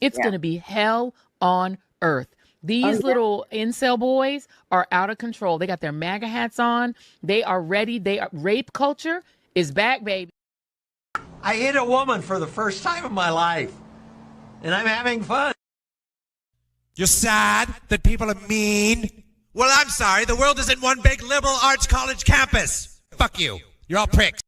It's going to be hell on earth. These little incel boys are out of control. They got their MAGA hats on. They are ready. Rape culture is back, baby. I hit a woman for the first time in my life, and I'm having fun. You're sad that people are mean? Well, I'm sorry. The world isn't one big liberal arts college campus. Fuck you. You're all pricks.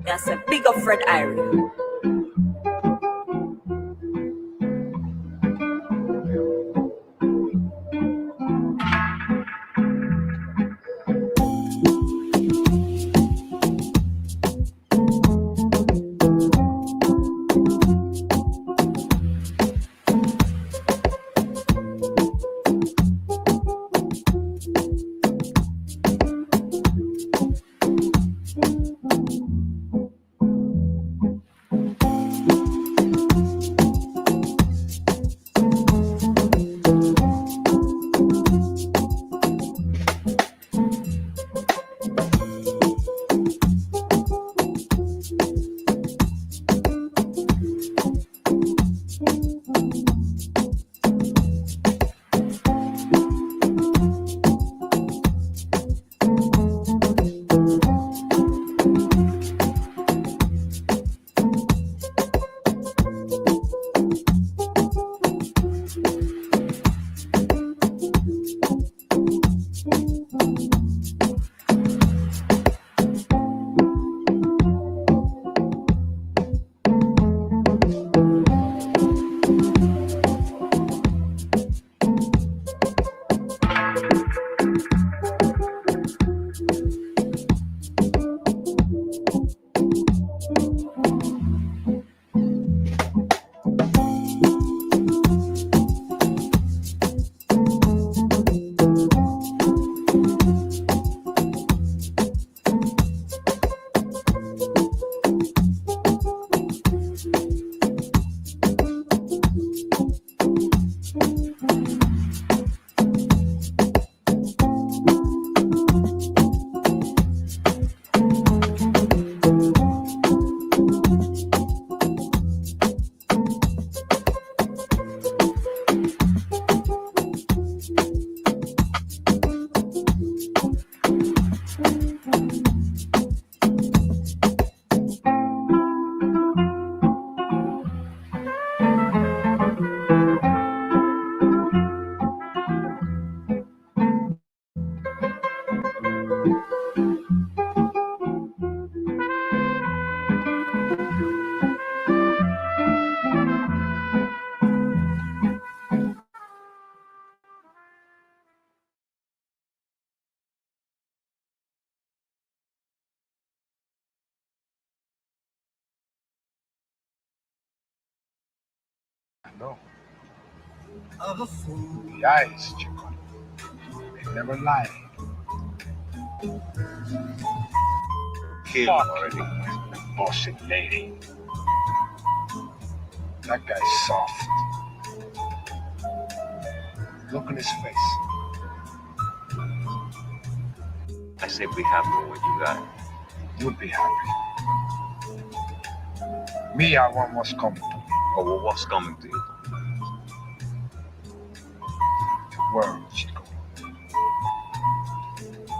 That's a big up Fred Irie. No. The eyes, Chico. They never lie. Kill him already. Bullshit lady. That guy's soft. Look on his face. I say be happy with what you got. You'll be happy. Me, I want what's coming to me. Oh, well, what's coming to you? The world, Chico.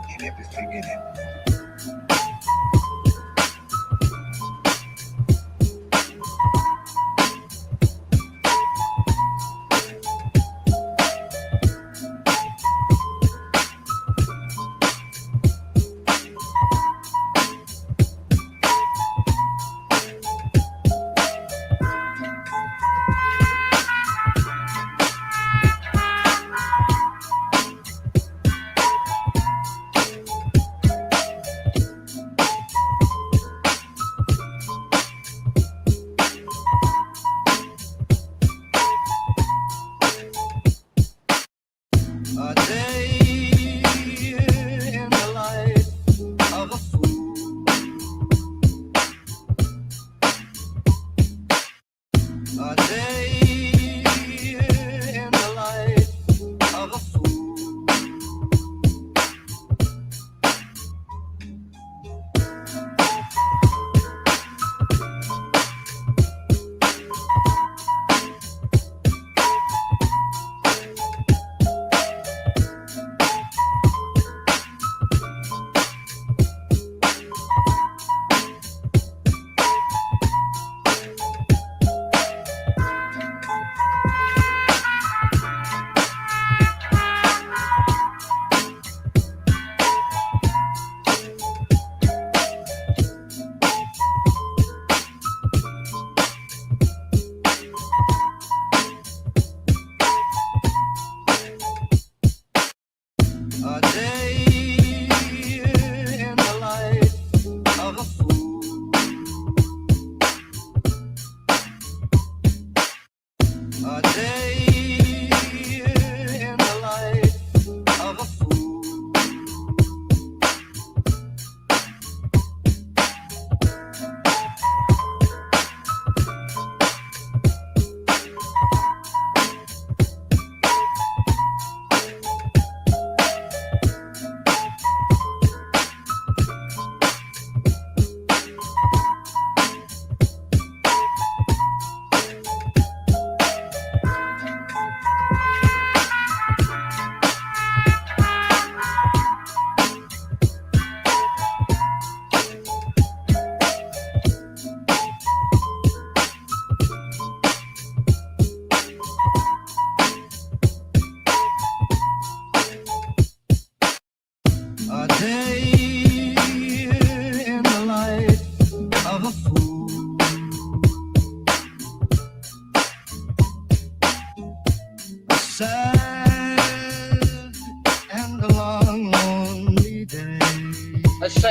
And everything in it.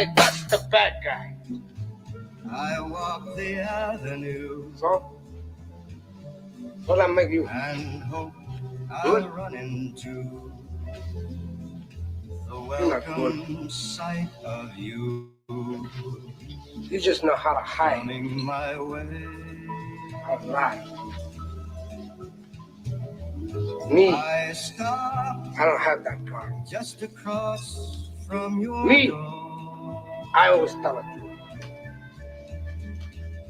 say that's the bad guy. I walk the avenue. So that make you. And hope I'll run into the welcome sight of you. You just know how to hide. Coming my way. How to lie. Me, I stop I don't have that part. just across from your Me, door. I always tell it to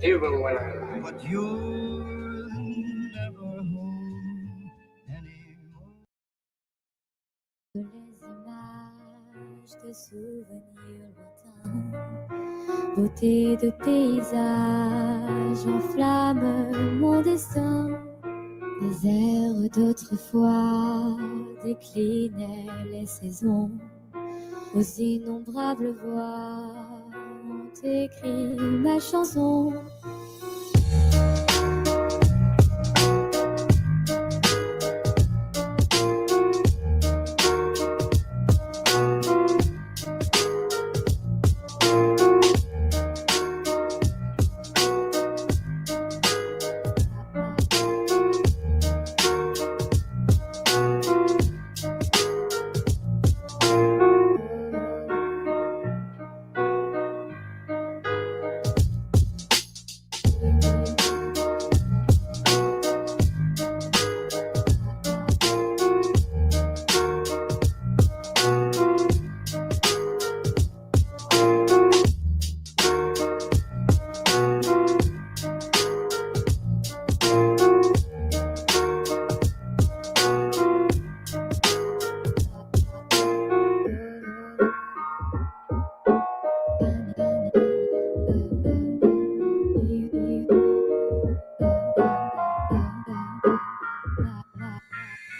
you. Even when I lie. But you're never home anymore. Les images de souvenirs lointains, beauté de paysage enflamme mon destin. Les airs d'autrefois déclinaient les saisons, aux innombrables voix ont écrit ma chanson.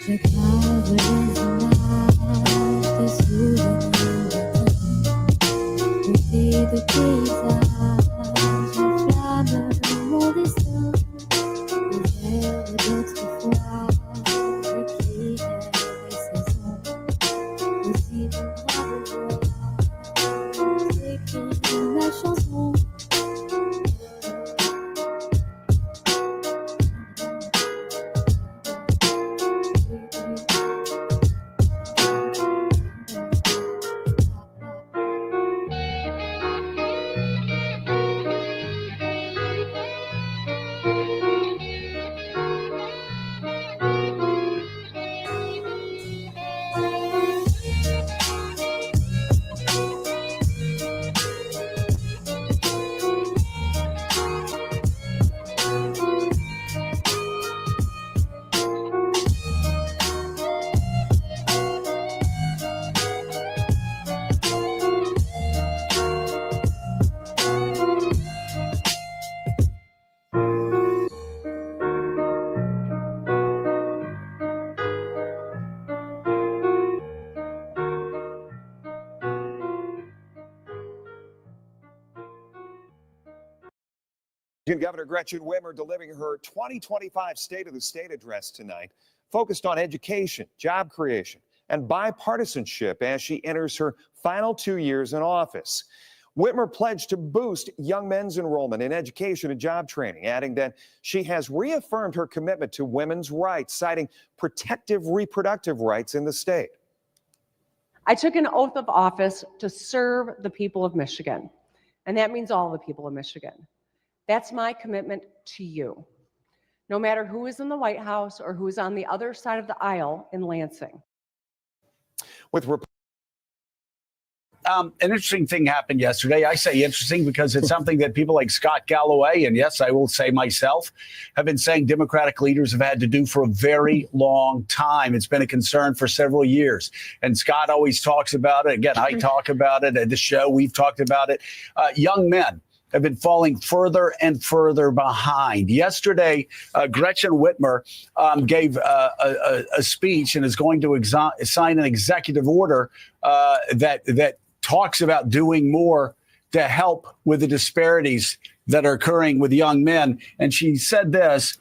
Je grave les images de souvenirs lointains, beauté de paysage enflamme mon destin. Les airs d'autrefois déclinaient les saisons, aux innombrables voix ont écrit ma chanson. Governor Gretchen Whitmer delivering her 2025 State of the State address tonight, focused on education, job creation, and bipartisanship as she enters her final 2 years in office. Whitmer pledged to boost young men's enrollment in education and job training, adding that she has reaffirmed her commitment to women's rights, citing protective reproductive rights in the state. I took an oath of office to serve the people of Michigan, and that means all the people of Michigan. That's my commitment to you, no matter who is in the White House or who is on the other side of the aisle in Lansing. With an interesting thing happened yesterday. I say interesting because it's something that people like Scott Galloway, and yes, I will say myself, have been saying Democratic leaders have had to do for a very long time. It's been a concern for several years. And Scott always talks about it. Again, I talk about it at the show. We've talked about it. Young men have been falling further and further behind. Yesterday, Gretchen Whitmer gave a speech and is going to sign an executive order that talks about doing more to help with the disparities that are occurring with young men. And she said this,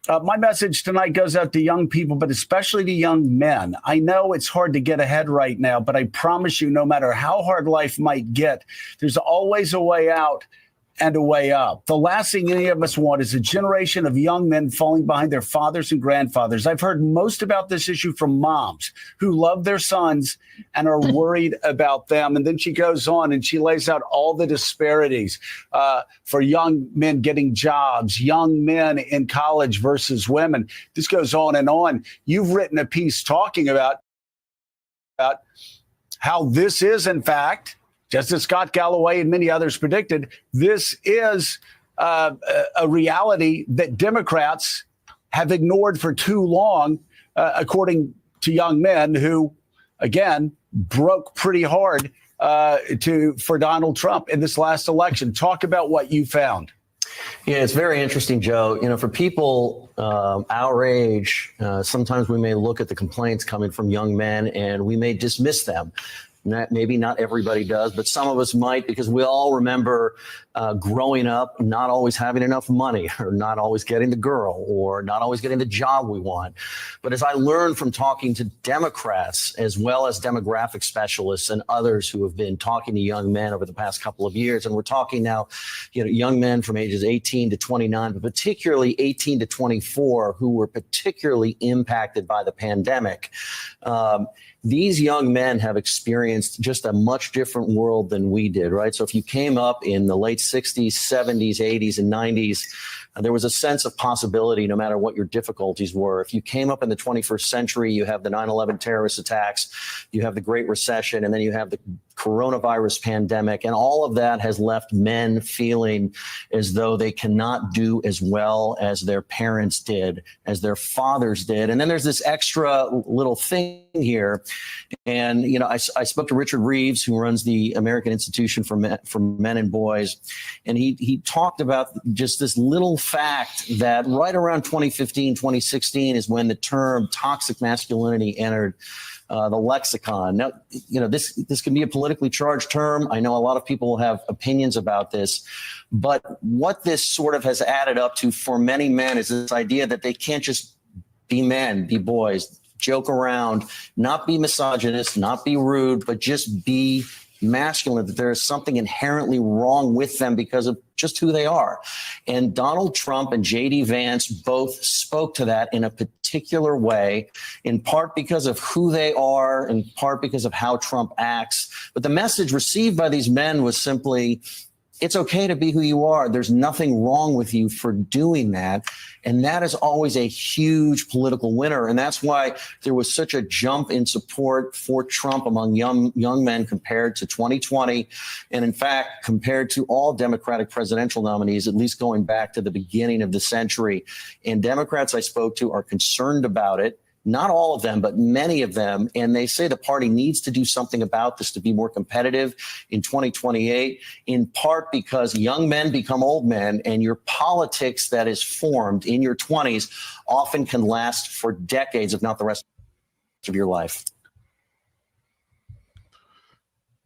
My message tonight goes out to young people, but especially to young men. I know it's hard to get ahead right now, but I promise you, no matter how hard life might get, there's always a way out and a way up. The last thing any of us want is a generation of young men falling behind their fathers and grandfathers. I've heard most about this issue from moms who love their sons and are worried about them. And then she goes on and she lays out all the disparities for young men getting jobs, young men in college versus women. This goes on and on. You've written a piece talking about how this is, in fact, just as Scott Galloway and many others predicted, this is a reality that Democrats have ignored for too long, according to young men who, again, broke pretty hard for Donald Trump in this last election. Talk about what you found. Yeah, it's very interesting, Joe. You know, for people our age, sometimes we may look at the complaints coming from young men and we may dismiss them. Maybe not everybody does, but some of us might, because we all remember growing up, not always having enough money, or not always getting the girl, or not always getting the job we want. But as I learned from talking to Democrats, as well as demographic specialists and others who have been talking to young men over the past couple of years, and we're talking now, you know, young men from ages 18 to 29, but particularly 18 to 24, who were particularly impacted by the pandemic. These young men have experienced just a much different world than we did, right? So if you came up in the late 60s, 70s, 80s, and 90s, there was a sense of possibility no matter what your difficulties were. If you came up in the 21st century, you have the 9/11 terrorist attacks, you have the Great Recession, and then you have the coronavirus pandemic. And all of that has left men feeling as though they cannot do as well as their parents did, as their fathers did. And then there's this extra little thing here. And, you know, I spoke to Richard Reeves, who runs the American Institution for Men and Boys. And he talked about just this little fact that right around 2015, 2016 is when the term toxic masculinity entered the lexicon. Now, you know, this can be a politically charged term. I know a lot of people have opinions about this, but what this sort of has added up to for many men is this idea that they can't just be men, be boys, joke around, not be misogynist, not be rude, but just be masculine, that there is something inherently wrong with them because of just who they are. And Donald Trump and J.D. Vance both spoke to that in a particular way, in part because of who they are, in part because of how Trump acts. But the message received by these men was simply, it's okay to be who you are. There's nothing wrong with you for doing that. And that is always a huge political winner. And that's why there was such a jump in support for Trump among young men compared to 2020. And in fact, compared to all Democratic presidential nominees, at least going back to the beginning of the century. And Democrats I spoke to are concerned about it. Not all of them, but many of them. And they say the party needs to do something about this to be more competitive in 2028, in part because young men become old men, and your politics that is formed in your 20s often can last for decades, if not the rest of your life.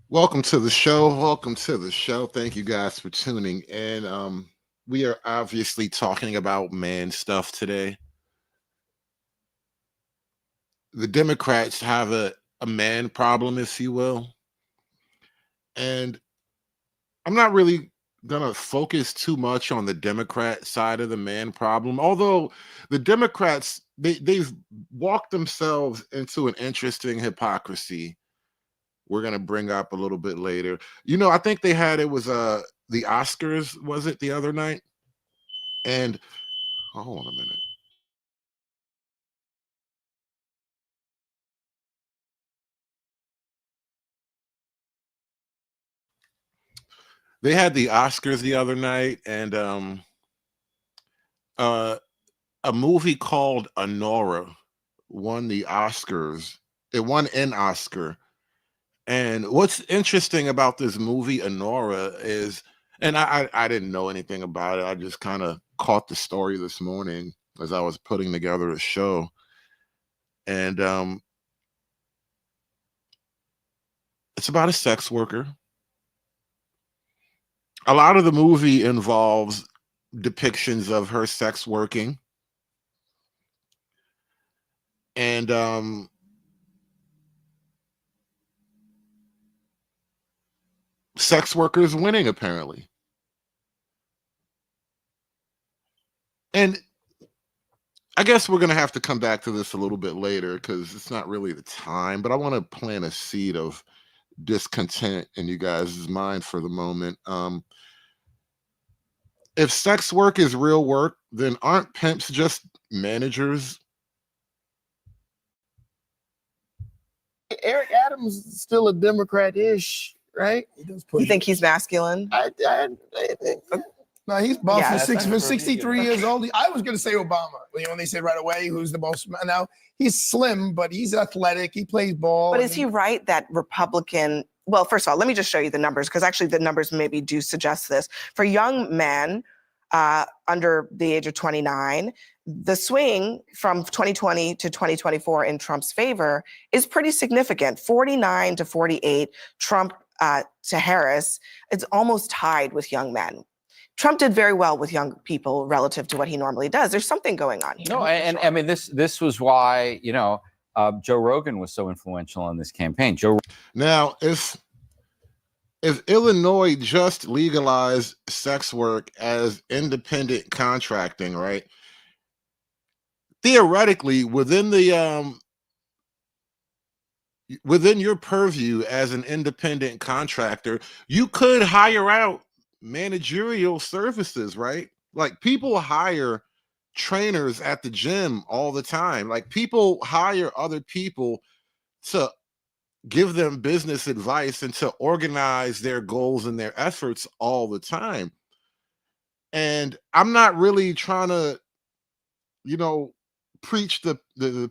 Welcome to the show. Welcome to the show. Thank you guys for tuning in. We are obviously talking about man stuff today. The Democrats have a man problem, if you will. And I'm not really going to focus too much on the Democrat side of the man problem, although the Democrats, they've walked themselves into an interesting hypocrisy we're going to bring up a little bit later. You know, I think they had, it was the Oscars, was it, the other night? And, hold on a minute. They had the Oscars the other night, and a movie called Honora won the Oscars. It won an Oscar. And what's interesting about this movie, Honora, is, and I didn't know anything about it. I just kind of caught the story this morning as I was putting together a show. And it's about a sex worker. A lot of the movie involves depictions of her sex working. And sex workers winning, apparently. And I guess we're going to have to come back to this a little bit later because it's not really the time, but I want to plant a seed of discontent in you guys' mind for the moment. If sex work is real work, then aren't pimps just managers? Eric Adams is still a Democrat-ish, right? You think he's masculine? No, he's buff. Yeah, He's 63 years old. I was going to say Obama. You know, they said right away who's the most. Now, he's slim, but he's athletic. He plays ball. But is he right that Republican, well, first of all, let me just show you the numbers, because actually the numbers maybe do suggest this. For young men under the age of 29, the swing from 2020 to 2024 in Trump's favor is pretty significant. 49 to 48, Trump to Harris. It's almost tied with young men. Trump did very well with young people relative to what he normally does. There's something going on here. No, and I mean, this was why, Joe Rogan was so influential in this campaign. Now, if Illinois just legalized sex work as independent contracting, right? Theoretically, within the within your purview as an independent contractor, you could hire out managerial services, right? Like people hire trainers at the gym all the time. Like people hire other people to give them business advice and to organize their goals and their efforts all the time. And I'm not really trying to, preach the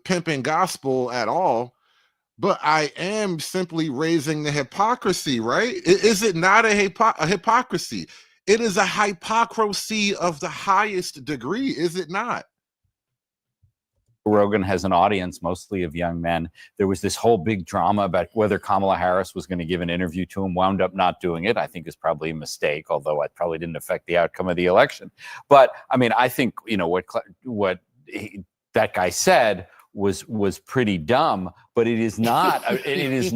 pimping gospel at all, but I am simply raising the hypocrisy, right? Is it not a hypocrisy? It is a hypocrisy of the highest degree, is it not? Rogan has an audience mostly of young men. There was this whole big drama about whether Kamala Harris was going to give an interview to him, wound up not doing it. I think is probably a mistake, although it probably didn't affect the outcome of the election. But I mean, I think, that guy said was pretty dumb, but it is not, it is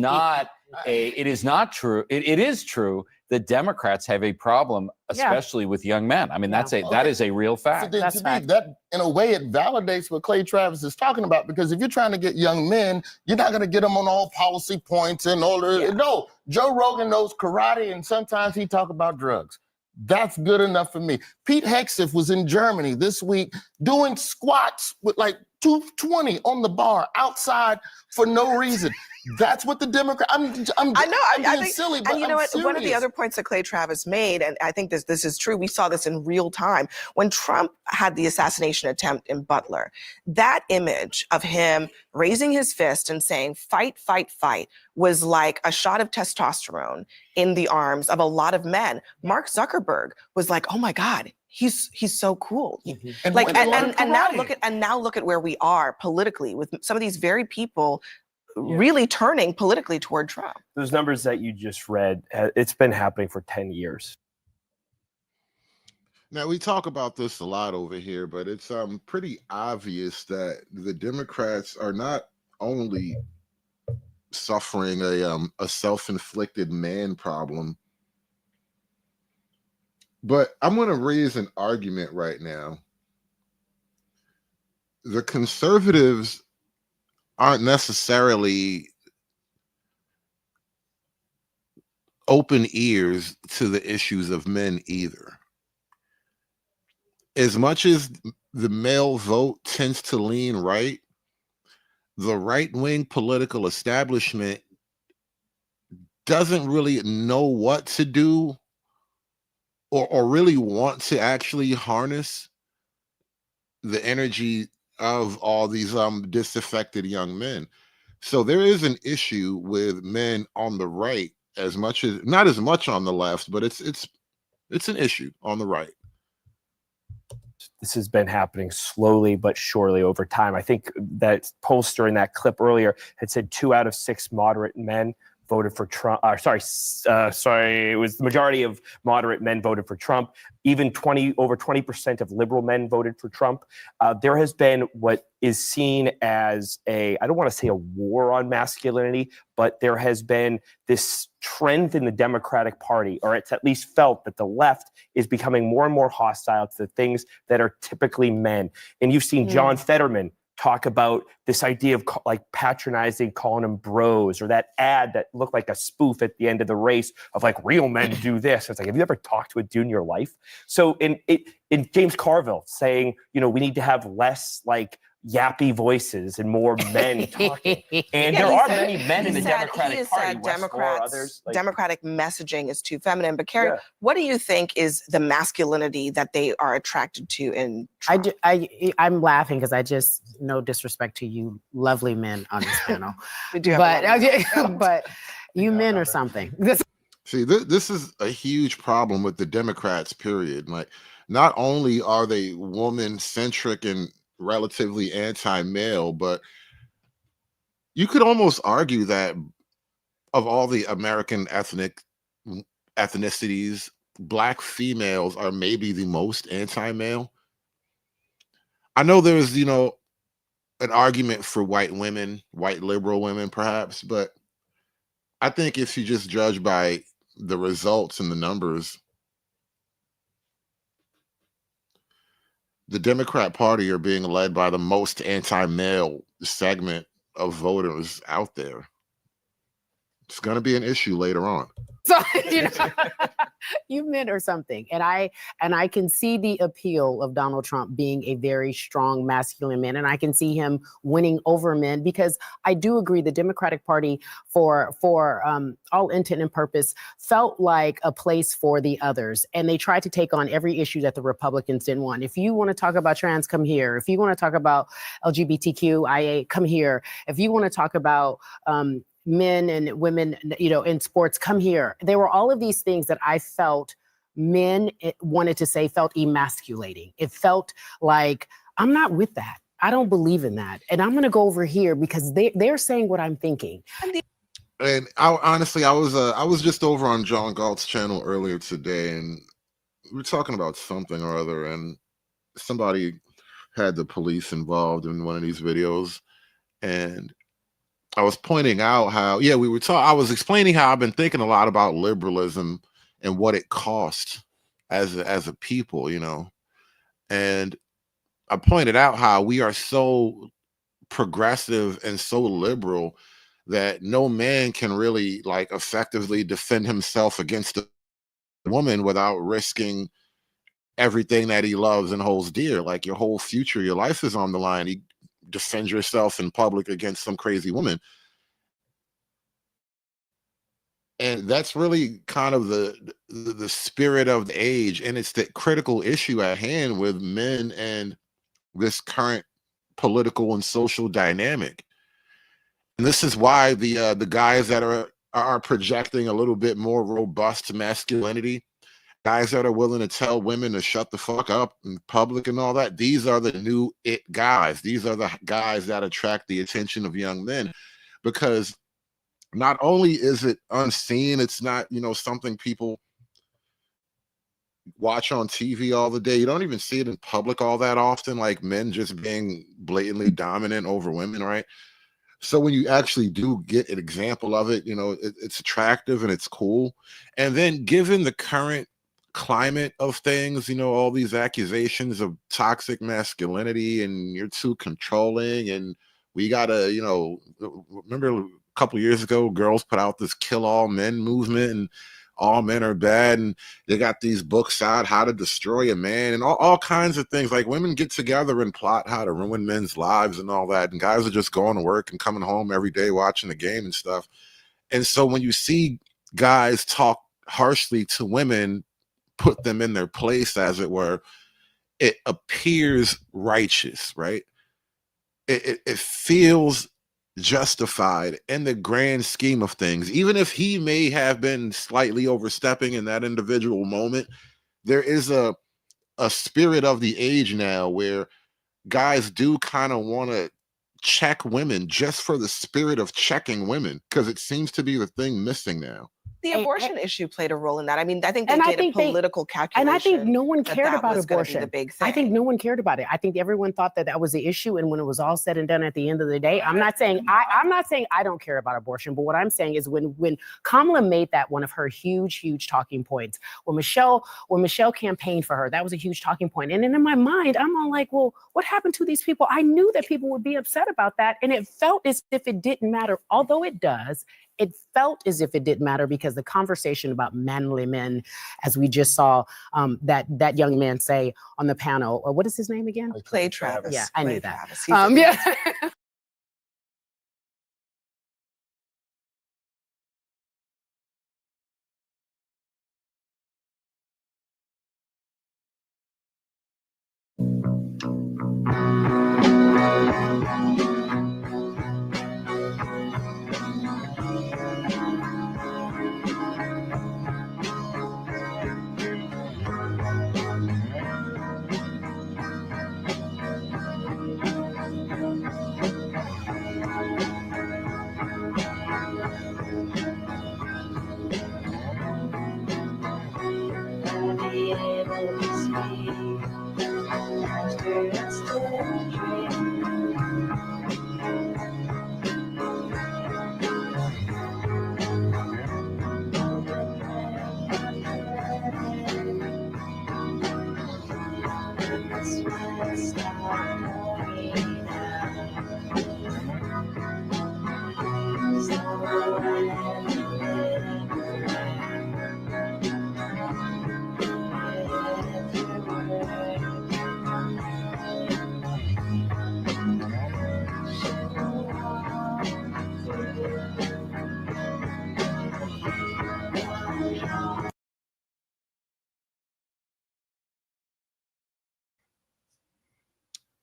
not true. It is true that Democrats have a problem, especially with young men. I mean, that is a real fact. So to me, that in a way it validates what Clay Travis is talking about, because if you're trying to get young men, you're not going to get them on all policy points and all. No, Joe Rogan knows karate, and sometimes he talk about drugs. That's good enough for me. Pete Hegseth was in Germany this week doing squats with like 220 on the bar outside for no reason. That's what the Democrat. I'm being silly, but and you know what? serious. One of the other points that Clay Travis made, and I think this is true. We saw this in real time when Trump had the assassination attempt in Butler. That image of him raising his fist and saying "fight, fight, fight" was like a shot of testosterone in the arms of a lot of men. Mark Zuckerberg was like, "Oh my God, he's so cool." And like, and now look at where we are politically with some of these very people really turning politically toward Trump. Those numbers that you just read, it's been happening for 10 years. Now, we talk about this a lot over here, but it's pretty obvious that the Democrats are not only suffering a self-inflicted man problem, but I'm going to raise an argument right now. The conservatives aren't necessarily open ears to the issues of men either. As much as the male vote tends to lean right, the right-wing political establishment doesn't really know what to do or really want to actually harness the energy of all these disaffected young men. So there is an issue with men on the right, as much as not as much on the left, but it's an issue on the right. This has been happening slowly but surely over time. I think that pollster in that clip earlier had said 2 out of 6 moderate men voted for Trump. It was the majority of moderate men voted for Trump. Even over 20% of liberal men voted for Trump. There has been what is seen as I don't want to say a war on masculinity, but there has been this trend in the Democratic Party, or it's at least felt that the left is becoming more and more hostile to the things that are typically men. And you've seen John Fetterman talk about this idea of like patronizing, calling them bros, or that ad that looked like a spoof at the end of the race of like real men do this. It's like, have you ever talked to a dude in your life? So in James Carville saying, we need to have less like yappy voices and more men talking. And there are many men in the Democratic Party. Democratic messaging is too feminine. But Carrie, what do you think is the masculinity that they are attracted to in Trump? I'm laughing because I just, no disrespect to you lovely men on this panel. We do have but you men are something. See, this is a huge problem with the Democrats, period. Like, not only are they woman-centric and relatively anti-male, but you could almost argue that of all the American ethnicities, Black females are maybe the most anti-male. I know there's, an argument for white women, white liberal women perhaps, but I think if you just judge by the results and the numbers, the Democrat Party are being led by the most anti-male segment of voters out there. It's going to be an issue later on. So, you men or something. And I can see the appeal of Donald Trump being a very strong masculine man. And I can see him winning over men, because I do agree the Democratic Party for all intent and purpose felt like a place for the others. And they tried to take on every issue that the Republicans didn't want. If you want to talk about trans, come here. If you want to talk about LGBTQIA, come here. If you want to talk about men and women, in sports, come here. There were all of these things that I felt men wanted to say felt emasculating. It felt like, I'm not with that. I don't believe in that. And I'm going to go over here because they're saying what I'm thinking. And I was just over on John Galt's channel earlier today, and we were talking about something or other, and somebody had the police involved in one of these videos, and I was pointing out how, I was explaining how I've been thinking a lot about liberalism and what it costs as a people, and I pointed out how we are so progressive and so liberal that no man can really like effectively defend himself against a woman without risking everything that he loves and holds dear. Like, your whole future, your life is on the line. You defend yourself in public against some crazy woman. And that's really kind of the spirit of the age. And it's the critical issue at hand with men and this current political and social dynamic. And this is why the guys that are projecting a little bit more robust masculinity, guys that are willing to tell women to shut the fuck up in public and all that, these are the new it guys. These are the guys that attract the attention of young men, because not only is it unseen, it's not, something people watch on TV all the day. You don't even see it in public all that often, like men just being blatantly dominant over women, right? So when you actually do get an example of it, it's attractive and it's cool. And then given the current climate of things, all these accusations of toxic masculinity and you're too controlling, and we gotta, remember a couple years ago, girls put out this kill all men movement and all men are bad, and they got these books out, How to Destroy a Man, and all kinds of things. Like, women get together and plot how to ruin men's lives and all that, and guys are just going to work and coming home every day watching the game and stuff. And so when you see guys talk harshly to women, put them in their place, as it were, it appears righteous, right? It feels justified in the grand scheme of things. Even if he may have been slightly overstepping in that individual moment, there is a spirit of the age now where guys do kind of want to check women just for the spirit of checking women, because it seems to be the thing missing now. The abortion issue played a role in that. I mean, I think they And I made a think political calculation. And I think no one cared that about was gonna be abortion. the big thing. I think no one cared about it. I think everyone thought that that was the issue. And when it was all said and done at the end of the day, I'm not saying I don't care about abortion, but what I'm saying is when Kamala made that one of her huge talking points, when Michelle campaigned for her, that was a huge talking point. And then in my mind, I'm all like, well, what happened to these people? I knew that people would be upset about that. And it felt as if it didn't matter, although it does. It felt as if it didn't matter because the conversation about manly men, as we just saw that young man say on the panel, or what is his name again? Play Travis. Yeah, I knew Play that. Travis. Yeah.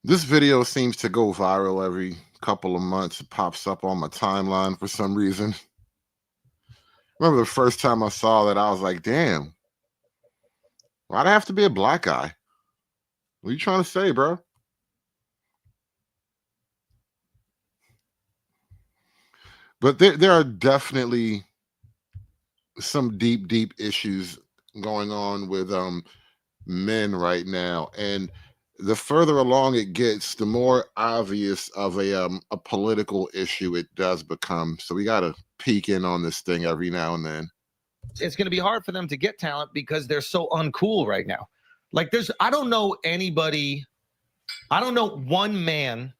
This video seems to go viral every couple of months. It pops up on my timeline for some reason. Remember the first time I saw that, I was like, damn, why'd I have to be a black guy? What are you trying to say, bro? But there are definitely some deep issues going on with men right now. And the further along it gets, the more obvious of a political issue it does become. So we got to peek in on this thing every now and then. It's going to be hard for them to get talent because they're so uncool right now. Like I don't know anybody, I don't know one man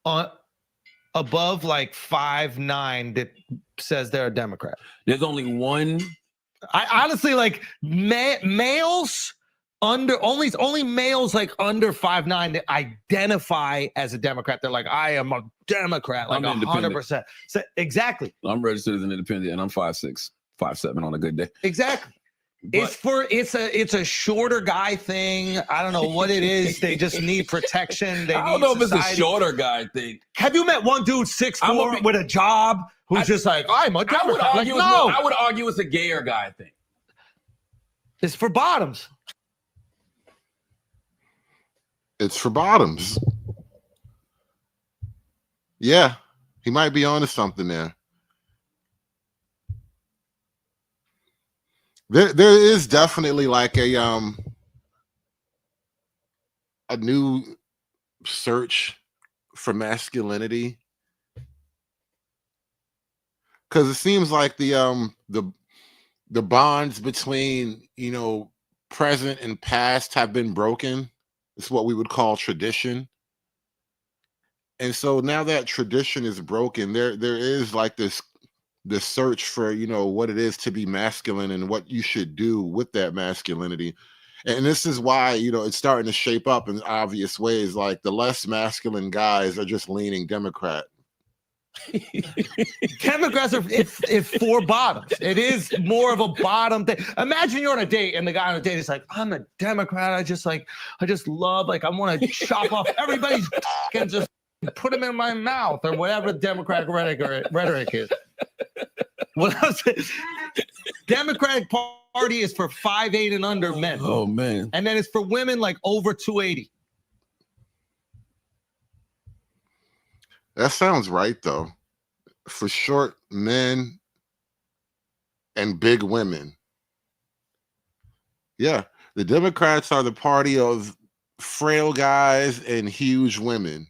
above like 5'9" that says they're a Democrat. There's only one. I honestly like males only males like under 5'9" that identify as a Democrat. They're like, I am a Democrat, like 100%. So, exactly. I'm registered as an independent, and I'm 5'6", 5'7" on a good day. Exactly. But it's a shorter guy thing. I don't know what it is. They just need protection. I don't know if it's a shorter guy thing. Have you met one dude 6'4" with a job who's just like, I'm a Democrat? I would argue it's a gayer guy thing. It's for bottoms. It's for bottoms. Yeah, he might be onto something there. There is definitely like a new search for masculinity, because it seems like the bonds between, you know, present and past have been broken. It's what we would call tradition. And so now that tradition is broken, there is like this search for, you know, what it is to be masculine and what you should do with that masculinity. And this is why, you know, it's starting to shape up in obvious ways. Like the less masculine guys are just leaning Democrat. Democrats are it's for bottoms. It is more of a bottom thing. Imagine you're on a date and the guy on a date is like, I'm a Democrat. I just love, like, I want to chop off everybody's and just put them in my mouth, or whatever Democratic rhetoric is. What else? Democratic Party is for 5'8" and under men. Oh man. And then it's for women like over 280. That sounds right, though. For short men and big women. Yeah, the Democrats are the party of frail guys and huge women.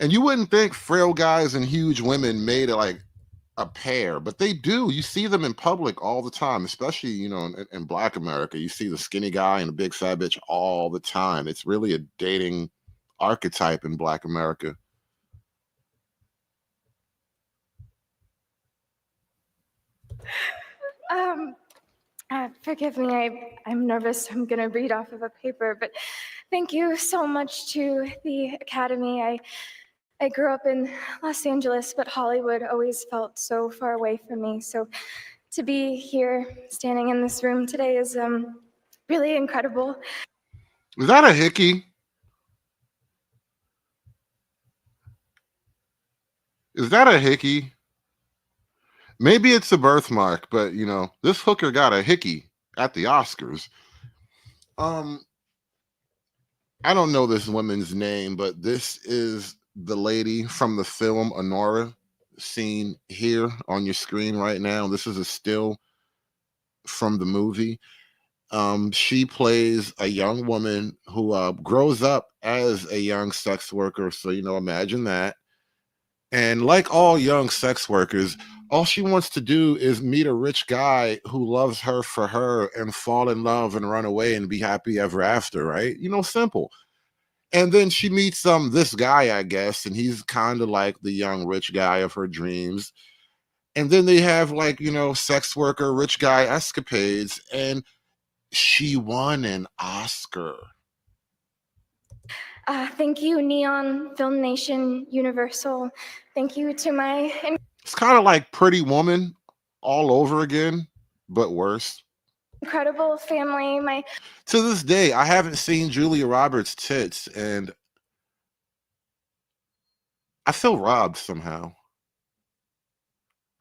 And you wouldn't think frail guys and huge women made it like a pair, but they do. You see them in public all the time, especially, in Black America. You see the skinny guy and the big fat bitch all the time. It's really a dating archetype in Black America. Forgive me, I'm nervous. I'm going to read off of a paper, but thank you so much to the Academy. I grew up in Los Angeles, but Hollywood always felt so far away from me. So to be here, standing in this room today is really incredible. Is that a hickey? Is that a hickey? Maybe it's a birthmark, but this hooker got a hickey at the Oscars. I don't know this woman's name, but this is the lady from the film Honora, seen here on your screen right now. This is a still from the movie. She plays a young woman who grows up as a young sex worker. So, imagine that. And like all young sex workers, all she wants to do is meet a rich guy who loves her for her and fall in love and run away and be happy ever after, right? Simple. And then she meets this guy, I guess, and he's kind of like the young rich guy of her dreams. And then they have sex worker, rich guy escapades, and she won an Oscar. Thank you, Neon, Film Nation, Universal. Thank you to my... It's kind of like Pretty Woman all over again, but worse. Incredible family. To this day, I haven't seen Julia Roberts' tits, and I feel robbed somehow.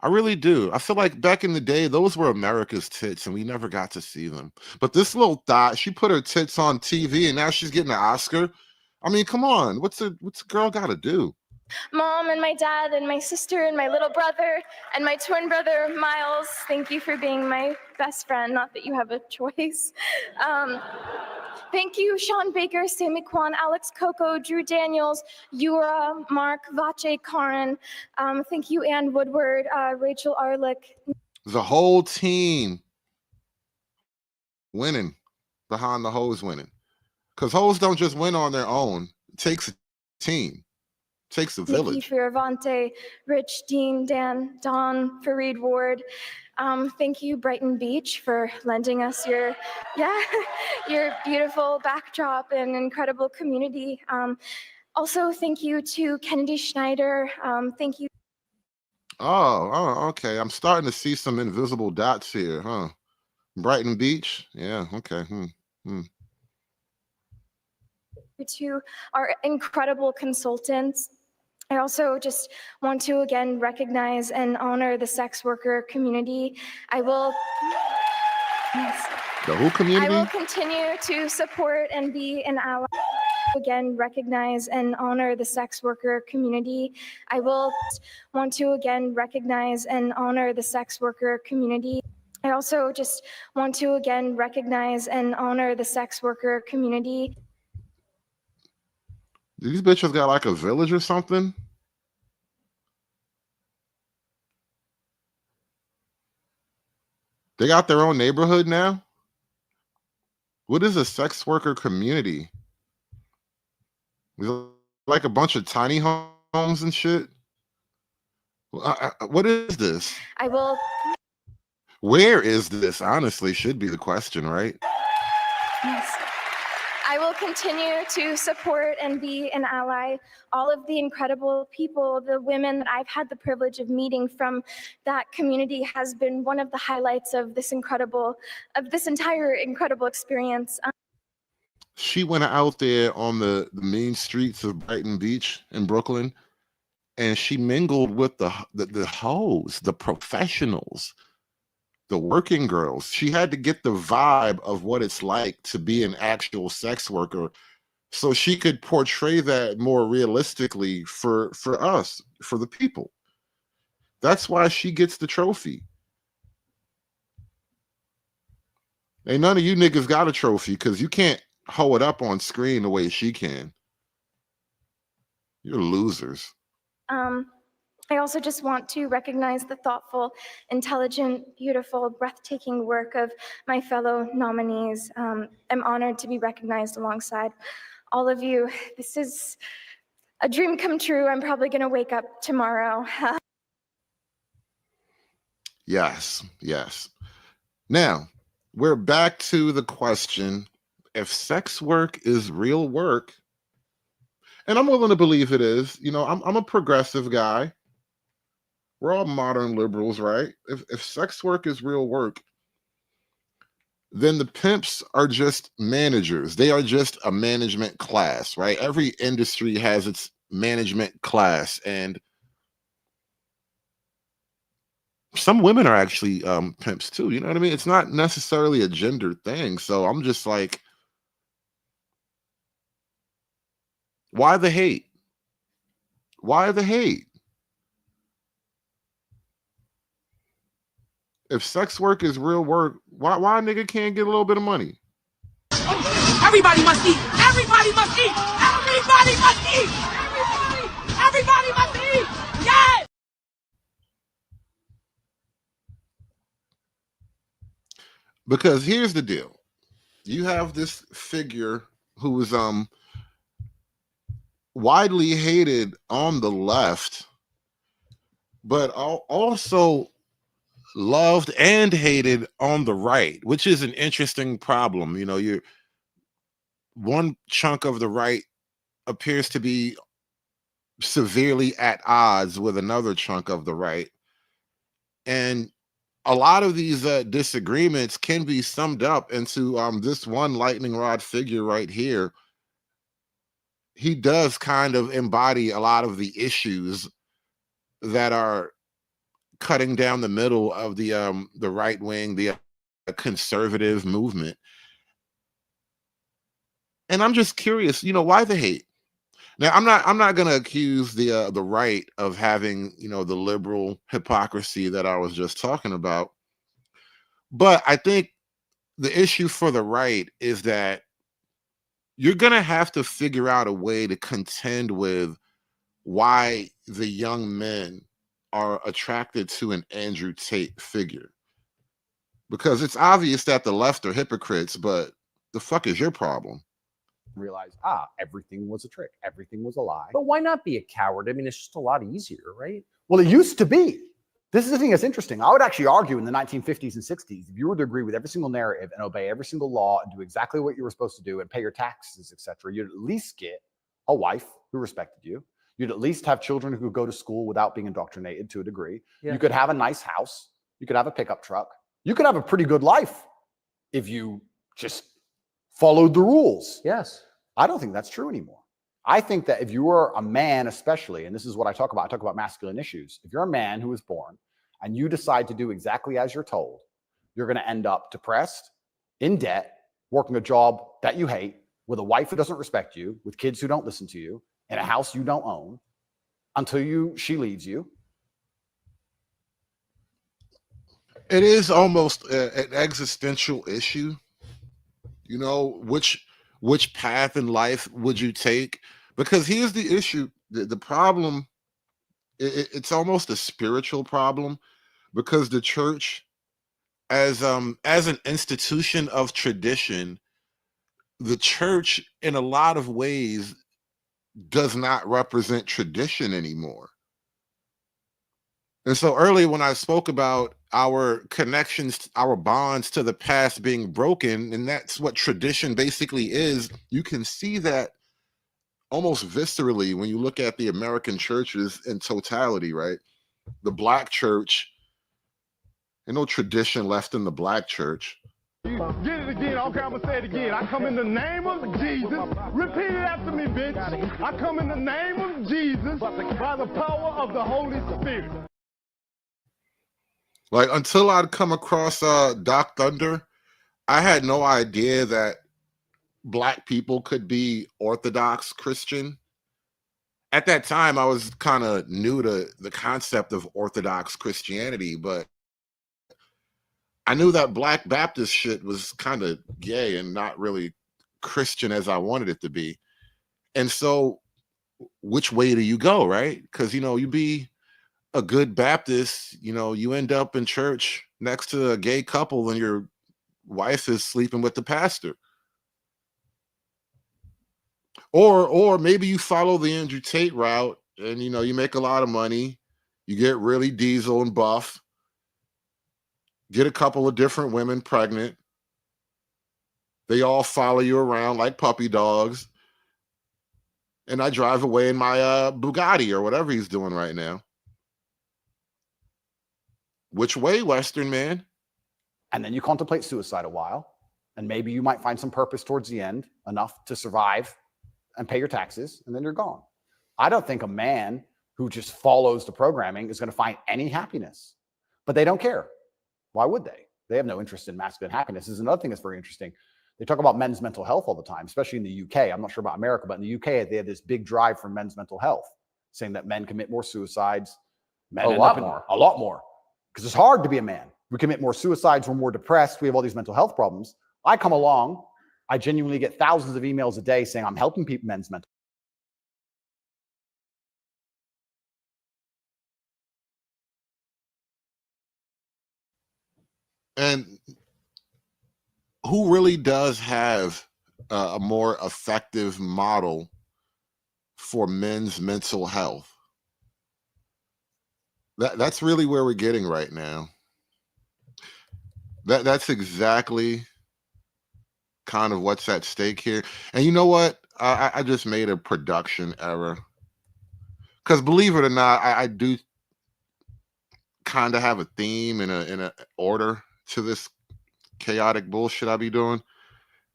I really do. I feel like back in the day, those were America's tits, and we never got to see them. But this little thought, she put her tits on TV, and now she's getting an Oscar. I mean, come on. What's a girl got to do? Mom and my dad and my sister and my little brother and my twin brother, Miles, thank you for being my best friend. Not that you have a choice. Thank you, Sean Baker, Sammy Kwan, Alex Coco, Drew Daniels, Yura, Mark, Vache, Karin. Thank you, Ann Woodward, Rachel Arlick. The whole team winning behind the hoes winning. Because hoes don't just win on their own. It takes a team. It takes a village. Nikki Fioravante, Rich, Dean, Dan, Don, Fareed Ward. Thank you, Brighton Beach, for lending us your beautiful backdrop and incredible community. Also, thank you to Kennedy Schneider. Thank you. Oh, okay. I'm starting to see some invisible dots here, huh? Brighton Beach? Yeah, okay. To our incredible consultants. I also just want to again recognize and honor the sex worker community. I will The who community? I will continue to support and be an ally. Again, recognize and honor the sex worker community. I will want to again recognize and honor the sex worker community. I also just want to again recognize and honor the sex worker community. These bitches got like a village or something? They got their own neighborhood now? What is a sex worker community? Is it like a bunch of tiny homes and shit? What is this? I will. Where is this? Honestly, should be the question, right? Yes. I will continue to support and be an ally. All of the incredible people, the women that I've had the privilege of meeting from that community has been one of the highlights of this entire incredible experience. She went out there on the mean streets of Brighton Beach in Brooklyn, and she mingled with the hoes, the professionals, the working girls. She had to get the vibe of what it's like to be an actual sex worker so she could portray that more realistically for us, for the people. That's why she gets the trophy. Ain't none of you niggas got a trophy because you can't hoe it up on screen the way she can. You're losers. I also just want to recognize the thoughtful, intelligent, beautiful, breathtaking work of my fellow nominees. I'm honored to be recognized alongside all of you. This is a dream come true. I'm probably going to wake up tomorrow. Yes, yes. Now, we're back to the question, if sex work is real work, and I'm willing to believe it is. You know, I'm a progressive guy. We're all modern liberals, right? If sex work is real work, then the pimps are just managers. They are just a management class, right? Every industry has its management class, and some women are actually pimps too. You know what I mean? It's not necessarily a gender thing. So I'm just like, why the hate? Why the hate? If sex work is real work, why a nigga can't get a little bit of money? Everybody must eat. Everybody must eat. Everybody must eat. Everybody must eat. Yes. Because here's the deal. You have this figure who is widely hated on the left, but also loved and hated on the right, which is an interesting problem. You know, you're one chunk of the right appears to be severely at odds with another chunk of the right, and a lot of these disagreements can be summed up into this one lightning rod figure right here. He does kind of embody a lot of the issues that are cutting down the middle of the right wing, the conservative movement. And I'm just curious, you know, why the hate? Now, I'm not going to accuse the right of having, you know, the liberal hypocrisy that I was just talking about. But I think the issue for the right is that you're going to have to figure out a way to contend with why the young men are attracted to an Andrew Tate figure. Because it's obvious that the left are hypocrites, but the fuck is your problem? Realize, everything was a trick. Everything was a lie. But why not be a coward? I mean, it's just a lot easier, right? Well, it used to be. This is the thing that's interesting. I would actually argue in the 1950s and 60s, if you were to agree with every single narrative and obey every single law and do exactly what you were supposed to do and pay your taxes, etc., you'd at least get a wife who respected you. You'd at least have children who could go to school without being indoctrinated to a degree. Yeah. You could have a nice house. You could have a pickup truck. You could have a pretty good life if you just followed the rules. Yes. I don't think that's true anymore. I think that if you are a man, especially, and this is what I talk about masculine issues. If you're a man who is born and you decide to do exactly as you're told, you're going to end up depressed, in debt, working a job that you hate, with a wife who doesn't respect you, with kids who don't listen to you, in a house you don't own, until she leaves you. It is almost an existential issue. You know, which path in life would you take? Because here's the issue. The problem, it's almost a spiritual problem, because the church, as an institution of tradition, the church in a lot of ways does not represent tradition anymore. And so earlier when I spoke about our connections, our bonds to the past being broken, and that's what tradition basically is, you can see that almost viscerally when you look at the American churches in totality, right? The Black church, there's no tradition left in the Black church. Get it again. Okay, I'm going to say it again. I come in the name of Jesus. Repeat it after me, bitch. I come in the name of Jesus by the power of the Holy Spirit. Like, until I'd come across Doc Thunder, I had no idea that Black people could be Orthodox Christian. At that time, I was kind of new to the concept of Orthodox Christianity, but I knew that Black Baptist shit was kind of gay and not really Christian as I wanted it to be. And so, which way do you go, right? Because, you know, you be a good Baptist, you know, you end up in church next to a gay couple and your wife is sleeping with the pastor. Or maybe you follow the Andrew Tate route and, you know, you make a lot of money, you get really diesel and buff, get a couple of different women pregnant. They all follow you around like puppy dogs. And I drive away in my Bugatti or whatever he's doing right now. Which way, Western man? And then you contemplate suicide a while, and maybe you might find some purpose towards the end, enough to survive and pay your taxes, and then you're gone. I don't think a man who just follows the programming is going to find any happiness, but they don't care. Why would they? They have no interest in masculine happiness. This is another thing that's very interesting. They talk about men's mental health all the time, especially in the UK. I'm not sure about America, but in the UK, they have this big drive for men's mental health, saying that men commit more suicides. Men A lot more. Because it's hard to be a man. We commit more suicides. We're more depressed. We have all these mental health problems. I come along. I genuinely get thousands of emails a day saying I'm helping people men's mental. And who really does have a more effective model for men's mental health? That's really where we're getting right now. That's exactly kind of what's at stake here. And you know what? I just made a production error. Because believe it or not, I do kind of have a theme and a order to this chaotic bullshit I be doing.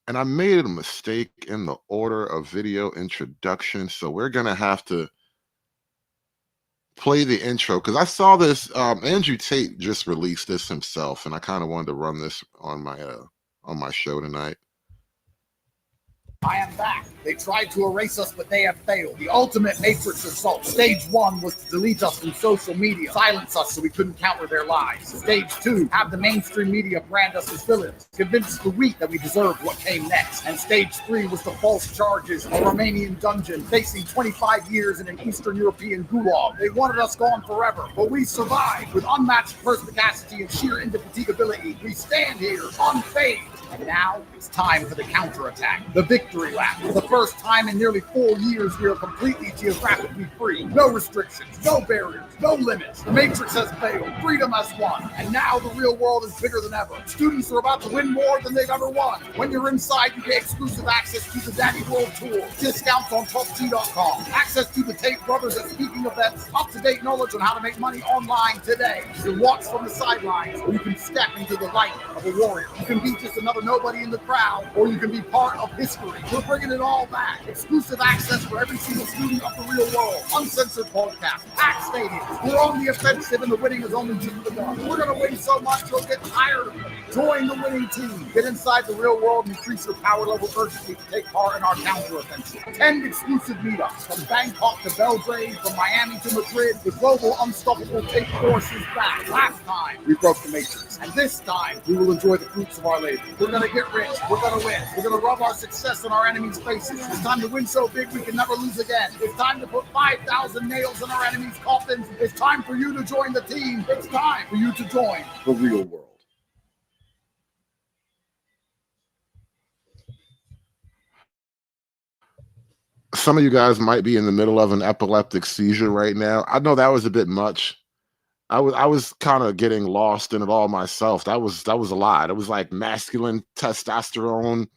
And I made a mistake in the order of video introduction. So we're going to have to play the intro because I saw this. Andrew Tate just released this himself, and I kind of wanted to run this on my show tonight. I am back. They tried to erase us, but they have failed. The ultimate matrix assault. Stage 1 was to delete us from social media, silence us so we couldn't counter their lies. Stage 2, have the mainstream media brand us as villains, convince the weak that we deserved what came next. And stage 3 was the false charges, a Romanian dungeon, facing 25 years in an Eastern European gulag. They wanted us gone forever, but we survived with unmatched perspicacity and sheer indefatigability. We stand here, unfazed. And now it's time for the counterattack, the victory lap. For the first time in nearly 4 years, we are completely geographically free. No restrictions, no barriers, no limits. The Matrix has failed. Freedom has won. And now the real world is bigger than ever. Students are about to win more than they've ever won. When you're inside, you get exclusive access to the Daddy World Tour, discounts on TalkT.com, access to the Tate Brothers at speaking events, up-to-date knowledge on how to make money online today. You can watch from the sidelines, or you can step into the light of a warrior. You can be just another nobody in the crowd, or you can be part of history. We're bringing it all back. Exclusive access for every single student of the real world. Uncensored podcast. Packed stadiums. We're on the offensive, and the winning is only just begun. We're going to win so much you'll get tired of winning. Join the winning team. Get inside the real world and increase your power level urgently to take part in our counteroffensive. 10 exclusive meetups from Bangkok to Belgrade, from Miami to Madrid. The global unstoppable Tate force is back. Last time we broke the Matrix, and this time we will enjoy the fruits of our labor. We're going to get rich. We're going to win. We're going to rub our success on our enemies' faces. It's time to win so big we can never lose again. It's time to put 5,000 nails in our enemies' coffins. It's time for you to join the team. It's time for you to join the real world. Some of you guys might be in the middle of an epileptic seizure right now. I know that was a bit much. I was kind of getting lost in it all myself. That was a lot. It was like masculine testosterone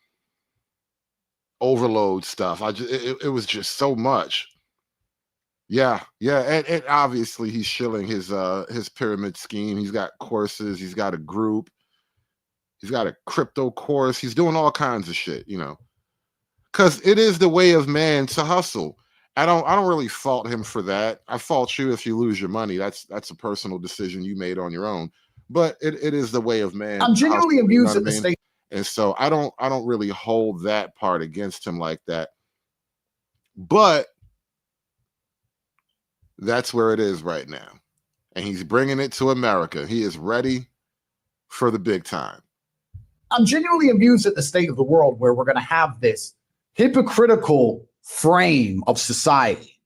overload stuff. It was just so much. Yeah, and obviously he's shilling his pyramid scheme. He's got courses. He's got a group. He's got a crypto course. He's doing all kinds of shit, you know. Because it is the way of man to hustle. I don't really fault him for that. I fault you if you lose your money. That's a personal decision you made on your own. But it is the way of man. I'm genuinely amused at the state. And so I don't really hold that part against him like that. But that's where it is right now. And he's bringing it to America. He is ready for the big time. I'm genuinely amused at the state of the world where we're going to have this hypocritical frame of society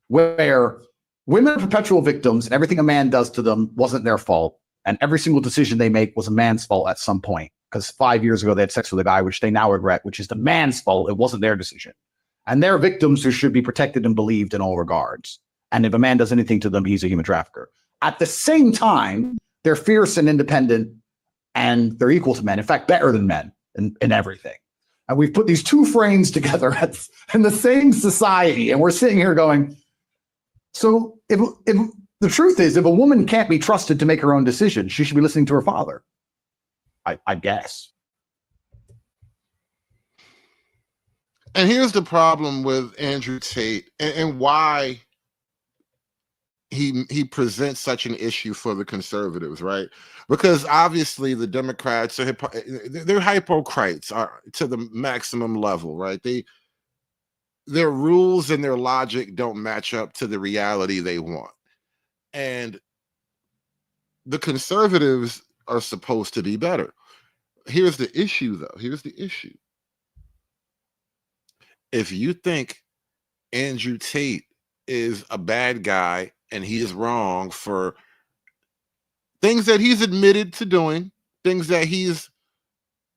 where women are perpetual victims and everything a man does to them wasn't their fault. And every single decision they make was a man's fault at some point. Because 5 years ago, they had sex with a guy, which they now regret, which is the man's fault. It wasn't their decision. And they're victims who should be protected and believed in all regards. And if a man does anything to them, he's a human trafficker. At the same time, they're fierce and independent, and they're equal to men. In fact, better than men in everything. And we've put these two frames together in the same society. And we're sitting here going, so if the truth is, if a woman can't be trusted to make her own decisions, she should be listening to her father. I guess. And here's the problem with Andrew Tate and why he presents such an issue for the conservatives, right? Because obviously the Democrats are they're hypocrites to the maximum level, right? Their rules and their logic don't match up to the reality they want. And the conservatives are supposed to be better. Here's the issue, though. Here's the issue. If you think Andrew Tate is a bad guy and he is wrong for things that he's admitted to doing, things that he's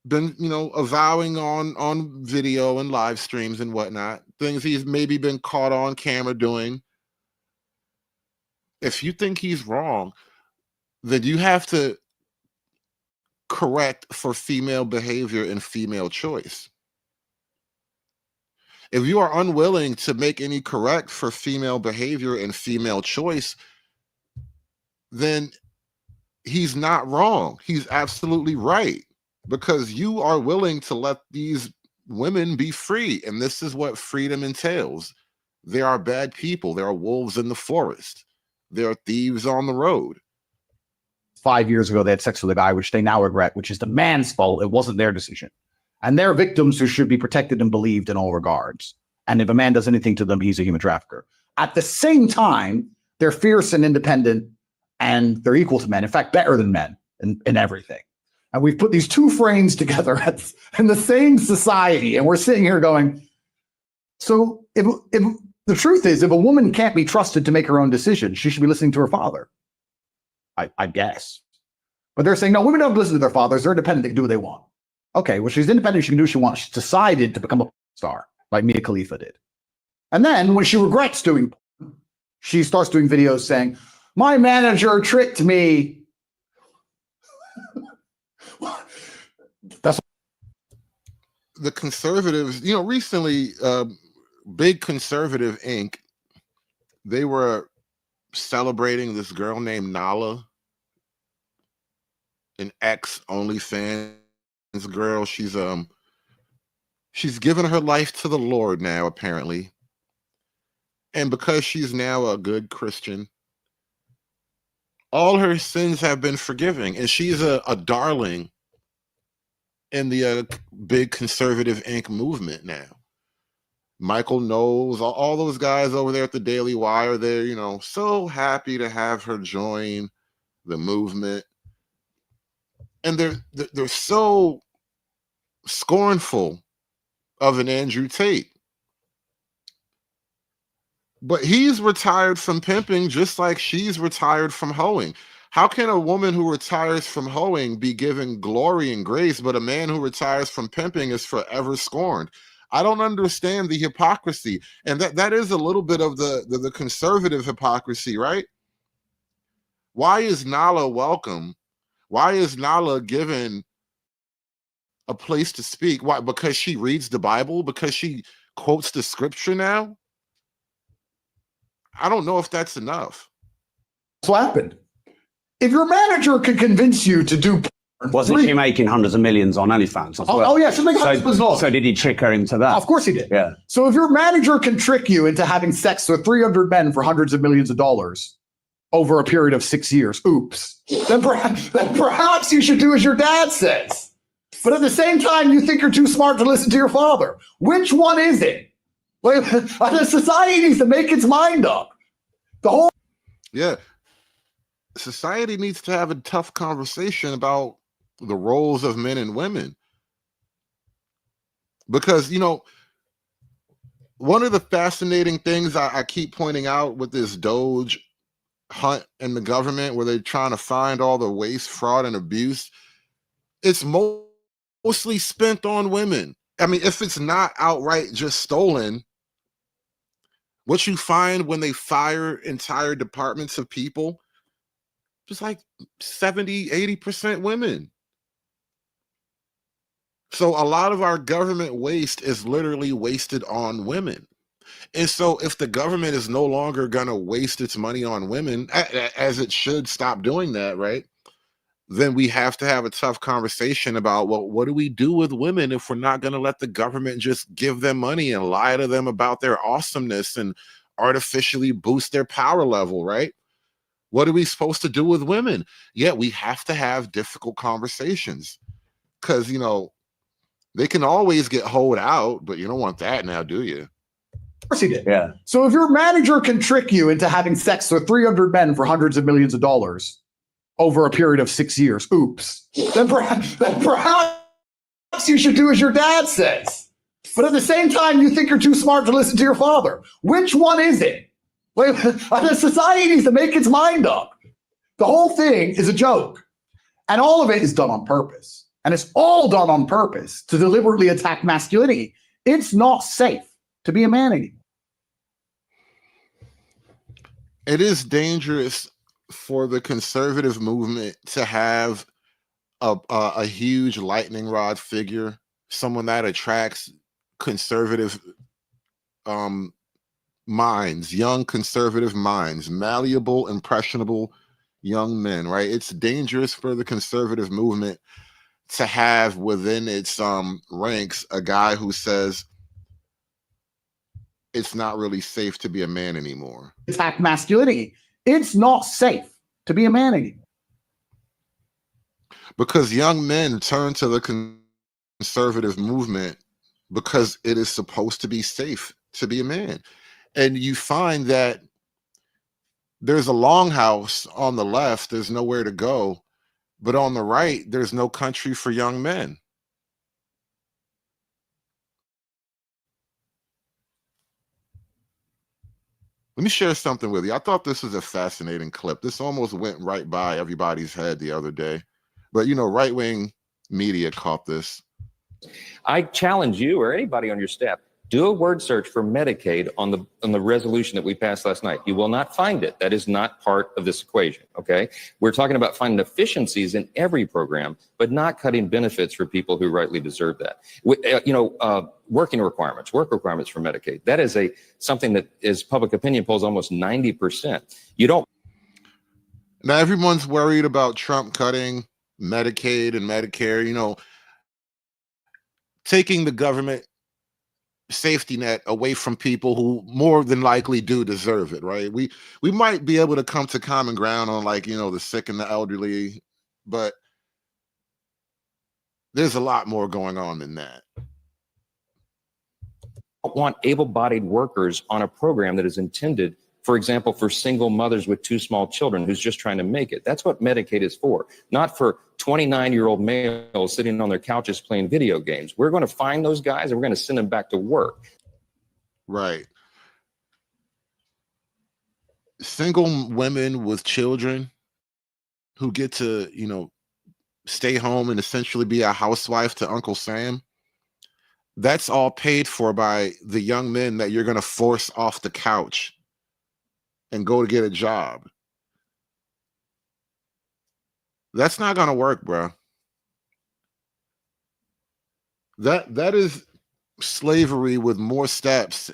been, avowing on video and live streams and whatnot, things he's maybe been caught on camera doing. If you think he's wrong, then you have to correct for female behavior and female choice. If you are unwilling to make any correct for female behavior and female choice, then he's not wrong. He's absolutely right, because you are willing to let these women be free. And this is what freedom entails. They are bad people. There are wolves in the forest. There are thieves on the road. 5 years ago, they had sex with a guy, which they now regret, which is the man's fault. It wasn't their decision. And they're victims who should be protected and believed in all regards. And if a man does anything to them, he's a human trafficker. At the same time, they're fierce and independent, and they're equal to men. In fact, better than men in everything. And we've put these two frames together in the same society. And we're sitting here going, so if the truth is, if a woman can't be trusted to make her own decisions, she should be listening to her father. I guess. But they're saying, no, women don't listen to their fathers. They're independent. They can do what they want. Okay, well, she's independent. She can do what she wants. She decided to become a star like Mia Khalifa did. And then when she regrets doing porn, she starts doing videos saying, my manager tricked me. That's the conservatives, recently, Big Conservative Inc., they were celebrating this girl named Nala, an ex OnlyFans girl. She's given her life to the Lord now, apparently. And because she's now a good Christian, all her sins have been forgiven. And she's a darling in the Big Conservative Inc. movement now. Michael Knowles, all those guys over there at the Daily Wire, they're, so happy to have her join the movement. And they're so scornful of an Andrew Tate. But he's retired from pimping just like she's retired from hoeing. How can a woman who retires from hoeing be given glory and grace, but a man who retires from pimping is forever scorned? I don't understand the hypocrisy. And that is a little bit of the conservative hypocrisy, right? Why is Nala welcome? Why is Nala given a place to speak? Why? Because she reads the Bible? Because she quotes the scripture now? I don't know if that's enough. That's what happened. If your manager could convince you to do porn, wasn't she making hundreds of millions on OnlyFans as well? Oh yeah, she's making hundreds of So did he trick her into that? Of course he did. Yeah. So if your manager can trick you into having sex with 300 men for hundreds of millions of dollars over a period of 6 years, oops, then perhaps you should do as your dad says. But at the same time, you think you're too smart to listen to your father. Which one is it? Like, the society needs to make its mind up. The whole Yeah. Society needs to have a tough conversation about the roles of men and women. Because, you know, one of the fascinating things I keep pointing out with this Doge hunt in the government, where they're trying to find all the waste, fraud, and abuse, it's mostly spent on women. I mean, if it's not outright just stolen, what you find when they fire entire departments of people, just like 70–80% women. So a lot of our government waste is literally wasted on women. And so if the government is no longer going to waste its money on women, as it should stop doing that, right? Then we have to have a tough conversation about, well, what do we do with women if we're not going to let the government just give them money and lie to them about their awesomeness and artificially boost their power level, right? What are we supposed to do with women? Yeah, we have to have difficult conversations, because, you know, they can always get holed out, but you don't want that now, do you? Of course he did. Yeah. So if your manager can trick you into having sex with 300 men for hundreds of millions of dollars over a period of 6 years, oops, then perhaps you should do as your dad says. But at the same time, you think you're too smart to listen to your father. Which one is it? Like, the society needs to make its mind up. The whole thing is a joke. And all of it is done on purpose. And it's all done on purpose to deliberately attack masculinity. It's not safe to be a man anymore. It is dangerous for the conservative movement to have a huge lightning rod figure, someone that attracts conservative minds, young conservative minds, malleable, impressionable young men, right? It's dangerous for the conservative movement to have within its ranks a guy who says it's not really safe to be a man anymore. Attack masculinity. It's not safe to be a man anymore. Because young men turn to the conservative movement because it is supposed to be safe to be a man. And you find that there's a longhouse on the left, there's nowhere to go. But on the right, there's no country for young men. Let me share something with you. I thought this was a fascinating clip. This almost went right by everybody's head the other day. But, you know, right-wing media caught this. I challenge you or anybody on your staff, do a word search for Medicaid on the resolution that we passed last night. You will not find it. That is not part of this equation, okay? We're talking about finding efficiencies in every program, but not cutting benefits for people who rightly deserve that. Work requirements for Medicaid. That is something that is public opinion polls almost 90%. You don't. Now, everyone's worried about Trump cutting Medicaid and Medicare, you know, taking the government safety net away from people who more than likely do deserve it, right? We might be able to come to common ground on, like, you know, the sick and the elderly, but there's a lot more going on than that. Want able-bodied workers on a program that is intended, for example, for single mothers with 2 small children who's just trying to make it. That's what Medicaid is for, not for 29-year-old males sitting on their couches playing video games. We're going to find those guys and we're going to send them back to work. Right. Single women with children who get to, you know, stay home and essentially be a housewife to Uncle Sam. That's all paid for by the young men that you're going to force off the couch and go to get a job. That's not going to work, bro. That is slavery with more steps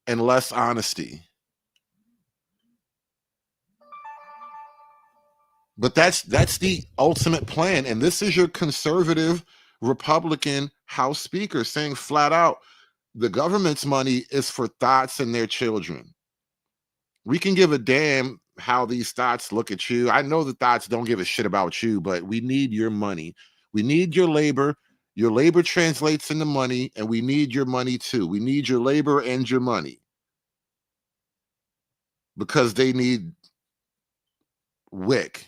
and less honesty. But that's the ultimate plan. And this is your conservative Republican House Speaker saying flat out, the government's money is for thoughts and their children. We can give a damn how these thoughts look at you. I know the thoughts don't give a shit about you, but we need your money. We need your labor. Your labor translates into money, and we need your money too. We need your labor and your money because they need WIC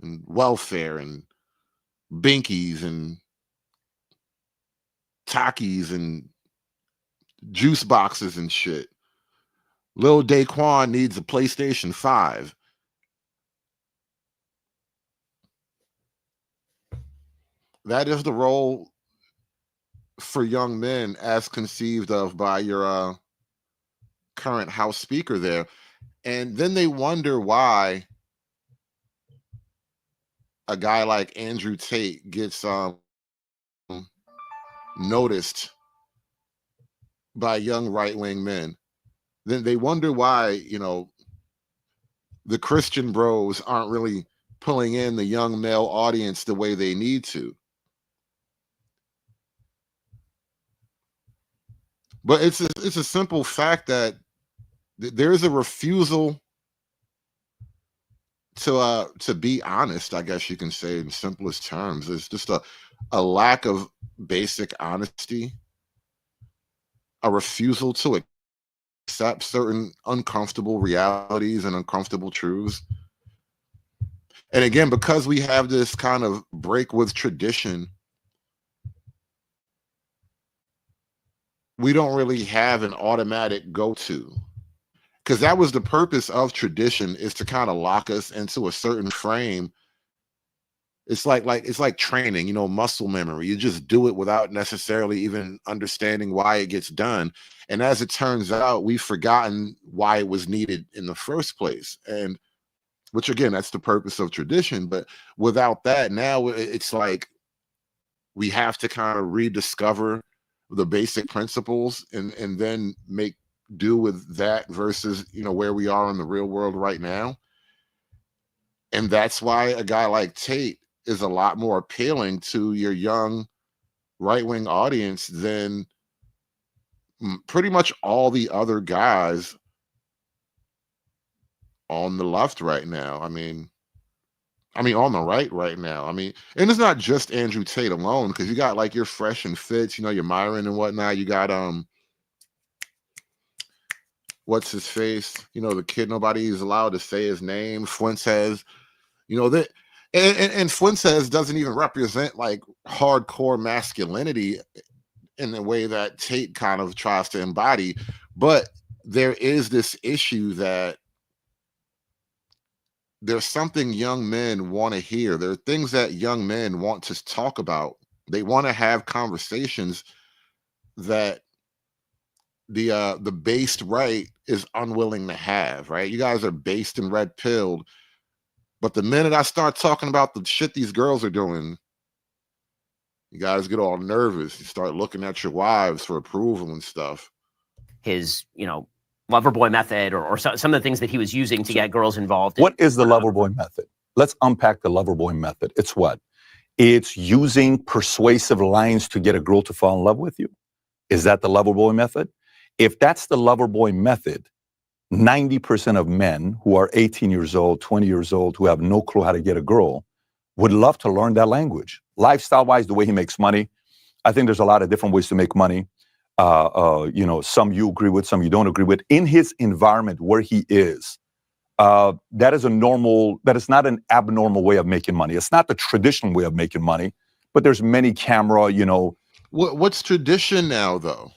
and welfare and binkies and Takis and juice boxes and shit. Lil Daquan needs a PlayStation 5. That is the role for young men as conceived of by your current House Speaker there. And then they wonder why a guy like Andrew Tate gets noticed by young right-wing men. Then they wonder why, you know, the Christian bros aren't really pulling in the young male audience the way they need to. But it's a simple fact that there's a refusal to be honest, I guess you can say in simplest terms. It's just a lack of basic honesty, a refusal to accept certain uncomfortable realities and uncomfortable truths. And again, because we have this kind of break with tradition, we don't really have an automatic go-to, because that was the purpose of tradition, is to kind of lock us into a certain frame. It's like training, you know, muscle memory. You just do it without necessarily even understanding why it gets done. And as it turns out, we've forgotten why it was needed in the first place. And which, again, that's the purpose of tradition. But without that, now it's like we have to kind of rediscover the basic principles and then make do with that versus, you know, where we are in the real world right now. And that's why a guy like Tate is a lot more appealing to your young right-wing audience than pretty much all the other guys on the left right now. I mean on the right now. I mean, and it's not just Andrew Tate alone, because you got like your Fresh and Fits, you know, your Myron and whatnot. You got what's his face? You know, the kid nobody is allowed to say his name. Fuentes, you know, that and Fuentes doesn't even represent like hardcore masculinity in the way that Tate kind of tries to embody. But there is this issue that there's something young men want to hear. There are things that young men want to talk about. They want to have conversations that the based right is unwilling to have, right? You guys are based and red pilled. But the minute I start talking about the shit these girls are doing, you guys get all nervous. You start looking at your wives for approval and stuff. His, you know, Loverboy method or some of the things that he was using to get girls involved. What is the Loverboy method? Let's unpack the Loverboy method. It's what? It's using persuasive lines to get a girl to fall in love with you. Is that the Loverboy method? If that's the Loverboy method, 90% of men who are 18 years old, 20 years old, who have no clue how to get a girl would love to learn that language. Lifestyle-wise, the way he makes money, I think there's a lot of different ways to make money. You know, some you agree with, some you don't agree with. In his environment where he is, that is not an abnormal way of making money. It's not the traditional way of making money, but there's many camera, you know. What's tradition now, though?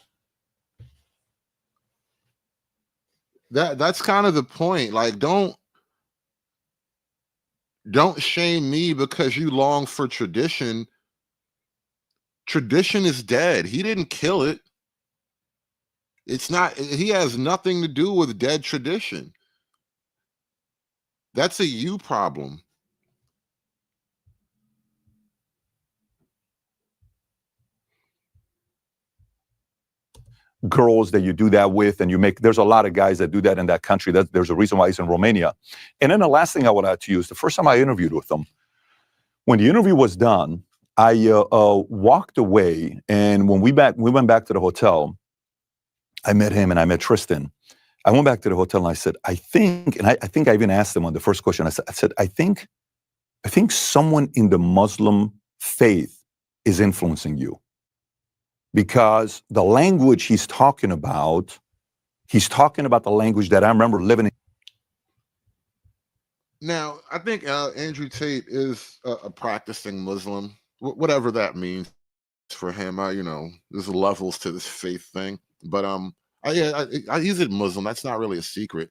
That's kind of the point. Like, don't shame me because you long for tradition. Tradition is dead. He didn't kill it. It's not, he has nothing to do with dead tradition. That's a you problem. Girls that you do that with, and there's a lot of guys that do that in that country. There's a reason why he's in Romania. And then the last thing I would add to you is the first time I interviewed with him, when the interview was done, I walked away, and when we went back to the hotel, I met him and I met Tristan. I went back to the hotel and I said, I think I even asked him on the first question, I said, I think someone in the Muslim faith is influencing you. Because the language he's talking about the language that I remember living in. Now, I think Andrew Tate is a practicing Muslim, whatever that means for him. You know, there's levels to this faith thing, but he's a Muslim. That's not really a secret.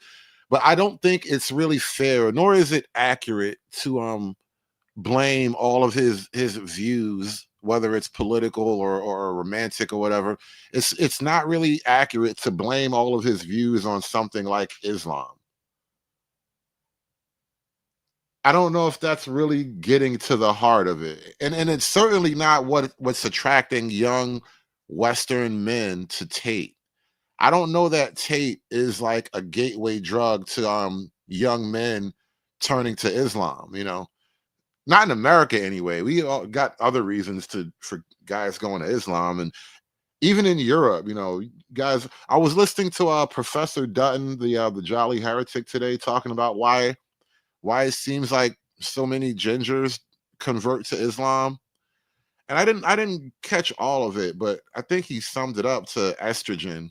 But I don't think it's really fair, nor is it accurate to blame all of his views, whether it's political or romantic or whatever. It's not really accurate to blame all of his views on something like Islam. I don't know if that's really getting to the heart of it. And it's certainly not what's attracting young Western men to Tate. I don't know that Tate is like a gateway drug to young men turning to Islam, you know. Not in America anyway. We all got other reasons for guys going to Islam, and even in Europe, you know, guys. I was listening to Professor Dutton, the Jolly Heretic, today, talking about why it seems like so many gingers convert to Islam, and I didn't catch all of it, but I think he summed it up to estrogen,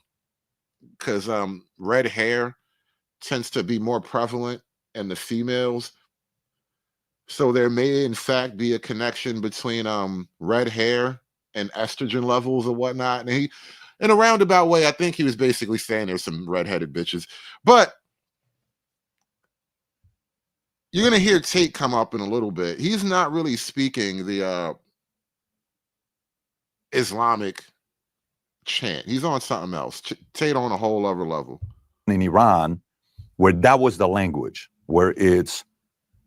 because red hair tends to be more prevalent in the females. So there may, in fact, be a connection between red hair and estrogen levels or whatnot. And he, in a roundabout way, I think he was basically saying there's some redheaded bitches. But you're going to hear Tate come up in a little bit. He's not really speaking the Islamic chant. He's on something else. Tate on a whole other level. In Iran, where that was the language, where it's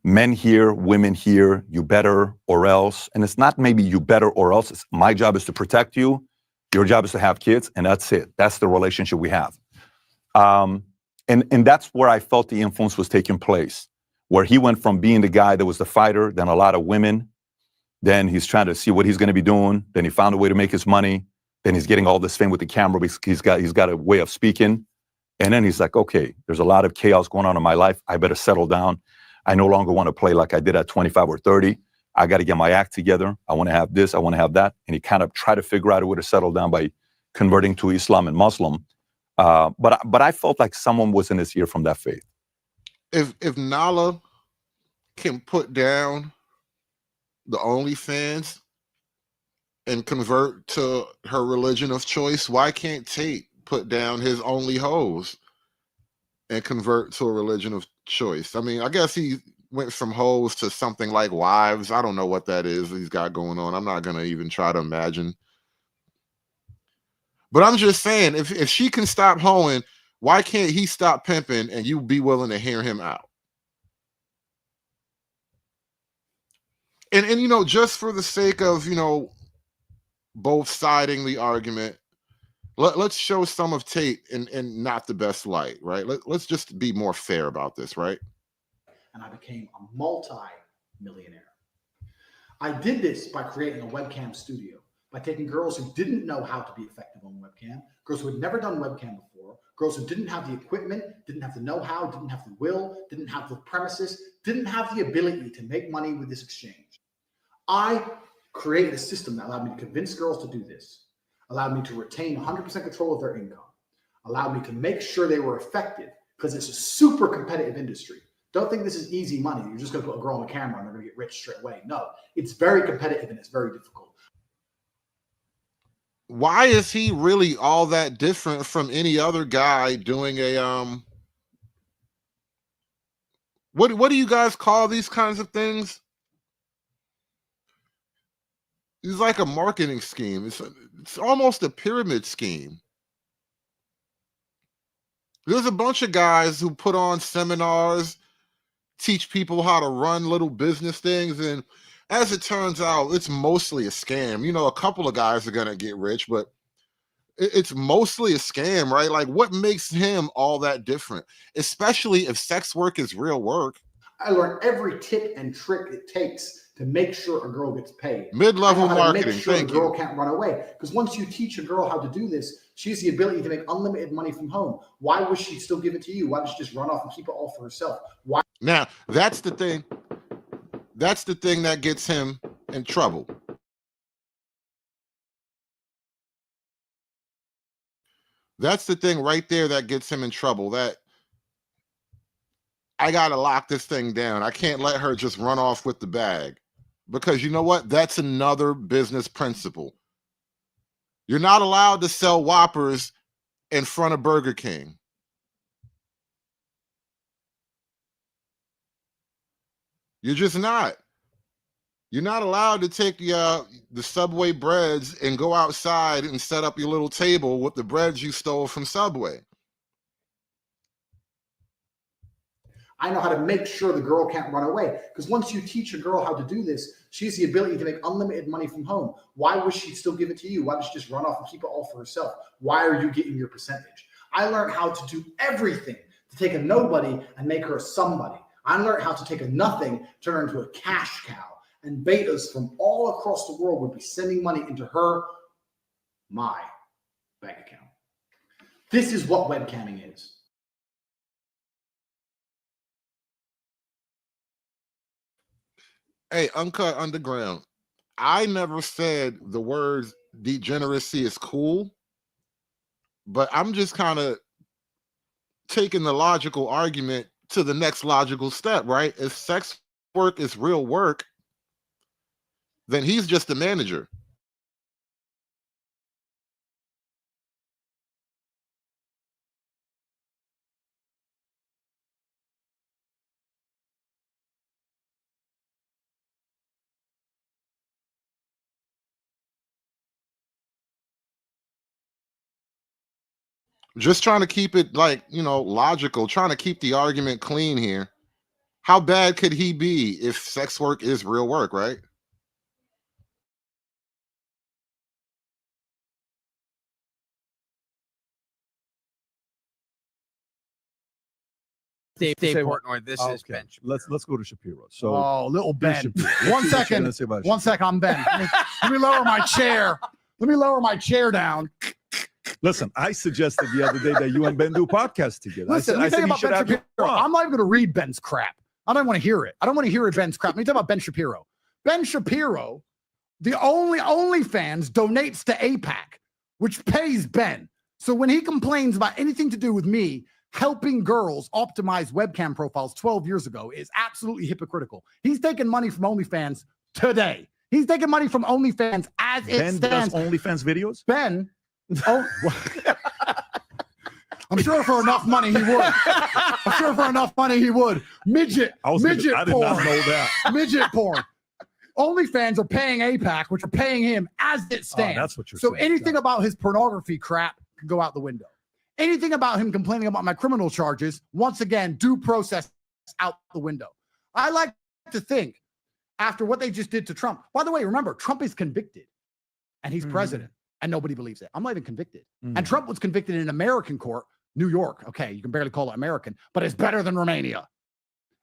men here, women here, you better or else. And it's not maybe you better or else. It's my job is to protect you. Your job is to have kids, and that's it. That's the relationship we have. And that's where I felt the influence was taking place, where he went from being the guy that was the fighter, then a lot of women. Then he's trying to see what he's going to be doing. Then he found a way to make his money. Then he's getting all this fame with the camera because he's got a way of speaking. And then he's like, okay, there's a lot of chaos going on in my life. I better settle down. I no longer want to play like I did at 25 or 30. I got to get my act together. I want to have this. I want to have that. And he kind of tried to figure out a way to settle down by converting to Islam and Muslim. But I felt like someone was in his ear from that faith. If Nala can put down the OnlyFans and convert to her religion of choice, why can't Tate put down his only hoes and convert to a religion of choice? I mean, I guess he went from hoes to something like wives. I don't know what that is he's got going on. I'm not going to even try to imagine. But I'm just saying, if she can stop hoeing, why can't he stop pimping and you be willing to hear him out? And you know, just for the sake of, you know, both siding the argument, let's show some of Tate in not the best light, right? Let's just be more fair about this, right? And I became a multi-millionaire. I did this by creating a webcam studio, by taking girls who didn't know how to be effective on webcam, girls who had never done webcam before, girls who didn't have the equipment, didn't have the know-how, didn't have the will, didn't have the premises, didn't have the ability to make money with this exchange. I created a system that allowed me to convince girls to do this, allowed me to retain 100% control of their income, allowed me to make sure they were effective, because it's a super competitive industry. Don't think this is easy money. You're just going to put a girl on the camera and they're going to get rich straight away. No, it's very competitive and it's very difficult. Why is he really all that different from any other guy doing a what do you guys call these kinds of things? It's like a marketing scheme. It's almost a pyramid scheme. There's a bunch of guys who put on seminars, teach people how to run little business things, and as it turns out, it's mostly a scam. You know, a couple of guys are gonna get rich, but it's mostly a scam, right? Like, what makes him all that different? Especially if sex work is real work. I learned every tip and trick it takes to make sure a girl gets paid. Mid-level marketing. marketing. Make sure Thank a girl you. can't run away. Because once you teach a girl how to do this, she has the ability to make unlimited money from home. Why would she still give it to you? Why does she just run off and keep it all for herself? Why? Now, that's the thing. That's the thing that gets him in trouble. That's the thing right there that gets him in trouble. That I got to lock this thing down. I can't let her just run off with the bag. Because you know what? That's another business principle. You're not allowed to sell Whoppers in front of Burger King. You're just not. You're not allowed to take the Subway breads and go outside and set up your little table with the breads you stole from Subway. I know how to make sure the girl can't run away. Because once you teach a girl how to do this, she has the ability to make unlimited money from home. Why would she still give it to you? Why does she just run off and keep it all for herself? Why are you getting your percentage? I learned how to do everything to take a nobody and make her a somebody. I learned how to take a nothing, turn her into a cash cow. And betas from all across the world would be sending money into my bank account. This is what webcamming is. Hey, Uncut Underground, I never said the word degeneracy is cool, but I'm just kind of taking the logical argument to the next logical step, right? If sex work is real work, then he's just a manager. Just trying to keep it like, logical, trying to keep the argument clean here. How bad could he be if sex work is real work, right? Dave Say what? Portnoy, this is Okay. Ben. Let's go to Shapiro. So Little Ben. Shapiro. One What's your second. gonna say about One second. I'm Ben. Let me lower my chair. Let me lower my chair down. Listen, I suggested the other day that you and Ben do a podcast together. Listen, let me tell you about Ben Shapiro. I'm not even going to read Ben's crap. I don't want to hear it. I don't want to hear Ben's crap. Let me tell you about Ben Shapiro. Ben Shapiro, the only OnlyFans donates to AIPAC, which pays Ben. So when he complains about anything to do with me helping girls optimize webcam profiles 12 years ago is absolutely hypocritical. He's taking money from OnlyFans today. He's taking money from OnlyFans as it Ben stands. does OnlyFans videos? Ben, I'm sure for enough money he would. I'm sure for enough money he would. Midget I did porn. not know that. Midget porn. OnlyFans are paying AIPAC, which are paying him as it stands. that's what you're so saying. anything about his pornography crap can go out the window. Anything about him complaining about my criminal charges, once again, due process out the window. I like to think after what they just did to Trump. By the way, remember, Trump is convicted and he's president and nobody believes it. I'm not even convicted. And Trump was convicted in an American court, New York. Okay, you can barely call it American, but it's better than Romania.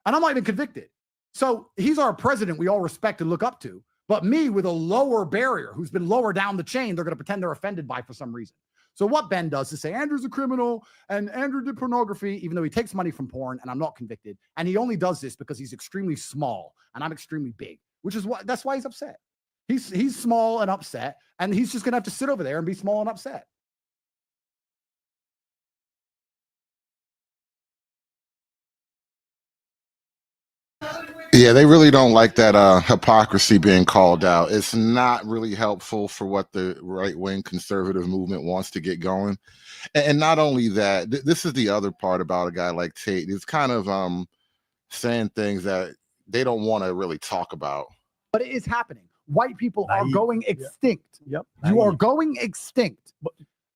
And I'm not even convicted. So he's our president we all respect and look up to. But me with a lower barrier, who's been lower down the chain, they're going to pretend they're offended by for some reason. So what Ben does is say, Andrew's a criminal and Andrew did pornography, even though he takes money from porn and I'm not convicted. And he only does this because he's extremely small and I'm extremely big, which is that's why he's upset. He's small and upset, and he's just going to have to sit over there and be small and upset. Yeah, they really don't like that hypocrisy being called out. It's not really helpful for what the right-wing conservative movement wants to get going. And not only that, this is the other part about a guy like Tate. It's kind of saying things that they don't want to really talk about. But it is happening. White people are going extinct. Yep. You are going extinct.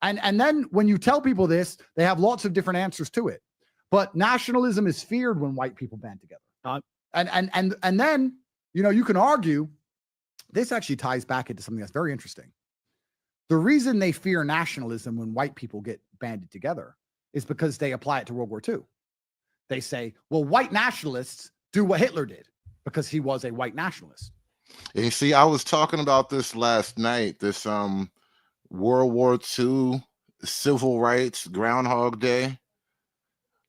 And then when you tell people this, they have lots of different answers to it. But nationalism is feared when white people band together. And then, you can argue, this actually ties back into something that's very interesting. The reason they fear nationalism when white people get banded together is because they apply it to World War II. They say, well, white nationalists do what Hitler did because he was a white nationalist. And you see, I was talking about this last night, this World War II, civil rights, Groundhog Day.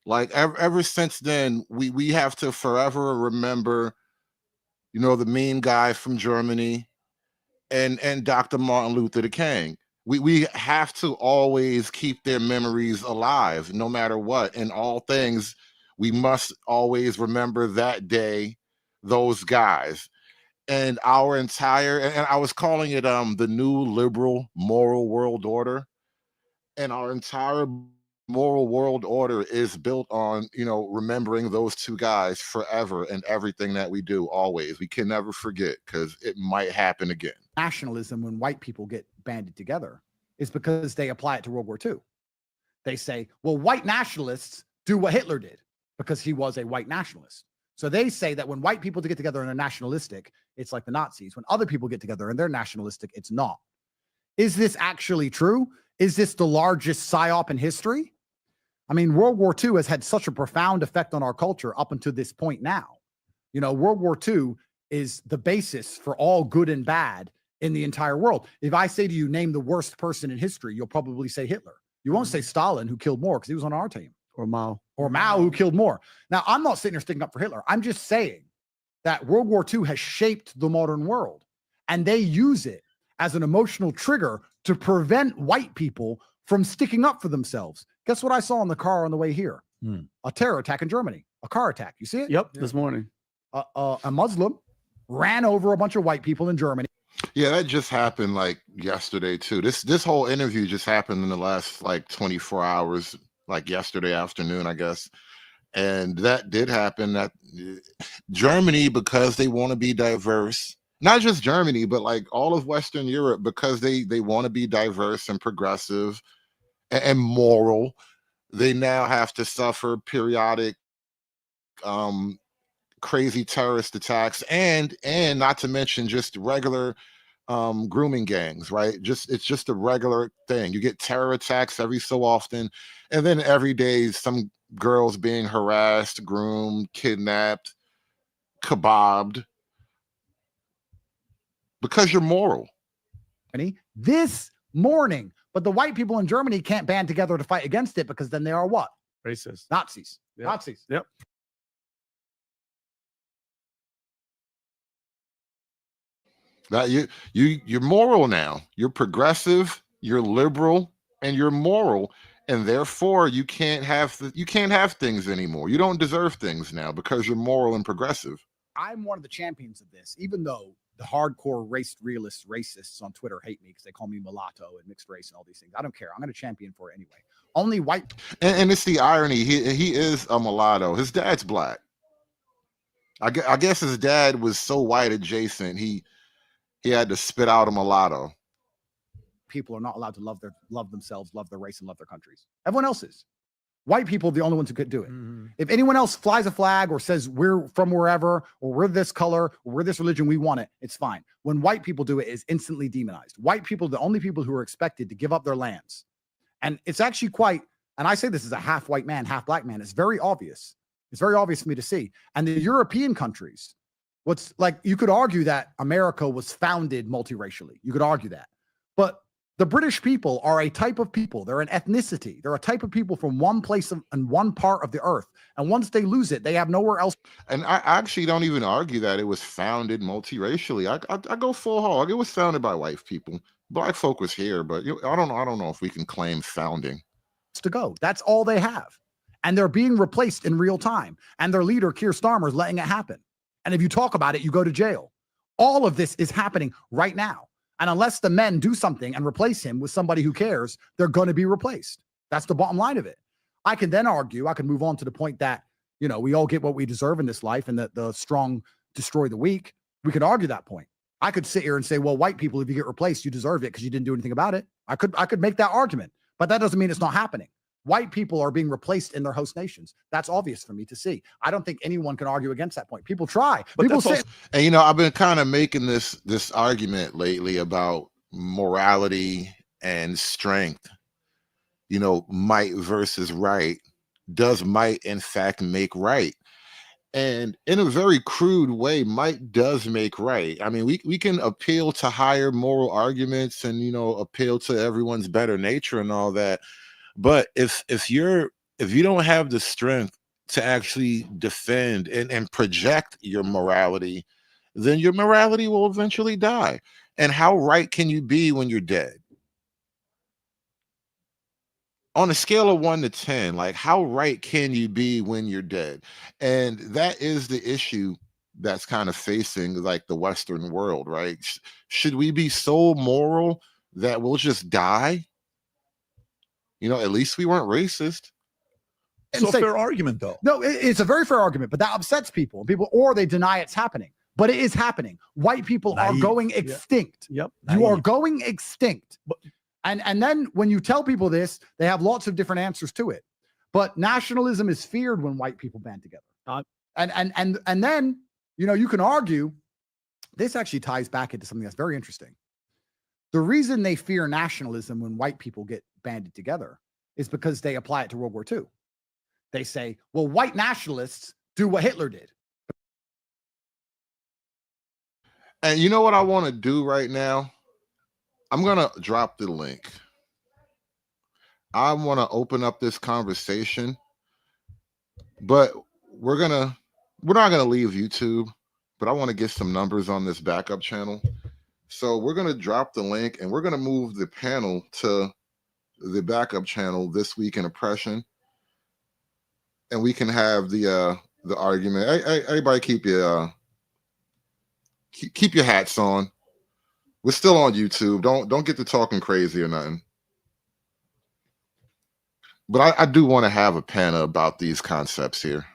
Like ever since then, we have to forever remember, the mean guy from Germany and Dr. Martin Luther King. We have to always keep their memories alive, no matter what. In all things, we must always remember that day, those guys. And our entire, and I was calling it the new liberal moral world order. And our entire moral world order is built on, remembering those two guys forever and everything that we do, always. We can never forget, because it might happen again. Nationalism, when white people get banded together, is because they apply it to World War II. They say, well, white nationalists do what Hitler did because he was a white nationalist. So they say that when white people get together and they're nationalistic, it's like the Nazis. When other people get together and they're nationalistic, it's not. Is this actually true? Is this the largest psyop in history? I mean, World War II has had such a profound effect on our culture up until this point now. World War II is the basis for all good and bad in the entire world. If I say to you, name the worst person in history, you'll probably say Hitler. You won't say Stalin, who killed more, because he was on our team. Or Mao. Or Mao, who killed more. Now, I'm not sitting here sticking up for Hitler. I'm just saying that World War II has shaped the modern world, and they use it as an emotional trigger to prevent white people from sticking up for themselves. Guess what I saw in the car on the way here? A terror attack in Germany, a car attack. You see it? Yep, this morning. A Muslim ran over a bunch of white people in Germany. Yeah, that just happened like yesterday too. This whole interview just happened in the last like 24 hours, like yesterday afternoon, I guess. And that did happen. That Germany, because they want to be diverse, not just Germany, but like all of Western Europe, because they want to be diverse and progressive and moral, they now have to suffer periodic crazy terrorist attacks and not to mention just regular grooming gangs, right? It's just a regular thing. You get terror attacks every so often, and then every day some girls being harassed, groomed, kidnapped, kebabbed, because you're moral. This morning, but the white people in Germany can't band together to fight against it, because then they are what? Racist. Nazis. Yep. Nazis. Yep. That you're moral now. You're progressive, you're liberal, and you're moral, and therefore you can't have things anymore. You don't deserve things now because you're moral and progressive. I'm one of the champions of this, even though the hardcore racists on Twitter hate me because they call me mulatto and mixed race and all these things. I don't care. I'm going to champion for it anyway. Only white. And it's the irony. He is a mulatto. His dad's black. I guess his dad was so white adjacent. He had to spit out a mulatto. People are not allowed to love themselves, love their race, and love their countries. Everyone else is. White people are the only ones who could do it. If anyone else flies a flag or says we're from wherever, or we're this color, or we're this religion, we want it, it's fine. When white people do it, it's instantly demonized. White people are the only people who are expected to give up their lands. And it's actually quite, and I say this as a half white man, half black man, it's very obvious. It's very obvious for me to see. And the European countries, what's like, you could argue that America was founded multiracially. You could argue that. But the British people are a type of people. They're an ethnicity. They're a type of people from one place and one part of the earth. And once they lose it, they have nowhere else. And I actually don't even argue that it was founded multiracially. I go full hog. It was founded by white people. Black folk was here, but I don't know if we can claim founding. To go. That's all they have. And they're being replaced in real time. And their leader, Keir Starmer, is letting it happen. And if you talk about it, you go to jail. All of this is happening right now. And unless the men do something and replace him with somebody who cares, they're going to be replaced. That's the bottom line of it. I can then argue, I can move on to the point that, we all get what we deserve in this life and that the strong destroy the weak. We could argue that point. I could sit here and say, well, white people, if you get replaced, you deserve it because you didn't do anything about it. I could make that argument, but that doesn't mean it's not happening. White people are being replaced in their host nations. That's obvious for me to see. I don't think anyone can argue against that point. People try. But people say, and I've been kind of making this argument lately about morality and strength. Might versus right. Does might in fact make right? And in a very crude way, might does make right. I mean, we can appeal to higher moral arguments and appeal to everyone's better nature and all that. But if you don't have the strength to actually defend and project your morality, then your morality will eventually die. And how right can you be when you're dead? on a scale of 1 to 10, like how right can you be when you're dead? And that is the issue that's kind of facing like the Western world, right? Should we be so moral that we'll just die? You know, at least we weren't racist. So a fair argument, though. No, it's a very fair argument, but that upsets people. People, or they deny it's happening, but it is happening. White people are going extinct. Yep. You are going extinct. And then when you tell people this, they have lots of different answers to it. But nationalism is feared when white people band together. And then, you know, you can argue, this actually ties back into something that's very interesting. The reason they fear nationalism when white people get banded together is because they apply it to World War II. They say, well, white nationalists do what Hitler did. And you know what I want to do right now? I'm going to drop the link. I want to open up this conversation, but we're not going to leave YouTube, but I want to get some numbers on this backup channel. So we're going to drop the link and we're going to move the panel to the backup channel, This Week in Oppression. And we can have the argument. Everybody keep your hats on. We're still on YouTube. Don't get to talking crazy or nothing. But I do want to have a panel about these concepts here.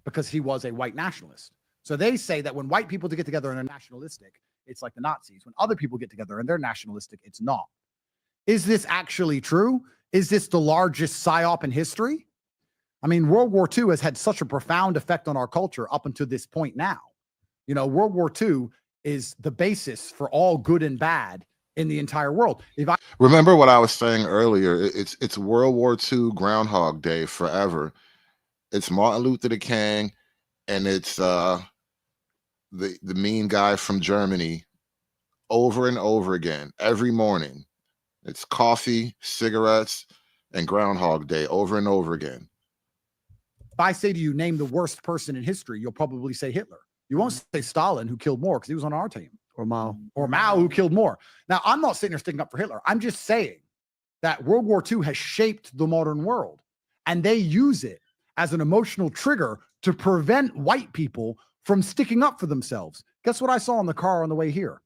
Because he was a white nationalist. So they say that when white people get together and are nationalistic, it's like the Nazis. When other people get together and they're nationalistic, it's not. Is this actually true? Is this the largest psyop in history? I mean, World War II has had such a profound effect on our culture up until this point now. You know, World War II is the basis for all good and bad in the entire world. Remember what I was saying earlier, it's World War II Groundhog Day forever. It's Martin Luther King, and it's the mean guy from Germany over and over again every morning. It's coffee, cigarettes, and Groundhog Day over and over again. If I say to you, name the worst person in history, you'll probably say Hitler. You won't say Stalin, who killed more, because he was on our team. Or Mao. Or Mao, who killed more. Now, I'm not sitting there sticking up for Hitler. I'm just saying that World War II has shaped the modern world, and they use it as an emotional trigger to prevent white people from sticking up for themselves. Guess what I saw in the car on the way here?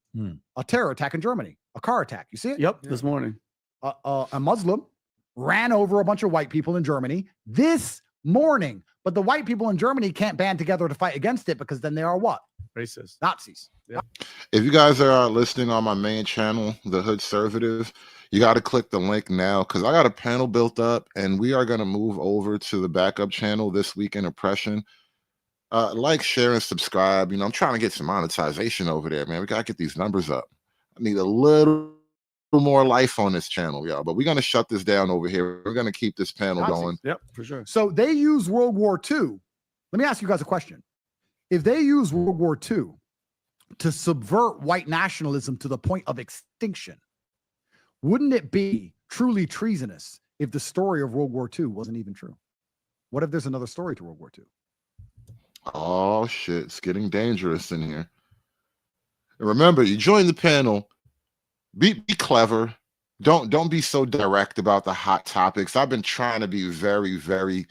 A terror attack in Germany. A car attack. You see it? Yep, this morning. A Muslim ran over a bunch of white people in Germany this morning. But the white people in Germany can't band together to fight against it because then they are what? Racist. Nazis. Yep. If you guys are listening on my main channel, The Hoodservative, you got to click the link now because I got a panel built up and we are going to move over to the backup channel, This Week in Oppression. Like, share, and subscribe. You know, I'm trying to get some monetization over there, man. We got to get these numbers up. I need a little more life on this channel, y'all. But we're going to shut this down over here. We're going to keep this panel going. Yep, for sure. So they use World War II. Let me ask you guys a question. If they use World War II to subvert white nationalism to the point of extinction, wouldn't it be truly treasonous if the story of World War II wasn't even true? What if there's another story to World War II? Oh, shit. It's getting dangerous in here. And remember, you join the panel. Be clever. Don't be so direct about the hot topics. I've been trying to be very, very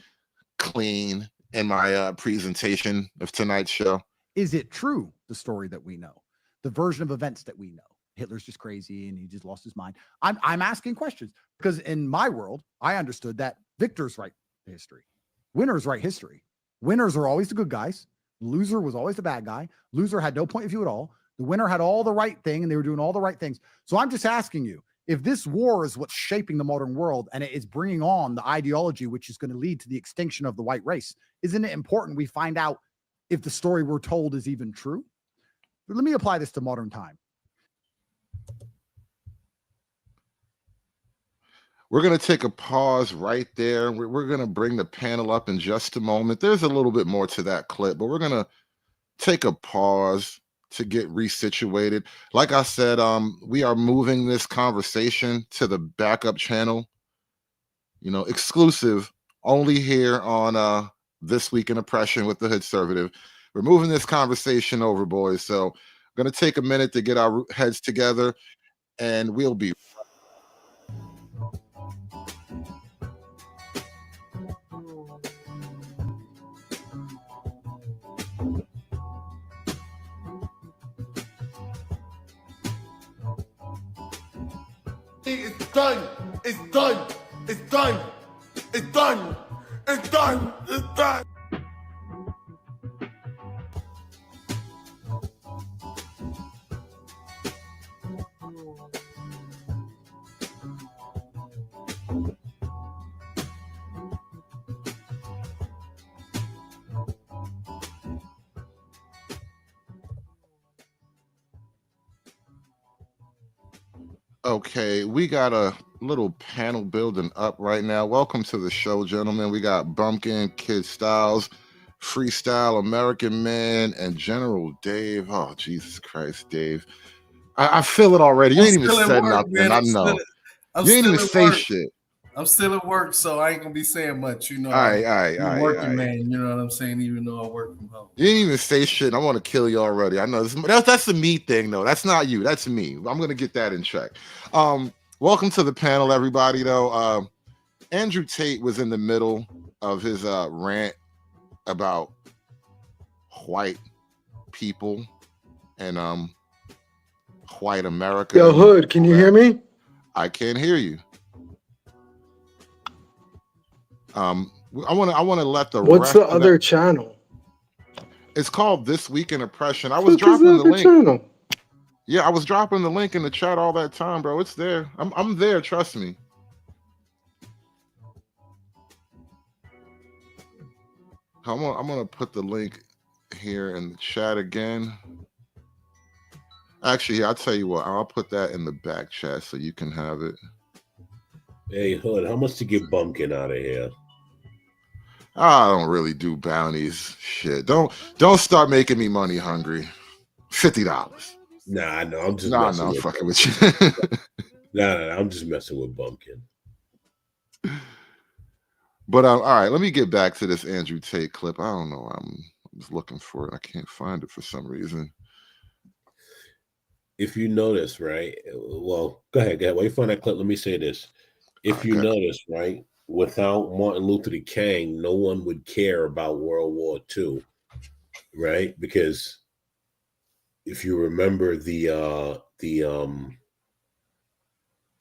clean in my presentation of tonight's show. Is it true, the story that we know, the version of events that we know? Hitler's just crazy and he just lost his mind. I'm asking questions because in my world, I understood that victors write history. Winners write history. Winners are always the good guys. Loser was always the bad guy. Loser had no point of view at all. The winner had all the right thing and they were doing all the right things. So I'm just asking you, if this war is what's shaping the modern world and it is bringing on the ideology which is going to lead to the extinction of the white race, isn't it important we find out if the story we're told is even true? But let me apply this to modern time. We're going to take a pause right there. We're going to bring the panel up in just a moment. There's a little bit more to that clip, but we're going to take a pause to get resituated. Like I said, we are moving this conversation to the backup channel, you know, exclusive only here on This Week in Oppression with the Hoodservative. We're moving this conversation over, boys. So I'm going to take a minute to get our heads together and we'll be It's done. It's done. It's done. It's done. It's done. It's done. Okay, we got a little panel building up right now. Welcome to the show, gentlemen. We got Bumpkin, Kid Styles, Freestyle, American Man, and General Dave. Oh, Jesus Christ, Dave. I feel it already. You I'm ain't even still at said work, nothing. man. I I'm know. I'm You ain't still even at say work. shit. I'm still at work, so I ain't gonna be saying much. You know, All right, I'm a working man. You know what I'm saying? Even though I work from home. You didn't even say shit. I want to kill you already. I know that's the me thing, though. That's not you. That's me. I'm gonna get that in check. Welcome to the panel, everybody. Though, Andrew Tate was in the middle of his rant about white people and white America. Yo, Hood, can you hear me? I can't hear you. I want to let the What's rest the of other channel? It's called This Week in Oppression. I What was the fuck is dropping the other link. channel? Yeah, I was dropping the link in the chat all that time, bro. It's there. I'm there. Trust me. I'm gonna put the link here in the chat again. Actually, I'll tell you what. I'll put that in the back chat so you can have it. Hey, Hood, how much to get Bumpkin out of here? I don't really do bounties. Shit. Don't start making me money hungry. $50. Nah, no, I'm just Nah, messing no, with fucking with you. nah, I'm just messing with Bumpkin. But all right, let me get back to this Andrew Tate clip. I don't know. I'm just looking for it. I can't find it for some reason. If you notice, right? Well, go ahead. While you find that clip, let me say this. If you notice, right, without Martin Luther King, no one would care about World War II, right? Because if you remember the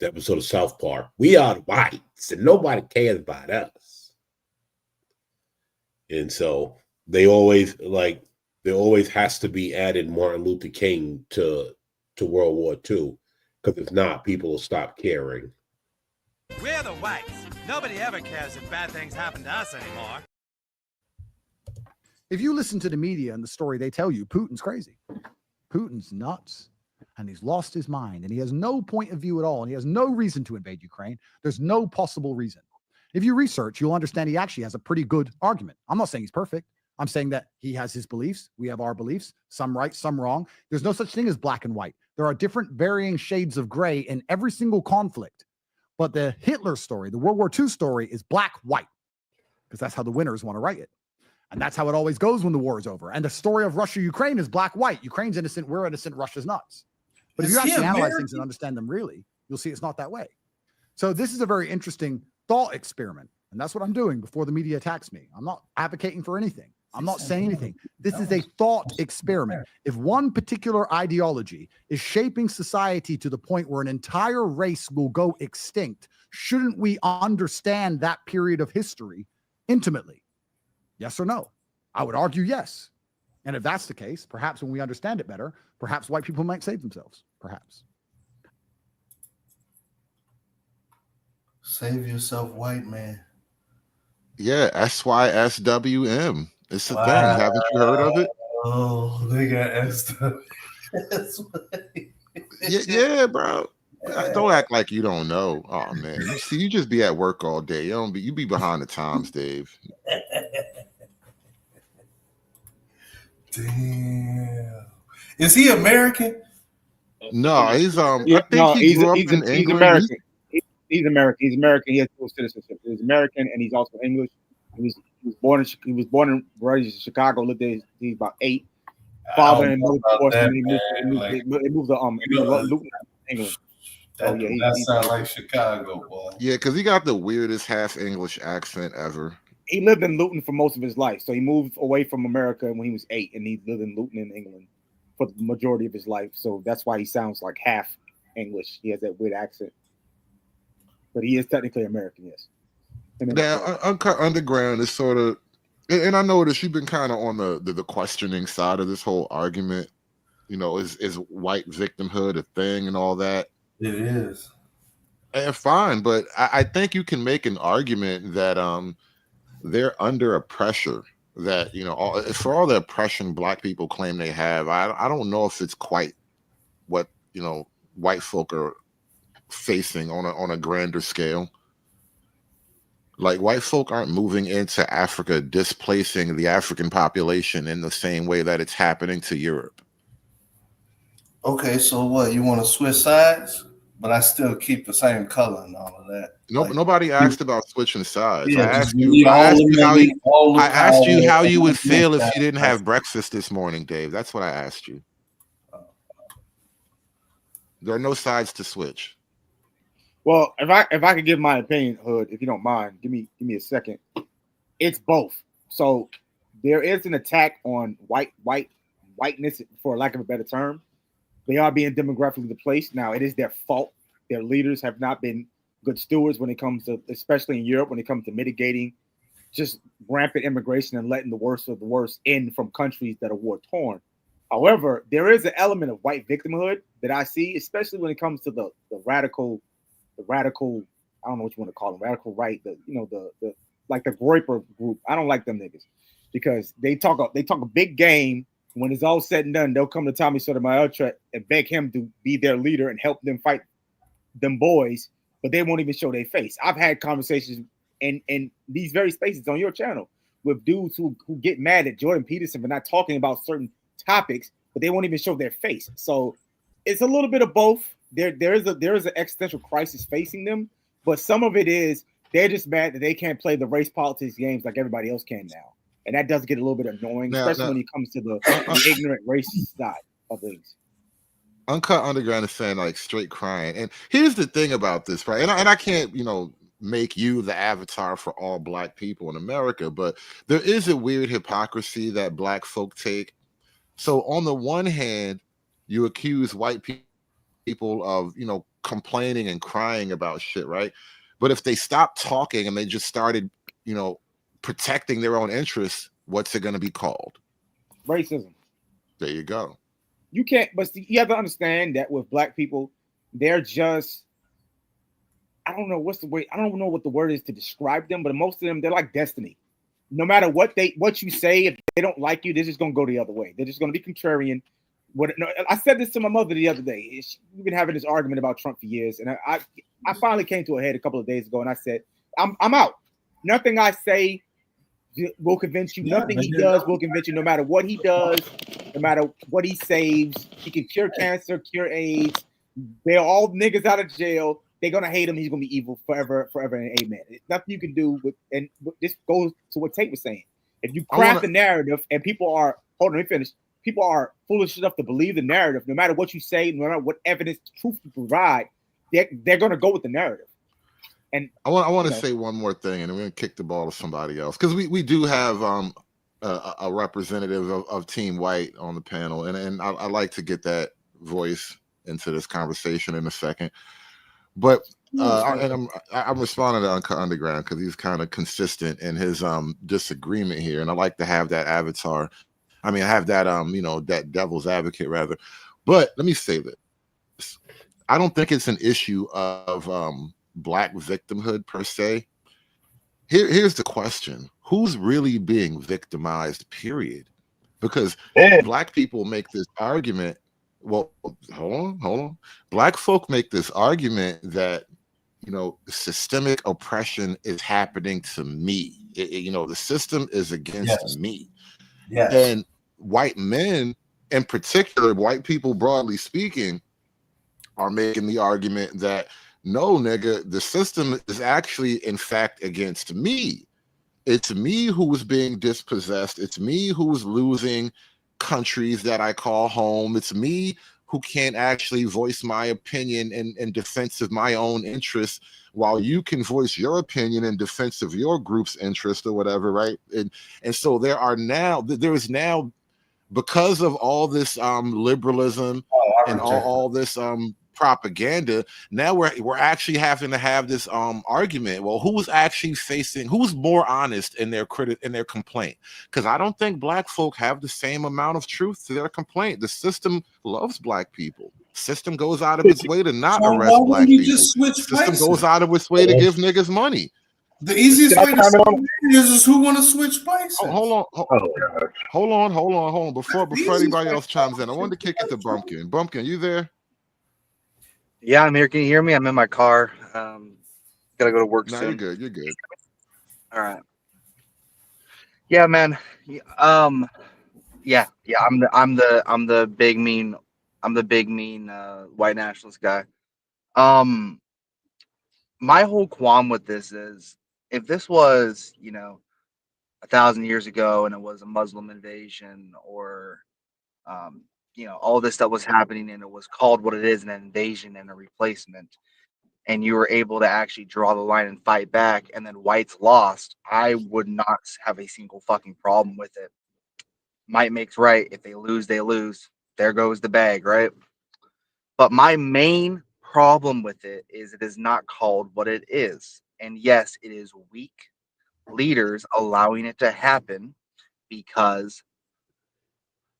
episode of South Park, we are the whites and nobody cares about us. And so there always has to be added Martin Luther King to World War II, because if not, people will stop caring. We're the whites. Nobody ever cares if bad things happen to us anymore. If you listen to the media and the story they tell you, Putin's crazy. Putin's nuts. And he's lost his mind. And he has no point of view at all. And he has no reason to invade Ukraine. There's no possible reason. If you research, you'll understand he actually has a pretty good argument. I'm not saying he's perfect. I'm saying that he has his beliefs. We have our beliefs. Some right, some wrong. There's no such thing as black and white. There are different varying shades of gray in every single conflict. But the Hitler story, the World War II story, is black-white, because that's how the winners want to write it. And that's how it always goes when the war is over. And the story of Russia-Ukraine is black-white. Ukraine's innocent, we're innocent, Russia's nuts. But if you actually analyze things and understand them really, you'll see it's not that way. So this is a very interesting thought experiment. And that's what I'm doing before the media attacks me. I'm not advocating for anything. I'm not saying anything. This is a thought experiment. If one particular ideology is shaping society to the point where an entire race will go extinct, shouldn't we understand that period of history intimately? Yes or no? I would argue yes. And if that's the case, perhaps when we understand it better, perhaps white people might save themselves. Perhaps. Save yourself, white man. Yeah, SYSWM. It's a thing. Haven't you heard of it? Oh, they got SW. Yeah, bro. Don't act like you don't know. Oh man, you see, you just be at work all day. You be behind the times, Dave. Damn. Is he American? No, he's Yeah, I think no, he grew up he's in England. American. He's American. He's American. He has dual citizenship. He's American and he's also English. He was born and raised in Chicago. Lived there. He's about 8. Father and mother divorced, and he moved to Luton, England. That sounds like Chicago, boy. Yeah, because he got the weirdest half English accent ever. He lived in Luton for most of his life, so he moved away from America when he was 8, and he lived in Luton in England for the majority of his life. So that's why he sounds like half English. He has that weird accent. but he is technically American. Yes. Now, Uncut Underground is sort of, and I noticed you've been kind of on the questioning side of this whole argument. You know, is white victimhood a thing and all that? It is. And fine, but I think you can make an argument that they're under a pressure that, you know, for all the oppression Black people claim they have, I don't know if it's quite what, you know, white folk are facing on a grander scale. Like, white folk aren't moving into Africa displacing the African population in the same way that it's happening to Europe. Okay, so what? You want to switch sides, but I still keep the same color and all of that. No, Like, nobody asked about switching sides. Yeah, I asked just you. I all asked the you how money, you. all the I asked you power, how you would everything feel like if that. you didn't have breakfast this morning, Dave. That's what I asked you. There are no sides to switch. Well, if I could give my opinion, Hood, if you don't mind, give me a second. It's both. So there is an attack on whiteness, for lack of a better term. They are being demographically displaced. Now, it is their fault. Their leaders have not been good stewards when it comes to, especially in Europe, when it comes to mitigating just rampant immigration and letting the worst of the worst in from countries that are war torn. However, there is an element of white victimhood that I see, especially when it comes to the radical, I don't know what you want to call them, radical right, the like the Groiper group. I don't like them niggas because they talk a big game. When it's all said and done, they'll come to Tommy Sotomayor and beg him to be their leader and help them fight them boys, but they won't even show their face. I've had conversations in these very spaces on your channel with dudes who get mad at Jordan Peterson for not talking about certain topics, but they won't even show their face. So it's a little bit of both. There is an existential crisis facing them, but some of it is they're just mad that they can't play the race politics games like everybody else can now. And that does get a little bit annoying, especially when it comes to the ignorant racist side of things. Uncut Underground is saying like straight crying. And here's the thing about this, right? And I can't, you know, make you the avatar for all Black people in America, but there is a weird hypocrisy that Black folk take. So on the one hand, you accuse white people of, you know, complaining and crying about shit, right? But if they stopped talking and they just started, you know, protecting their own interests, what's it going to be called? Racism. There you go. You can't, but you have to understand that with Black people, they're just, I don't know what the word is to describe them, but most of them, they're like destiny. No matter what you say, if they don't like you, they're just gonna go the other way. They're just gonna be contrarian. I said this to my mother the other day. We've been having this argument about Trump for years, and I finally came to a head a couple of days ago, and I said, I'm out. Nothing I say will convince you. Nothing he does will convince you. No matter what he does, no matter what he saves, he can cure cancer, cure AIDS. They're all niggas out of jail. They're gonna hate him. He's gonna be evil forever, and amen. There's nothing you can do with. And this goes to what Tate was saying. If you craft the narrative, and people are hold on, let me finish. People are foolish enough to believe the narrative, no matter what you say, no matter what evidence, truth you provide, they're gonna go with the narrative. And I want to say one more thing, and we're gonna kick the ball to somebody else because we do have a representative of Team White on the panel, and I like to get that voice into this conversation in a second. But I'm responding to Uncut Underground because he's kind of consistent in his disagreement here, and I like to have that avatar. I mean, I have that you know, that devil's advocate rather. But let me say this: I don't think it's an issue of Black victimhood per se. Here's the question: who's really being victimized? Period. Because Black people make this argument. Well, hold on. Black folk make this argument that, you know, systemic oppression is happening to me. You know, the system is against me. Yes. And white men, in particular, white people broadly speaking, are making the argument that no, nigga, the system is actually, in fact, against me. It's me who is being dispossessed. It's me who's losing countries that I call home. It's me who can't actually voice my opinion in defense of my own interests, while you can voice your opinion in defense of your group's interest or whatever, right? And so there is now, because of all this liberalism and all this propaganda. Now we're actually having to have this argument. Well, who's more honest in their complaint? Because I don't think black folk have the same amount of truth to their complaint. The system loves black people. System goes out of its way to not arrest black people. System goes out of its way to give niggas money. The easiest way to solve it is who want to switch places. Hold on. Before anybody else chimes in, I wanted to kick it to Bumpkin. Bumpkin, you there? Yeah, I'm here. Can you hear me? I'm in my car. Gotta go to work soon. You're good. All right. Yeah, man. Yeah. I'm the big mean white nationalist guy. My whole qualm with this is, if this was 1,000 years ago and it was a Muslim invasion, or all this stuff was happening and it was called what it is, an invasion and a replacement, and you were able to actually draw the line and fight back, and then whites lost, I would not have a single fucking problem with it. Might makes right. If they lose, they lose. There goes the bag, right? But my main problem with it is it is not called what it is. And yes, it is weak leaders allowing it to happen, because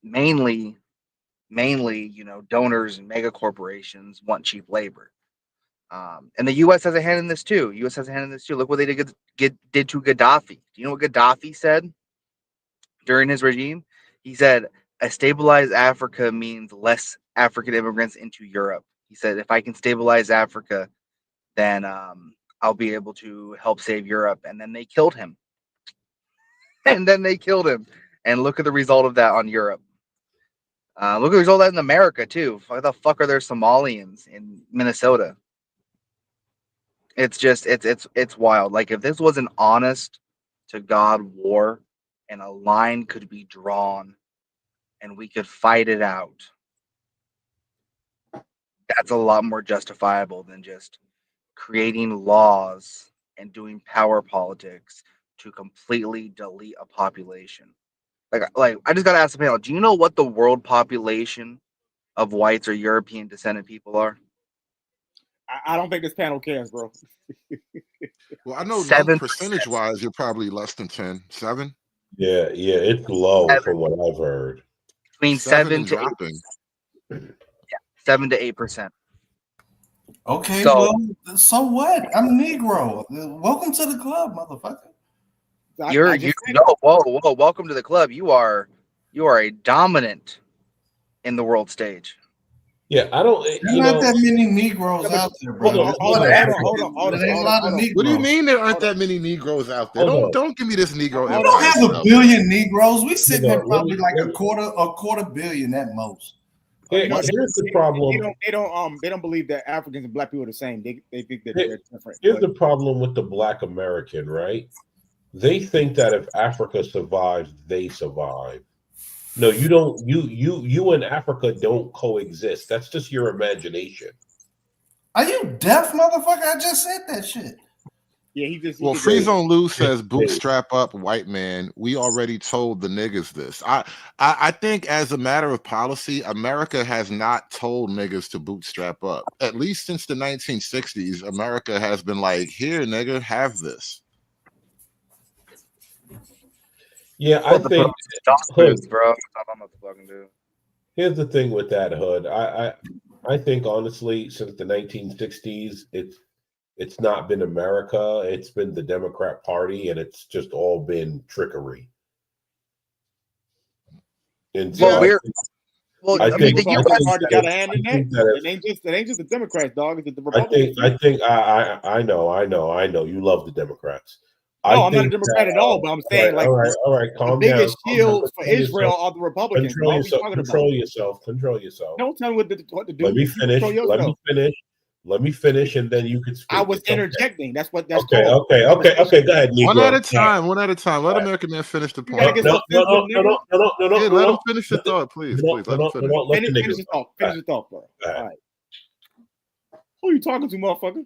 mainly, donors and mega corporations want cheap labor. And the U.S. has a hand in this too. Look what they did to Gaddafi. Do you know what Gaddafi said during his regime? He said, a stabilized Africa means less African immigrants into Europe. He said, if I can stabilize Africa, then I'll be able to help save Europe. And then they killed him. And look at the result of that on Europe. Look at the result of that in America too. Why the fuck are there Somalians in Minnesota? It's just, it's wild. Like, if this was an honest to God war and a line could be drawn and we could fight it out, that's a lot more justifiable than just creating laws and doing power politics to completely delete a population. Like I just got to ask the panel, do you know what the world population of whites or European descendant people are? I don't think this panel cares, bro. Well, I know 7%. Percentage-wise, you're probably less than 10. 7? Yeah, it's low from what I've heard. Between 7 to 8%. Okay, so what? I'm Negro. Welcome to the club, motherfucker. Whoa, welcome to the club. You are a dominant in the world stage. Yeah, I don't. There's not that many Negroes out there, bro. Hold on. What do you mean there aren't that many Negroes out there? Don't give me this Negro. We don't have a billion Negroes. We sitting there probably like a quarter billion at most. Here's the problem. They don't believe that Africans and black people are the same. They think that they're different. Here's the problem with the black American, right? They think that if Africa survives, they survive. No, you don't. You and Africa don't coexist. That's just your imagination. Are you deaf, motherfucker? I just said that shit. Yeah, he just. Well, Freeze on Loose says bootstrap up, white man. We already told the niggas this. I think as a matter of policy, America has not told niggas to bootstrap up. At least since the 1960s, America has been like, here, nigga, have this. Yeah, I think. Hood, bro. Here's the thing with that, Hood. I think honestly, since the 1960s, it's not been America. It's been the Democrat Party, and it's just all been trickery. And so I think the U.S. party got a hand in that. It ain't just the Democrats, dog. It's the Republicans. I know. You love the Democrats. No, I'm not a Democrat at all, but I'm saying, like, all right, calm the down. biggest shield for Israel are the Republicans. Control yourself. Don't tell me what to do. Let me finish, and then you can speak. I was interjecting. That's what that's okay. called. Okay. Go ahead, Negro. One at a time. Let American Man finish the point. No. Let him finish the thought, please. Let him finish. Finish the thought, bro. All right. Who are you talking to, motherfucker?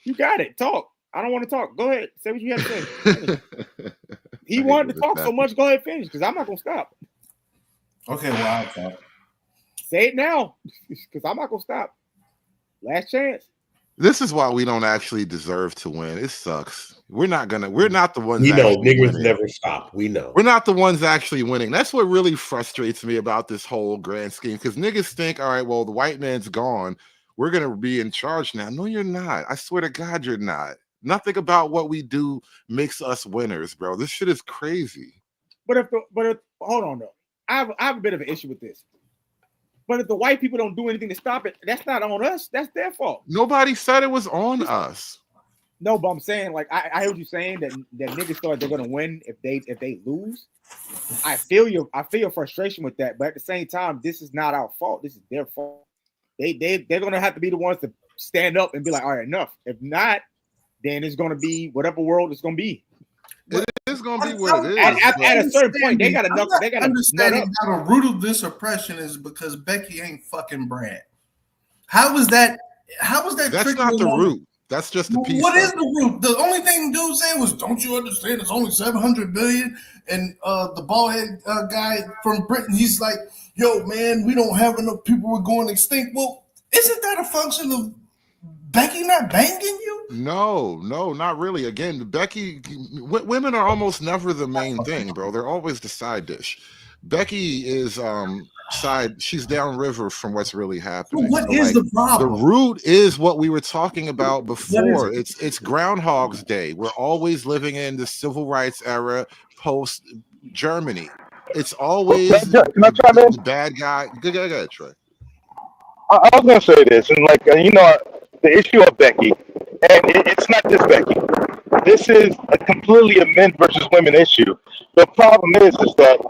You got it. Talk. I don't want to talk. Go ahead. Say what you have to say. He wanted to talk so much. Go ahead, finish, because I'm not gonna stop. Okay, well, I'll talk. Say it now, because I'm not gonna stop. Last chance. This is why we don't actually deserve to win. It sucks. We're not the ones We know actually niggas winning. never stop. We know. We're not the ones actually winning. That's what really frustrates me about this whole grand scheme. Because niggas think, all right, well, the white man's gone. We're gonna be in charge now. No, you're not. I swear to God, you're not. Nothing about what we do makes us winners, bro. This shit is crazy. But if hold on though, I have a bit of an issue with this. But if the white people don't do anything to stop it, that's not on us. That's their fault. Nobody said it was on us. No, but I'm saying, like, I heard you saying that niggas thought they're gonna win if they lose. I feel your frustration with that, but at the same time, this is not our fault. This is their fault. They're gonna have to be the ones to stand up and be like, all right, enough. If not, then it's gonna be whatever world it's gonna be. It is gonna be what it is. At a certain point, they gotta nut up. Understanding how the root of this oppression is because Becky ain't fucking Brad. How was that? That's not the root. That's just the piece. What is the root? The only thing the dude said was, "Don't you understand? It's only 700 billion." And the bald head guy from Britain, he's like, "Yo, man, we don't have enough people. We're going extinct." Well, isn't that a function of Becky not banging you? No, not really. Again, Becky, women are almost never the main thing, bro. They're always the side dish. Becky is she's downriver from what's really happening. What is the problem? The root is what we were talking about before. It's Groundhog's Day. We're always living in the civil rights era post Germany. It's always the bad guy. Go ahead, Trey. I was going to say this, and the issue of Becky, and it's not just Becky. This is a completely a men versus women issue. The problem is that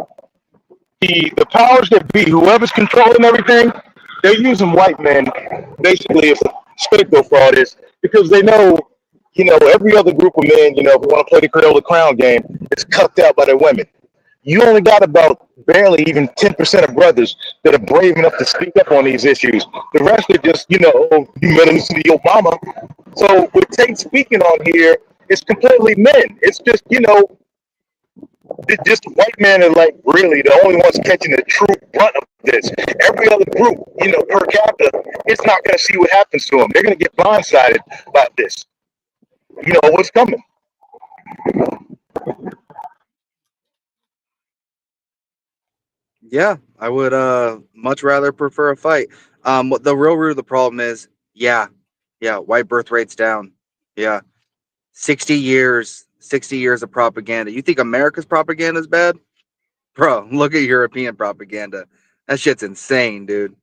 the powers that be, whoever's controlling everything, they're using white men basically as a scapegoat for all this because they know, every other group of men, who want to play the Cradle of Crown game, is cucked out by their women. You only got about barely even 10% of brothers that are brave enough to speak up on these issues. The rest are just, you met him to the Obama. So with Tate speaking on here, it's completely men. It's just, just white men are like really the only ones catching the true brunt of this. Every other group, per capita, it's not going to see what happens to them. They're going to get blindsided by this. You know what's coming. Yeah, I would much rather prefer a fight. What the real root of the problem is, white birth rate's down. Yeah. 60 years of propaganda. You think America's propaganda is bad? Bro, look at European propaganda. That shit's insane, dude.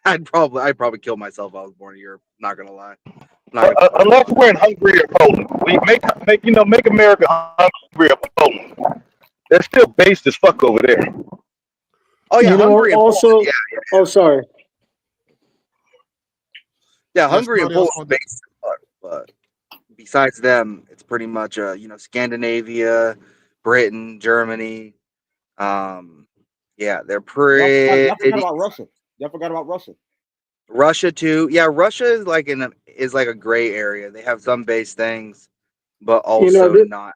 I'd probably kill myself if I was born in Europe. Not gonna lie. Unless we're in Hungary or Poland, we make America Hungary or Poland. They're still based as fuck over there. Oh yeah, Hungary and also. Poland, yeah. Oh, sorry. Yeah, Hungary and Poland are based as fuck, but besides them, it's pretty much Scandinavia, Britain, Germany. They're pretty. I forgot about Russia. I forgot about Russia. Russia too. Yeah, Russia is like a gray area. They have some base things, but also not.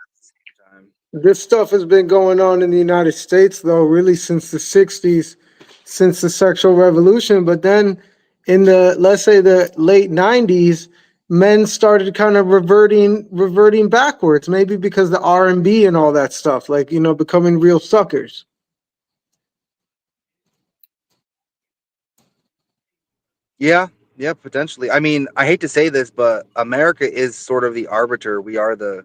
This stuff has been going on in the United States, though, really since the 60s, since the sexual revolution. But then in let's say the late 90s, men started kind of reverting backwards, maybe because the R&B and all that stuff, becoming real suckers. Yeah, potentially. I mean, I hate to say this, but America is sort of the arbiter. We are the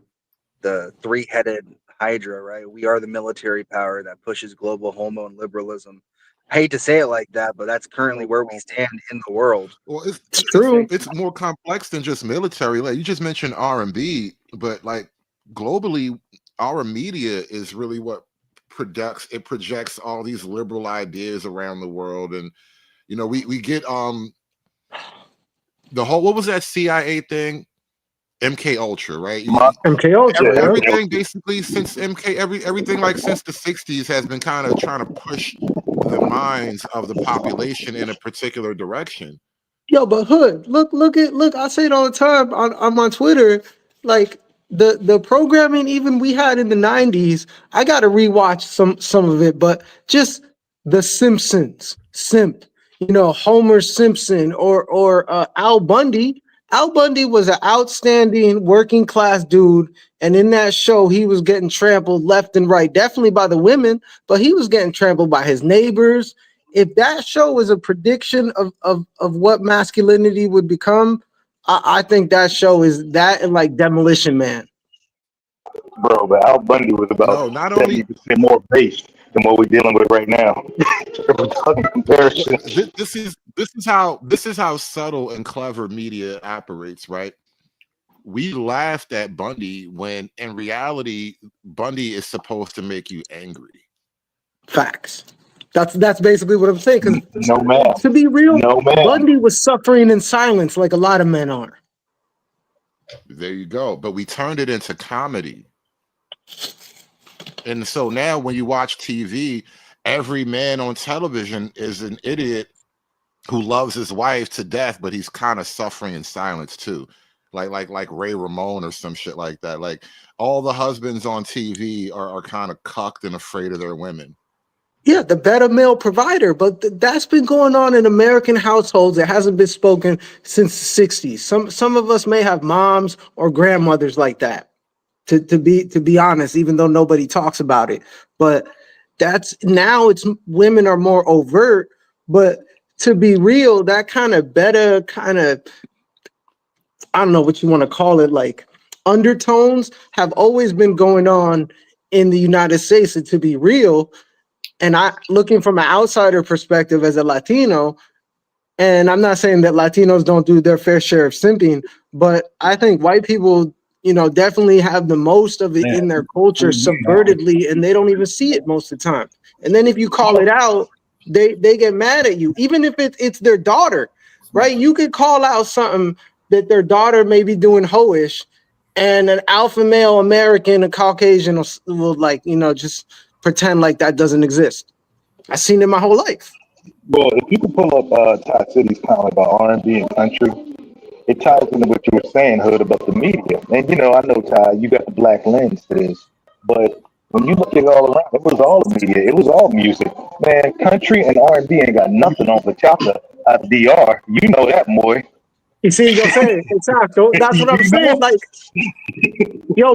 three-headed Hydra, right? We are the military power that pushes global homo and liberalism. I hate to say it like that, but that's currently where we stand in the world. Well, it's true. It's more complex than just military. Like you just mentioned R&B, but like globally, our media is really what projects all these liberal ideas around the world, and we get the whole, what was that CIA thing? MK Ultra, right? MK Ultra. Everything basically since everything like since the 60s has been kind of trying to push the minds of the population in a particular direction. Yo, but Hood, look, I say it all the time on my Twitter, like the programming even we had in the 90s, I got to rewatch some of it, but just The Simpsons, Homer Simpson or Al Bundy. Al Bundy was an outstanding working class dude, and in that show he was getting trampled left and right, definitely by the women, but he was getting trampled by his neighbors. If that show was a prediction of what masculinity would become, I think that show is that and like Demolition Man. Bro, but Al Bundy was about not only 70% more base than what we're dealing with right now. Comparison. this is how subtle and clever media operates, right? We laughed at Bundy when in reality Bundy is supposed to make you angry. Facts. That's basically what I'm saying. Because no man, to be real, no man. Bundy was suffering in silence like a lot of men are. There you go. But we turned it into comedy. And so now when you watch TV, every man on television is an idiot who loves his wife to death, but he's kind of suffering in silence too. Like Ray Ramon or some shit like that. Like all the husbands on TV are kind of cucked and afraid of their women. Yeah, the better male provider, but that's been going on in American households. It hasn't been spoken since the 60s. Some of us may have moms or grandmothers like that, to be honest, even though nobody talks about it. But that's now it's women are more overt, but to be real, that kind of better kind of, I don't know what you want to call it, like undertones have always been going on in the United States. And to be real, and I looking from an outsider perspective as a Latino, and I'm not saying that Latinos don't do their fair share of simping, but I think white people, definitely have the most of it in their culture subvertedly, and they don't even see it most of the time. And then if you call it out, they get mad at you, even if it's their daughter, right? You could call out something that their daughter may be doing hoish, and an alpha male American, a Caucasian will like, just pretend like that doesn't exist. I've seen it my whole life. Well, if you can pull up Todd City's comment about R&B and country, it ties into what you were saying, Hood, about the media. And I know, Todd, you got the black lens to this, but when you look at it all around, it was all media. It was all music. Man, country and R&B ain't got nothing on Bachata out of DR. You know that, boy. You see, you're saying exactly. That's what I'm saying. Like,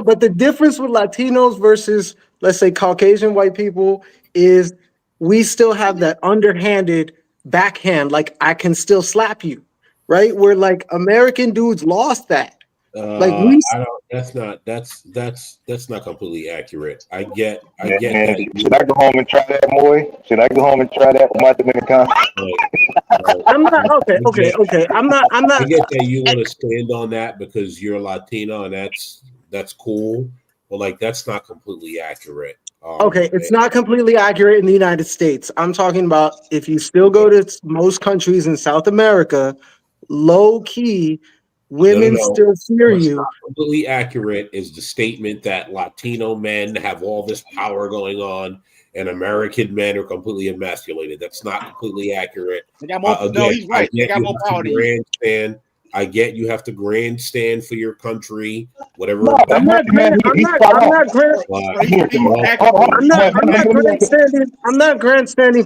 but the difference with Latinos versus, let's say, Caucasian white people is we still have that underhanded backhand. Like, I can still slap you, right? Where like American dudes lost that. Like we. That's not completely accurate. I get Man, that. Should I go home and try that, boy? Should I go home and try that with my Dominican? I'm not okay. I'm not. I get that you want to stand on that because you're Latino, and that's cool. But like, that's not completely accurate. Okay, it's not completely accurate in the United States. I'm talking about if you still go to most countries in South America, low key, women still fear What's you. not completely accurate is the statement that Latino men have all this power going on and American men are completely emasculated. That's not completely accurate. They got more, no, he's right. They got more power than you. Grandstand. I get you have to grandstand for your country, whatever. No, I'm not grandstanding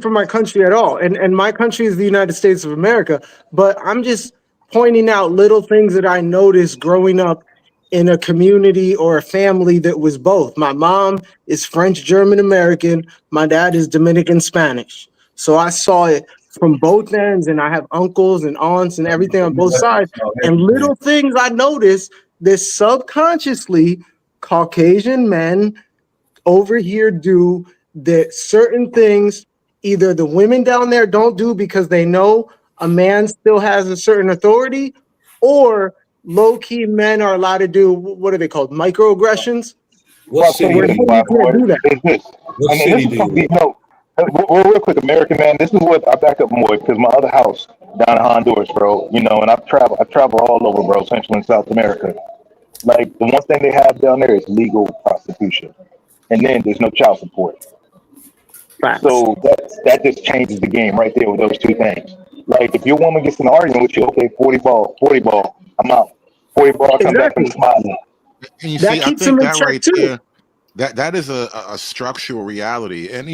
for my country at all. And my country is the United States of America. But I'm just pointing out little things that I noticed growing up in a community or a family that was both. My mom is French, German, American. My dad is Dominican, Spanish. So I saw it from both ends, and I have uncles and aunts and everything on both sides. And little things I noticed that subconsciously Caucasian men over here do that certain things either the women down there don't do because they know a man still has a certain authority, or low-key men are allowed to do, what are they called, microaggressions? What city do you do that? What city do you real quick, American man, this is what I back up more because my other house down in Honduras, bro, and I travel all over, bro, Central and South America. Like, the one thing they have down there is legal prostitution, and then there's no child support. Facts. So that just changes the game right there with those two things. Like, if your woman gets in an argument with you, okay, 40 ball, I'm out. 40 ball, I come back and smile. And you That see, I keeps think them in that check right too. there, that is a structural reality. And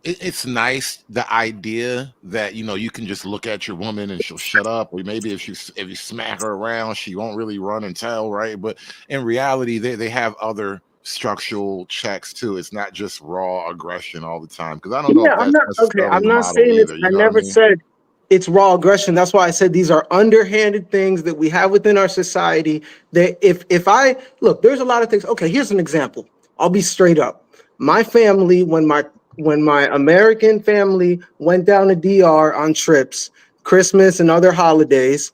it's nice, the idea that you can just look at your woman and she'll shut up, or maybe if you smack her around, she won't really run and tell, right? But in reality, they have other structural checks too. It's not just raw aggression all the time, because I don't know Yeah, if I'm that's not okay. necessarily I'm the not model saying it's. either. I You know what I never mean? said it's raw aggression. That's why I said these are underhanded things that we have within our society. That if I look, there's a lot of things. Okay, here's an example. I'll be straight up. My family, when my American family went down to DR on trips, Christmas and other holidays,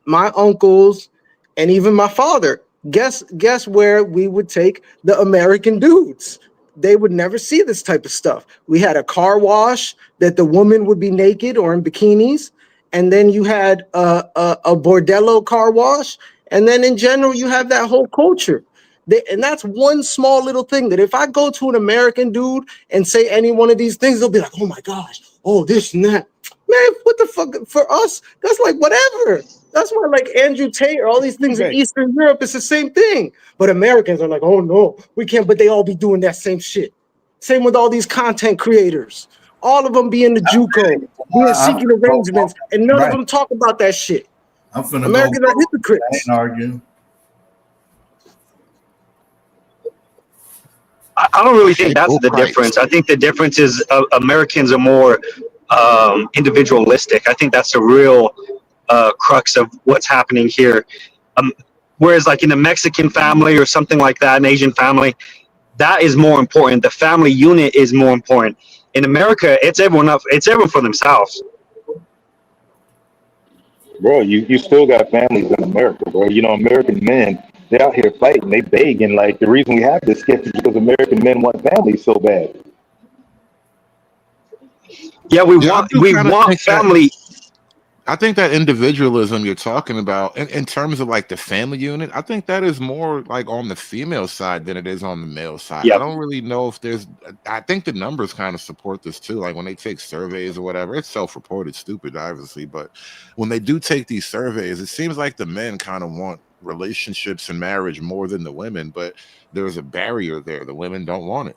my uncles and even my father, guess where we would take the American dudes. They would never see this type of stuff. We had a car wash that the woman would be naked or in bikinis, and then you had a bordello car wash, and then in general you have that whole culture. And that's one small little thing that if I go to an American dude and say any one of these things, they'll be like, "Oh my gosh, oh this and that." Man, what the fuck? For us, that's like whatever. That's why, like Andrew Tate or all these things in Eastern Europe, it's the same thing. But Americans are like, "Oh no, we can't." But they all be doing that same shit. Same with all these content creators. All of them be in the JUCO, being seeking arrangements, and none of them talk about that shit. I'm finna Americans go. are hypocrites. I ain't arguing. I don't really think that's the difference. I think the difference is Americans are more individualistic. I think that's the real crux of what's happening here. Whereas like in a Mexican family or something like that, an Asian family, that is more important. The family unit is more important. In America, it's everyone up. It's everyone for themselves. Bro, you still got families in America, bro. American men, they're out here fighting, they begging. Like, the reason we have this sketch is because American men want families so bad. Yeah, we Yeah, want family. I think that individualism you're talking about in terms of like the family unit, I think that is more like on the female side than it is on the male side. Yep. I don't really know if I think the numbers kind of support this too. Like when they take surveys or whatever, it's self-reported, stupid, obviously. But when they do take these surveys, it seems like the men kind of want relationships and marriage more than the women, but there's a barrier there. The women don't want it.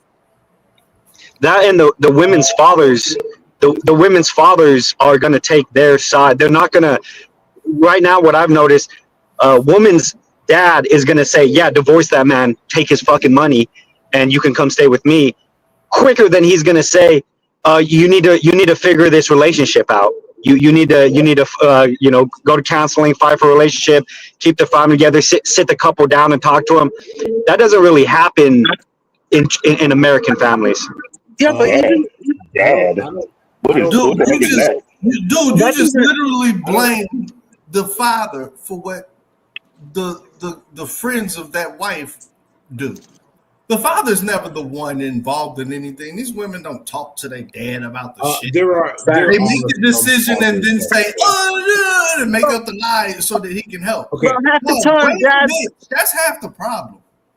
That and the women's fathers. The women's fathers are going to take their side. They're not going to. Right now, what I've noticed, a woman's dad is going to say, "Yeah, divorce that man, take his fucking money, and you can come stay with me," quicker than he's going to say, "You need to figure this relationship out. You need to go to counseling, fight for a relationship, keep the family together, sit the couple down and talk to them." That doesn't really happen in American families. Yeah, but Dad. Dude, you just even- literally blame the father for what the friends of that wife do. The father's never the one involved in anything. These women don't talk to their dad about the shit. They make a decision and then say, "Oh yeah," and make up the lie so that he can help. Okay. Well, half the time, that's half the problem.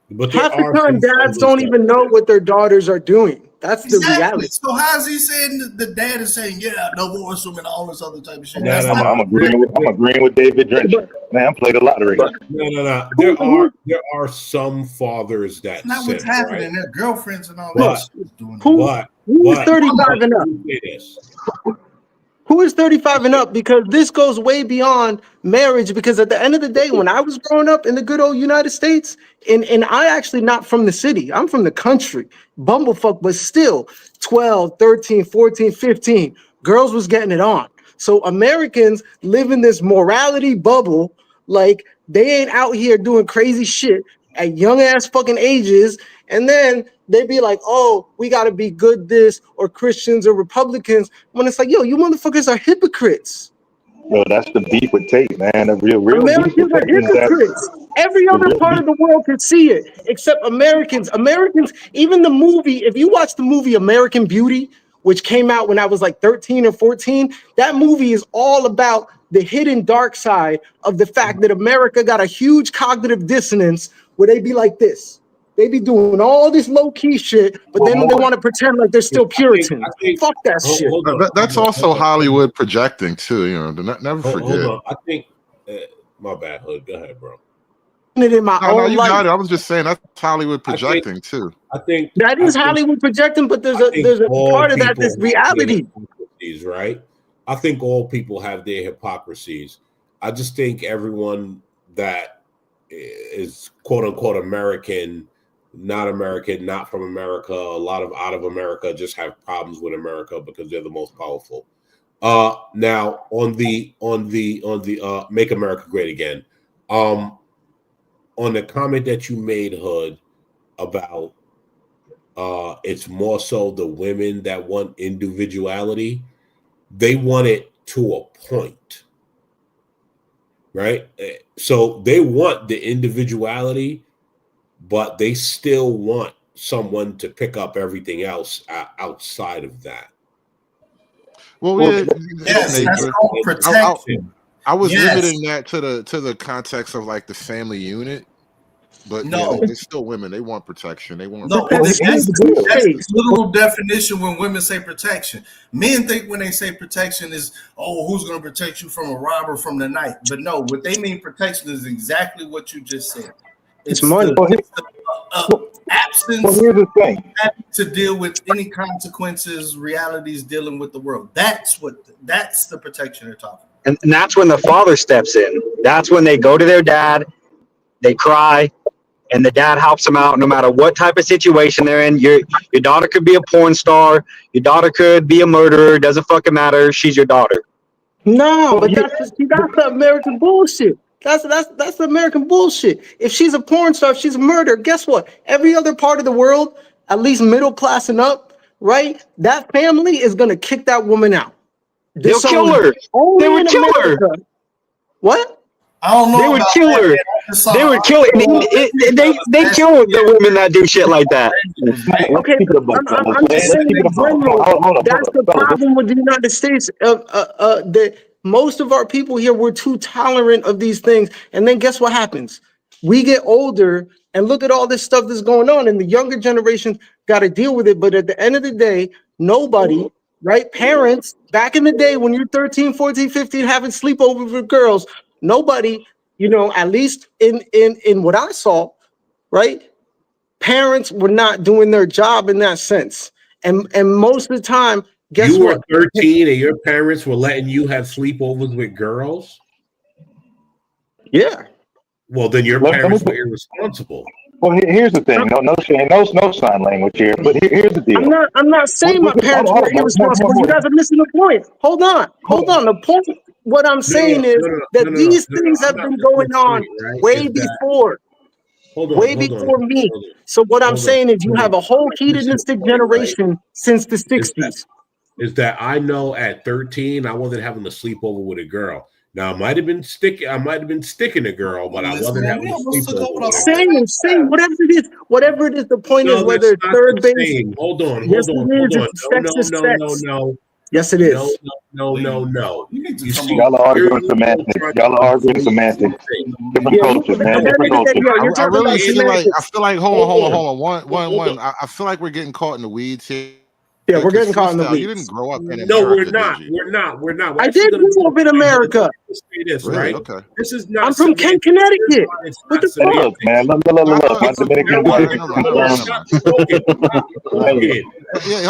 But half the time, dads don't even know what their daughters are doing. That's the reality. So how's he saying that the dad is saying, "Yeah, divorce them," and all this other type of shit? I'm agreeing with David Drencher. Man, I played the lottery. No. There are some fathers that That's not sin, what's happening. right? Their girlfriends and all But- that. Who is 35 and up? Who is 35 and up? Because this goes way beyond marriage. Because at the end of the day, when I was growing up in the good old United States, and I actually not from the city, I'm from the country, bumblefuck, but still 12, 13, 14, 15, girls was getting it on. So Americans live in this morality bubble, like they ain't out here doing crazy shit at young ass fucking ages. And then they be like, "Oh, we got to be good this or Christians or Republicans," when it's like, yo, you motherfuckers are hypocrites. Yo, that's the beef with Tate, man. The real beef Americans with are Tate is that hypocrites. Every other part of the world can see it except Americans. Americans, even the movie, if you watch the movie American Beauty, which came out when I was like 13 or 14, that movie is all about the hidden dark side of the fact that America got a huge cognitive dissonance where they be like this. They be doing all this low-key shit, but then they want to pretend like they're still Puritans. Fuck that shit. That's also Hollywood projecting too. Never forget. Hold on. I think my bad, Hood. Go ahead, bro. it in my No, own you life. got it. I was just saying that's Hollywood projecting too. I think That is Hollywood projecting, but there's a part of that that's reality. Right? I think all people have their hypocrisies. I just think everyone that is quote unquote American, not from America, a lot of out of America just have problems with America because they're the most powerful. Now on the Make America Great Again, on the comment that you made, Hood, about it's more so the women that want individuality. They want it to a point, right? So they want the individuality, but they still want someone to pick up everything else outside of that. Well, yes, that's called protection. I was limiting that to the context of like the family unit, but no, it's still women. They want protection. They want that's the literal definition when women say protection. Men think when they say protection is, oh, who's going to protect you from a robber from the night? But no, what they mean protection is exactly what you just said. It's money. Absence here's the thing. To deal with any consequences, realities dealing with the world. That's the protection they're talking about. And that's when the father steps in. That's when they go to their dad, they cry, and the dad helps them out no matter what type of situation they're in. Your daughter could be a porn star. Your daughter could be a murderer. Doesn't fucking matter. She's your daughter. No, but that's the American bullshit. That's the American bullshit. If she's a porn star, if she's a murderer, guess what? Every other part of the world, at least middle class and up, right? That family is gonna kick that woman out. They'll kill her. They would kill her. What? I don't know. They would kill her. They would kill her. They kill the women that do shit like that. Okay, I'm just saying in general, that's the problem with the United States. That most of our people here, we're too tolerant of these things. And then guess what happens? We get older and look at all this stuff that's going on, and the younger generation got to deal with it. But at the end of the day, nobody, right? Parents, back in the day when you're 13, 14, 15, having sleepovers with girls, nobody, at least in what I saw, right? Parents were not doing their job in that sense. And most of the time, guess you what? were 13 and your parents were letting you have sleepovers with girls? Yeah. Well, then your parents were irresponsible. Well, here's the thing. No sign language here. But here's the deal. I'm not saying my parents were irresponsible. You guys are missing the point. Hold on. The point. What I'm saying is that these things have been going on way before. Way before me. So what I'm saying is you have a whole hedonistic generation since the 60s. Is that I know at 13 I wasn't having a sleepover with a girl. Now I might have been sticking a girl, but I wasn't having a sleepover with a girl. Same, whatever it is, the point is whether it's third base. Hold on. No. Yes, it is. No. Y'all are arguing semantics. Different cultures, man. Different cultures. I really feel like hold on. One. I feel like we're getting caught in the weeds here. Yeah, we're getting caught in the weeds. You didn't grow up in America. No, we're not. I did grow up in America. Say this, really? right? Okay. This is not. I'm from Kent, Connecticut. What the fuck? Look, man. Look. My Dominican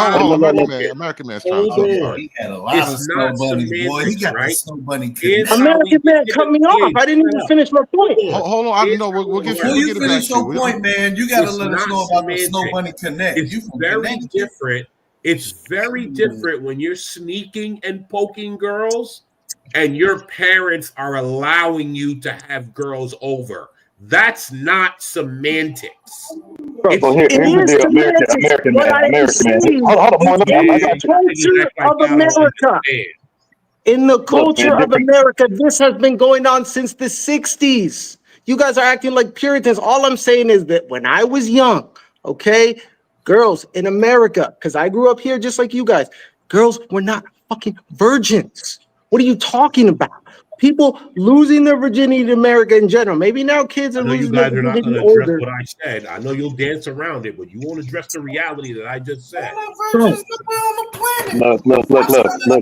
Hold on. American man's trying to He had a lot of snow bunnies, boy. He got the snow bunny kid. American man cut me off. I didn't even finish my point. Hold on. We'll get Before you finish your point, point, man, you got to let us know about the snow bunny connect. It's very different. It's very different when you're sneaking and poking girls and your parents are allowing you to have girls over. That's not semantics. Here's the American man. Hold on, America. In the culture of America, this has been going on since the 60s. You guys are acting like Puritans. All I'm saying is that when I was young, okay, girls in America, because I grew up here just like you guys, girls were not fucking virgins. What are you talking about? People losing their virginity in America in general. Maybe now kids are losing their virginity older. What I said. I know you'll dance around it, but you won't address the reality that I just said. Virgins on the Look.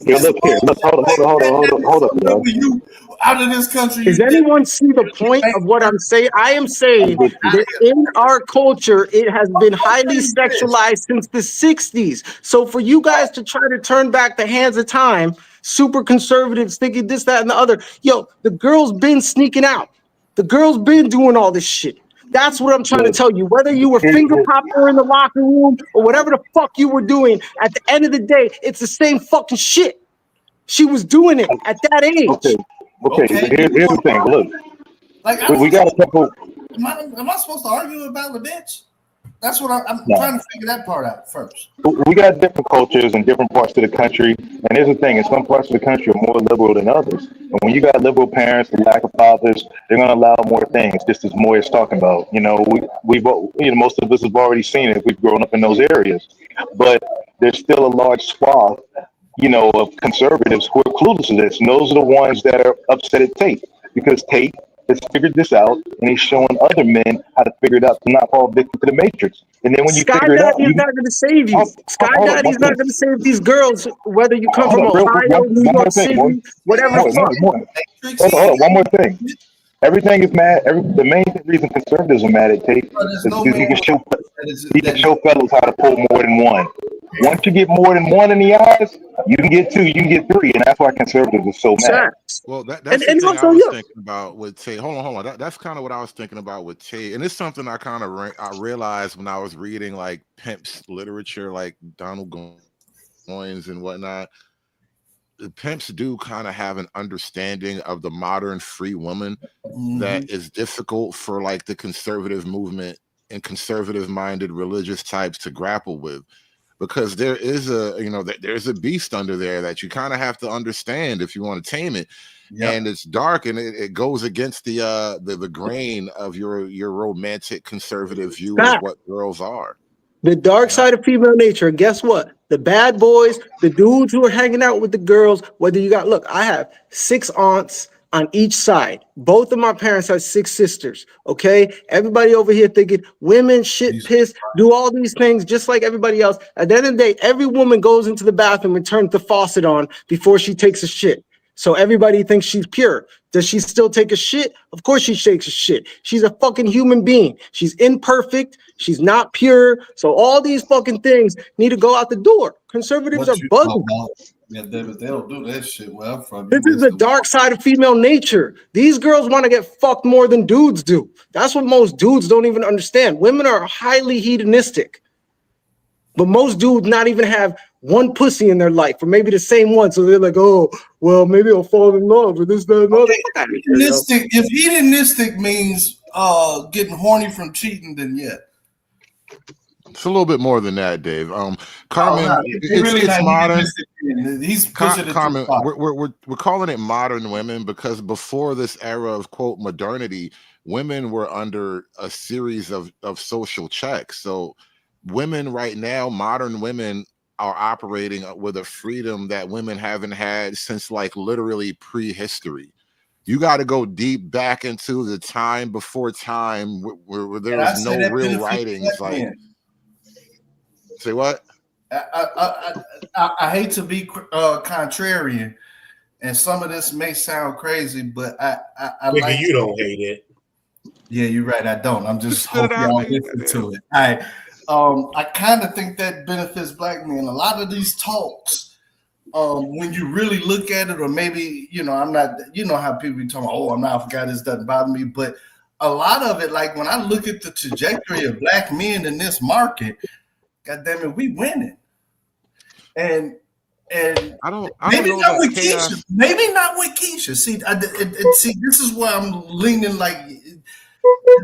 Here, hold up, y'all. You out of this country. Does anyone see the point of what I'm saying? I am saying that in our culture, it has been highly sexualized since the 60s. So for you guys to try to turn back the hands of time, super conservatives thinking this, that, and the other, yo, the girls been sneaking out. The girls been doing all this shit. That's what I'm trying to tell you. Whether you were finger popping her in the locker room or whatever the fuck you were doing, at the end of the day, it's the same fucking shit. She was doing it at that age. Okay. Here's the thing. Look, like we got a couple. Am I supposed to argue about the bitch? That's what I'm No. trying to figure that part out first. We got different cultures in different parts of the country, and here's the thing: in some parts of the country are more liberal than others. And when you got liberal parents, the lack of fathers, they're going to allow more things. Just as Moya's talking about, we've most of us have already seen it. We've grown up in those areas, but there's still a large swath, of conservatives who are clueless to this, and those are the ones that are upset at Tate because Tate has figured this out, and he's showing other men how to figure it out to not fall victim to the matrix. And then when you figure it out, He's not going to save you. Sky Daddy's not going to save these girls, whether you come from Ohio, New York City, whatever. Hold on, one more thing. Everything is mad. The main reason conservatives are mad at Tate is because he can show fellas how to pull more than one. Once you get more than one in the eyes, you can get two, you can get three, and that's why conservatives are so mad. Well, that's the thing I was thinking about with Tate. Hold on. That's kind of what I was thinking about with Tate, and it's something I kind of I realized when I was reading like pimps literature, like Donald Goines and whatnot. The pimps do kind of have an understanding of the modern free woman that is difficult for like the conservative movement and conservative-minded religious types to grapple with. Because there is there's a beast under there that you kind of have to understand if you want to tame it. Yep. And it's dark and it goes against the grain of your romantic conservative view of what girls are. The dark side of female nature. Guess what? The bad boys, the dudes who are hanging out with the girls, whether you got, look, I have 6 aunts on each side. Both of my parents had 6 sisters. Okay. Everybody over here thinking women shit, piss, do all these things just like everybody else. At the end of the day, every woman goes into the bathroom and turns the faucet on before she takes a shit. So everybody thinks she's pure. Does she still take a shit? Of course she takes a shit. She's a fucking human being. She's imperfect. She's not pure. So all these fucking things need to go out the door. Conservatives are bugging. Yeah, they don't do that shit where I'm from. This is the dark side of female nature. These girls want to get fucked more than dudes do. That's what most dudes don't even understand. Women are highly hedonistic. But most dudes not even have one pussy in their life, or maybe the same one. So they're like, oh, well, maybe I'll fall in love with this, that, and other. If hedonistic means getting horny from cheating, then yeah. It's a little bit more than that, Dave. Carmen, it's modern. He's pushing Carmen, we're calling it modern women because before this era of quote modernity, women were under a series of social checks. So women right now, modern women, are operating with a freedom that women haven't had since like literally prehistory. You got to go deep back into the time before time where there was no real writings. Like, say what? I hate to be contrarian, and some of this may sound crazy, but I like. You don't hate it. Yeah, you're right. I don't. I'm just hoping y'all listen to it. All right. I kind of think that benefits black men. A lot of these talks, when you really look at it, or maybe, I'm not, how people be talking, oh, I'm not, I forgot, this doesn't bother me. But a lot of it, like when I look at the trajectory of black men in this market, God damn it, we winning. And I don't maybe know not about with chaos. Keisha. Maybe not with Keisha. See, see, this is where I'm leaning like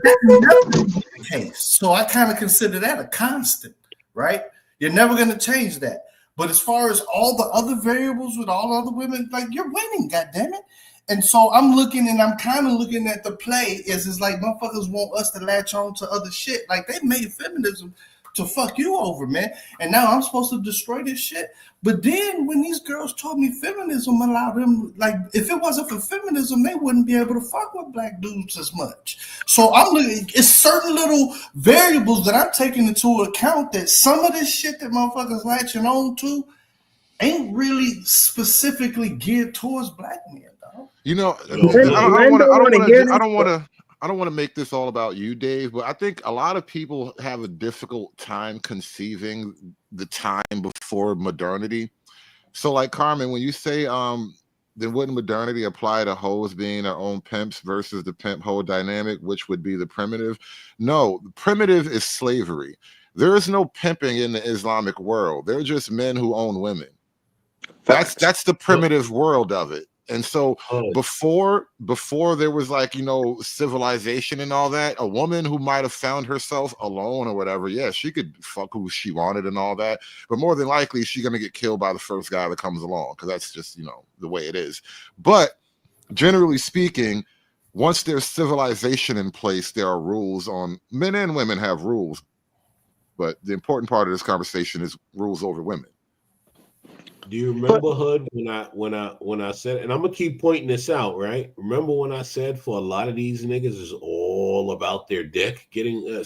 that never be the case. So I kind of consider that a constant, right? You're never going to change that. But as far as all the other variables with all other women, like you're winning, goddammit. And so I'm looking and I'm kind of looking at the play is like motherfuckers want us to latch on to other shit. Like they made feminism to fuck you over, man. And now I'm supposed to destroy this shit. But then when these girls told me feminism allowed them, like if it wasn't for feminism, they wouldn't be able to fuck with black dudes as much. So I'm looking, it's certain little variables that I'm taking into account that some of this shit that motherfuckers latching on to ain't really specifically geared towards black men, though. You know, I Men don't want to make this all about you, Dave, but I think a lot of people have a difficult time conceiving the time before modernity. So, like Carmen, when you say, then wouldn't modernity apply to hoes being their own pimps versus the pimp hoe dynamic, which would be the primitive? No, the primitive is slavery. There is no pimping in the Islamic world. They're just men who own women. That's the primitive world of it. And so before there was, like, you know, civilization and all that, a woman who might have found herself alone or whatever, yeah, she could fuck who she wanted and all that, but more than likely she's gonna get killed by the first guy that comes along, because that's just, you know, the way it is. But generally speaking, once there's civilization in place, there are rules. On men and women have rules, but the important part of this conversation is rules over women. Do you remember, Hood, when I said, and I'm gonna keep pointing this out, right? Remember when I said for a lot of these niggas is all about their dick getting we're on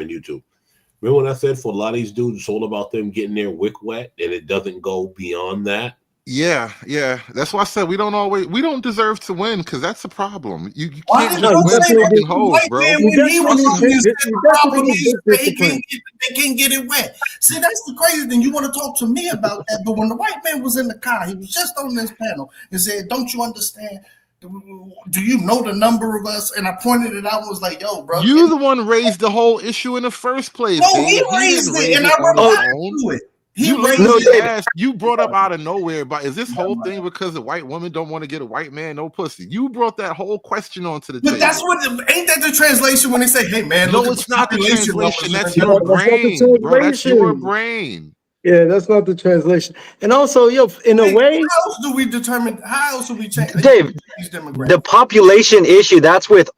YouTube. Remember when I said for a lot of these dudes it's all about them getting their wick wet and it doesn't go beyond that? Yeah. That's why I said we don't deserve to win, because that's a problem. You can't just win fucking hoes, bro. When he was on the problem is they can't get it wet. See, that's the crazy thing. You want to talk to me about that, but when the white man was in the car, he was just on this panel and said, "Don't you understand? Do you know the number of us?" And I pointed it out and was like, "Yo, bro, you the one raised the whole issue in the first place." No, he raised it, and I replied to it. You brought up out of nowhere, but is this whole thing because the white woman don't want to get a white man no pussy? You brought that whole question onto the table. But that's what, ain't that the translation when they say, "Hey man"? No, it's not the translation. That's your brain, bro. That's your brain. Yeah, that's not the translation. And also, in a way, how else do we determine? How else do we change? Dave, the population issue, that's with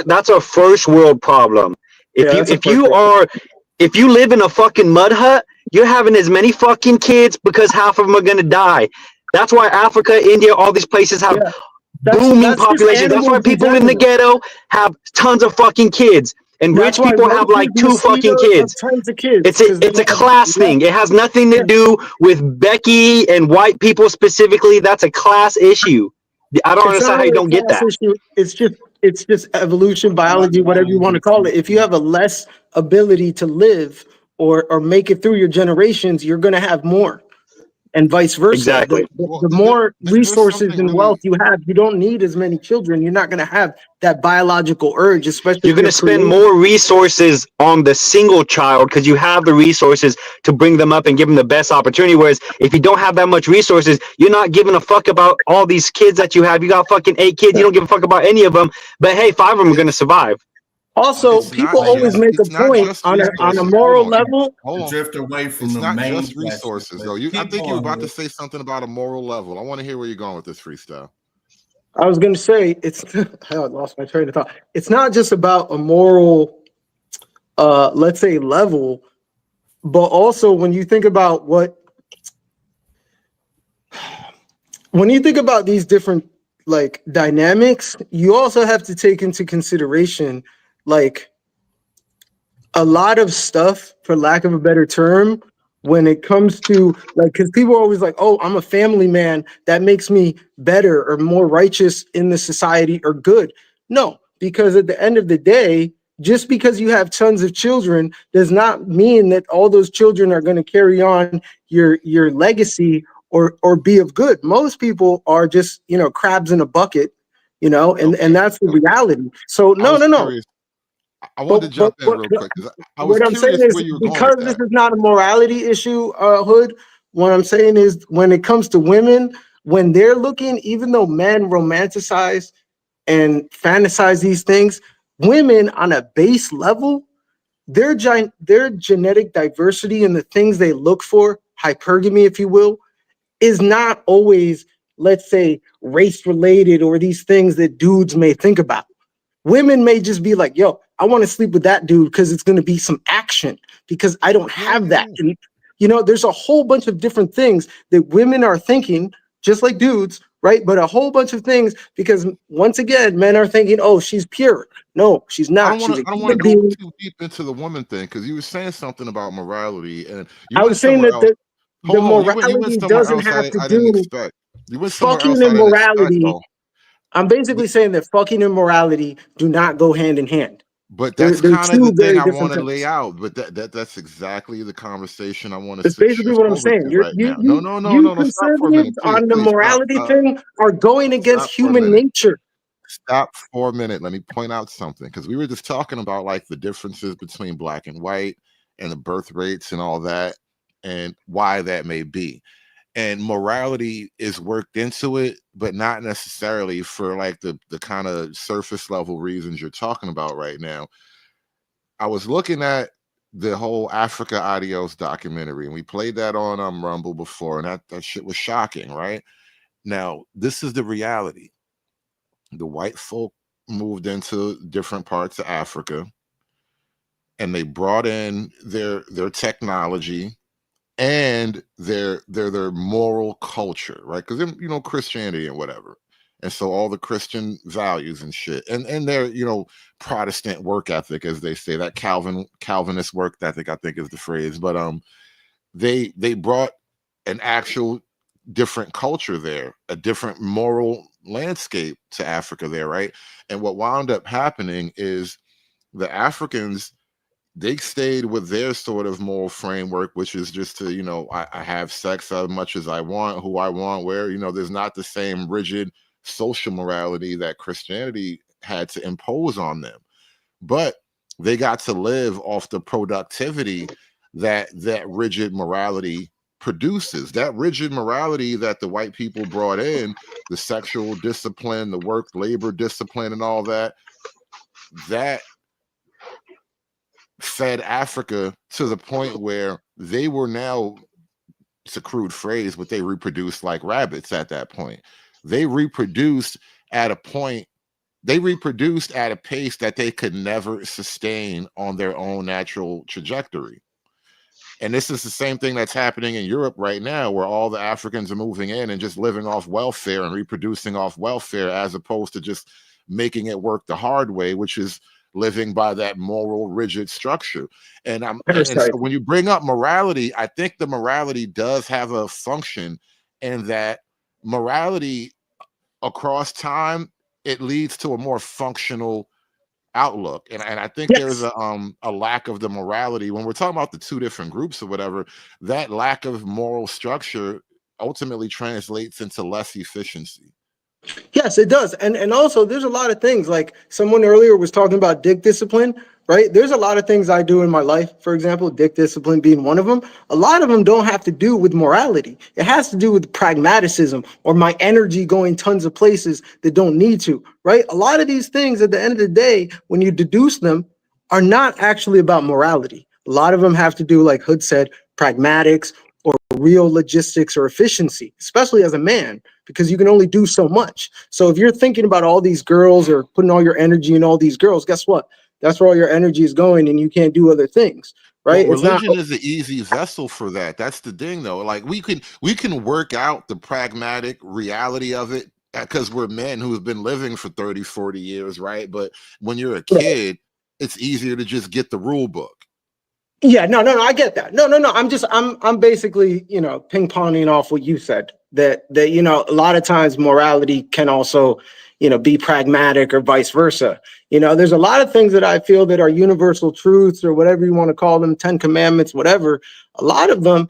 that's a first world problem. If you live in a fucking mud hut, you're having as many fucking kids because half of them are gonna die. That's why Africa, India, all these places have booming populations. That's why people in the ghetto have tons of fucking kids. And rich people have like 2 fucking kids. It's a class thing. It has nothing to do with Becky and white people specifically. That's a class issue. I don't understand how you don't get that. It's just evolution, biology, whatever you want to call it. If you have a less ability to live or make it through your generations, you're going to have more, and vice versa. Exactly. The more resources and wealth you have, you don't need as many children. You're not going to have that biological urge, especially. You're going to spend more resources on the single child because you have the resources to bring them up and give them the best opportunity. Whereas if you don't have that much resources, you're not giving a fuck about all these kids that you have. You got fucking 8 kids. You don't give a fuck about any of them. But hey, 5 of them are going to survive. Also, people always make a point on a moral level. Drift away from it's the not main just resources, though. I think you're about to say something about a moral level. I want to hear where you're going with this freestyle. I was going to say I lost my train of thought. It's not just about a moral, let's say, level, but also when you think about these different like dynamics, you also have to take into consideration like a lot of stuff, for lack of a better term, when it comes to like, because people are always like, "Oh, I'm a family man, that makes me better or more righteous in the society or good." No, because at the end of the day, just because you have tons of children does not mean that all those children are going to carry on your legacy or be of good. Most people are just, crabs in a bucket, and that's the reality. So no. I wanted to jump in real quick because I was what I'm saying curious is, where you were going because with this that. is not a morality issue, Hood. What I'm saying is, when it comes to women, when they're looking, even though men romanticize and fantasize these things, women on a base level, their genetic diversity and the things they look for, hypergamy, if you will, is not always, let's say, race related or these things that dudes may think about. Women may just be like, "Yo, I want to sleep with that dude because it's going to be some action because I don't have that." And, there's a whole bunch of different things that women are thinking, just like dudes, right? But a whole bunch of things because, once again, men are thinking, "Oh, she's pure." No, she's not. I don't want to go too deep into the woman thing because you were saying something about morality, and I was saying that the Hold on, you went morality somewhere doesn't else have to I didn't do expect. You went somewhere fucking else I and didn't expect, morality. though. I'm basically saying that fucking and morality do not go hand in hand. But They're that's kind of the two thing very I different want to lay things. out. But that's exactly the conversation I want That's to basically shift what I'm over saying. to right now. You No. Stop for a minute, conservatives please, on the please stop. morality thing are going against Stop for a human minute. nature. Stop for a minute. Let me point out something, because we were just talking about like the differences between black and white and the birth rates and all that, and why that may be. And morality is worked into it, but not necessarily for like the kind of surface level reasons you're talking about right now. I was looking at the whole Africa Adios documentary, and we played that on Rumble before, and that shit was shocking, right? Now, this is the reality. The white folk moved into different parts of Africa, and they brought in their technology and their moral culture, right? Because Christianity and whatever, and so all the Christian values and shit, and their Protestant work ethic, as they say, that Calvinist work ethic, I think is the phrase. But they brought an actual different culture there, a different moral landscape to Africa there, right? And what wound up happening is the Africans, they stayed with their sort of moral framework, which is just to, I have sex as much as I want, who I want, where, there's not the same rigid social morality that Christianity had to impose on them. But they got to live off the productivity that rigid morality produces. That rigid morality that the white people brought in, the sexual discipline, the work labor discipline, and all that fed Africa to the point where they were now, it's a crude phrase, but they reproduced like rabbits at that point. They reproduced at a pace that they could never sustain on their own natural trajectory. And this is the same thing that's happening in Europe right now, where all the Africans are moving in and just living off welfare and reproducing off welfare, as opposed to just making it work the hard way, which is living by that moral, rigid structure. And so when you bring up morality, I think the morality does have a function, and that morality across time, it leads to a more functional outlook. And I think there's a lack of the morality when we're talking about the two different groups or whatever. That lack of moral structure ultimately translates into less efficiency. Yes, it does. And also there's a lot of things, like someone earlier was talking about dick discipline, right? There's a lot of things I do in my life, for example, dick discipline being one of them. A lot of them don't have to do with morality. It has to do with pragmatism or my energy going tons of places that don't need to, right? A lot of these things at the end of the day, when you deduce them, are not actually about morality. A lot of them have to do, like Hood said, pragmatics or real logistics or efficiency, especially as a man, because you can only do so much. So if you're thinking about all these girls or putting all your energy in all these girls, guess what? That's where all your energy is going, and you can't do other things, right? Well, It's not. religion is an easy vessel for that. That's the thing, though. Like we can work out the pragmatic reality of it because we're men who've been living for 30, 40 years, right? But when you're a kid, it's easier to just get the rule book. Yeah, no, I get that. No. I'm basically, ping ponging off what you said, that a lot of times morality can also, be pragmatic or vice versa. There's a lot of things that I feel that are universal truths or whatever you want to call them, 10 commandments, whatever. A lot of them,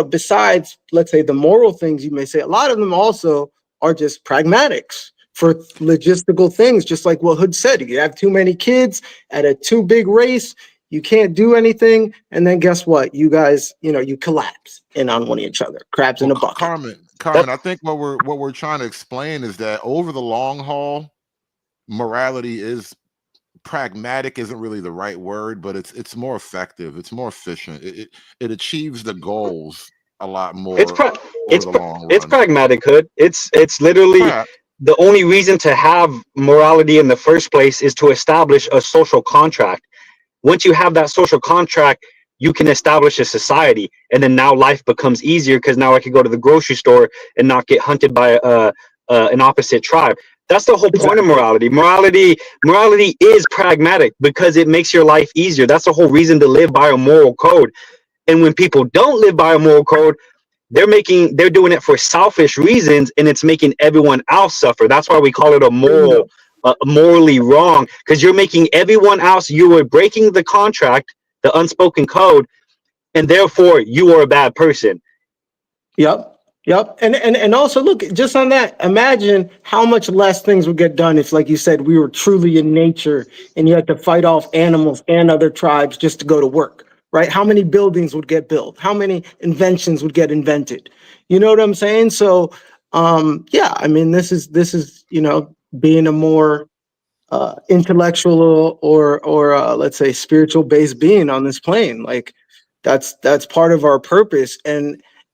besides, let's say, the moral things you may say, a lot of them also are just pragmatics for logistical things, just like what Hood said. You have too many kids at a too big race, you can't do anything, and then guess what? You guys, you collapse in on one of each other. Crabs in a bucket. Carmen, I think what we're trying to explain is that over the long haul, morality is pragmatic. Isn't really the right word, but it's more effective. It's more efficient. It achieves the goals a lot more. It's it's pragmatic, Hood. It's literally the only reason to have morality in the first place is to establish a social contract. Once you have that social contract, you can establish a society, and then now life becomes easier because now I can go to the grocery store and not get hunted by an opposite tribe. That's the whole point of morality. Morality is pragmatic because it makes your life easier. That's the whole reason to live by a moral code. And when people don't live by a moral code, they're doing it for selfish reasons, and it's making everyone else suffer. That's why we call it a morally wrong, because you're making everyone else, you are breaking the contract, the unspoken code, and therefore you are a bad person. Yep. And also look, just on that, imagine how much less things would get done if, like you said, we were truly in nature and you had to fight off animals and other tribes just to go to work, right? How many buildings would get built? How many inventions would get invented? You know what I'm saying? So yeah, I mean, this is, you know, being a more intellectual or let's say spiritual based being on this plane. Like that's part of our purpose.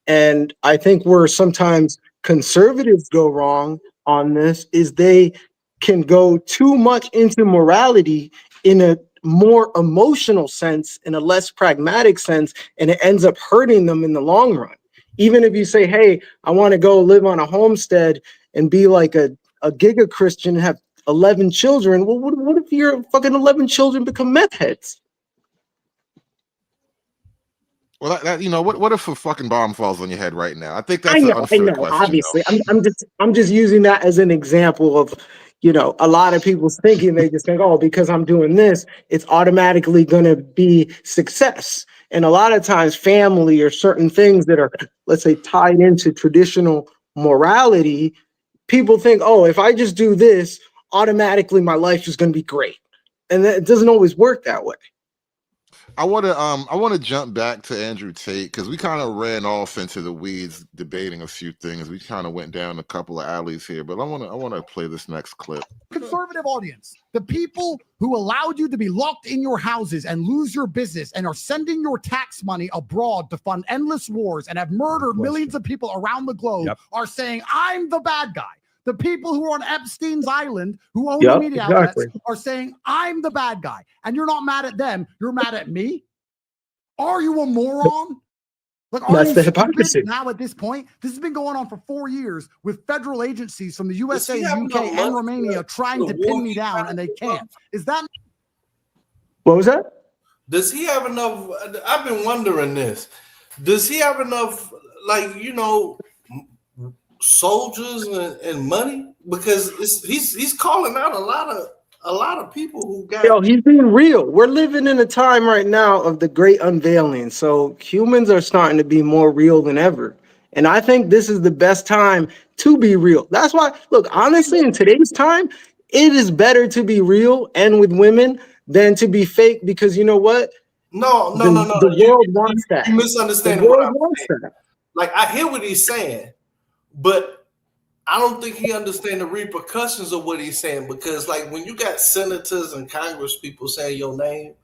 And I think where sometimes conservatives go wrong on this is they can go too much into morality in a more emotional sense, in a less pragmatic sense, and it ends up hurting them in the long run. Even if you say, hey, I want to go live on a homestead and be like a giga Christian and have 11 children. Well, what if your fucking 11 children become meth heads? Well, that you know, what if a fucking bomb falls on your head right now? I think that's I an know, unfair question. obviously. I'm just using that as an example of, you know, a lot of people's thinking. They just think, oh, because I'm doing this, it's automatically going to be success. And a lot of times family or certain things that are, let's say, tied into traditional morality, people think, oh, if I just do this, automatically my life is going to be great. And it doesn't always work that way. I want to jump back to Andrew Tate, because we kind of ran off into the weeds debating a few things. We kind of went down a couple of alleys here, but I want to play this next clip. Conservative audience, the people who allowed you to be locked in your houses and lose your business and are sending your tax money abroad to fund endless wars and have murdered millions of people around the globe are saying, I'm the bad guy. The people who are on Epstein's Island, who own the media outlets, are saying, I'm the bad guy. And you're not mad at them. You're mad at me? Are you a moron? Like, are That's you the stupid hypocrisy. now at this point? This has been going on for 4 years with federal agencies from the USA, UK, and Romania trying to pin me down, and they can't. Is that... What was that? Does he have enough? I've been wondering this. Does he have enough, like, you know, soldiers and money? Because he's calling out a lot of people who got. Yo, he's being real. We're living in a time right now of the great unveiling. So humans are starting to be more real than ever. And I think this is the best time to be real. That's why, look, honestly, in today's time, it is better to be real and with women than to be fake, because you know what? No. The world wants that. You misunderstand The what world I'm wants saying. that. Like, I hear what he's saying, but I don't think he understands the repercussions of what he's saying, because like when you got senators and Congress people saying your name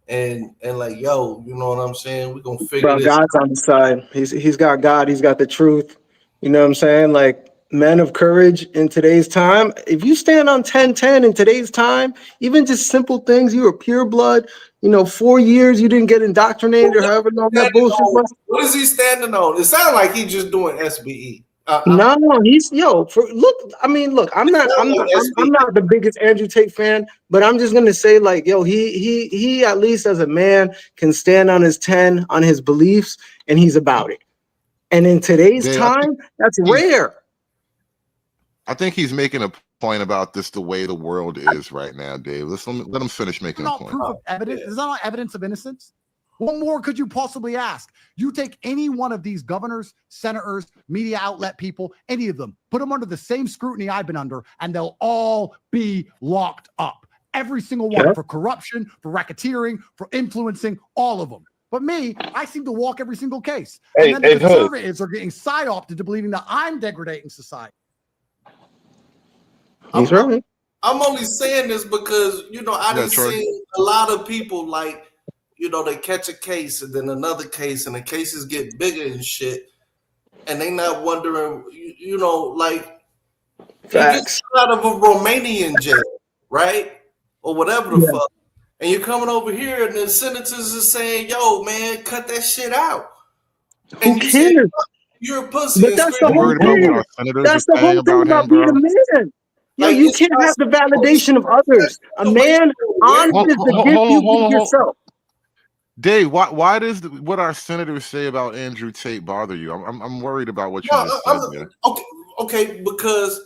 and like, yo, you know what I'm saying? We're gonna figure Bro, this God's on the side. He's got God, he's got the truth. You know what I'm saying? Like, men of courage in today's time. If you stand on 10-10 in today's time, even just simple things, you were pure blood, you know, 4 years you didn't get indoctrinated or however long that bullshit was. What is he standing on? It sounds like he's just doing SBE. No, he's look. I'm not the biggest Andrew Tate fan, but I'm just gonna say, like, yo, he at least as a man can stand on his 10 on his beliefs, and he's about it. And in today's Dave, time, that's rare. I think he's making a point about this, the way the world is right now, Dave. Let him finish making a point. Proof of evidence? Is that not evidence of innocence? What more could you possibly ask? You take any one of these governors, senators, media outlet people, any of them, put them under the same scrutiny I've been under, and they'll all be locked up. Every single one, for corruption, for racketeering, for influencing, all of them. But me, I seem to walk every single case. And then the conservatives are getting psyoped into believing that I'm degrading society. He's right. I'm only saying this because, you know, I didn't see a lot of people, like, you know, they catch a case and then another case and the cases get bigger and shit. And they not wondering, you know, like, you get out of a Romanian jail, right? Or whatever the fuck. And you're coming over here and the senators are saying, yo, man, cut that shit out. Who cares? You're a pussy. But that's the whole thing. That's the whole thing about being a man. Yo, Like, you can't have the validation of others. A man honors the gift you give yourself. Dave, why does what our senators say about Andrew Tate bother you? I'm worried about what you just said there. Okay, because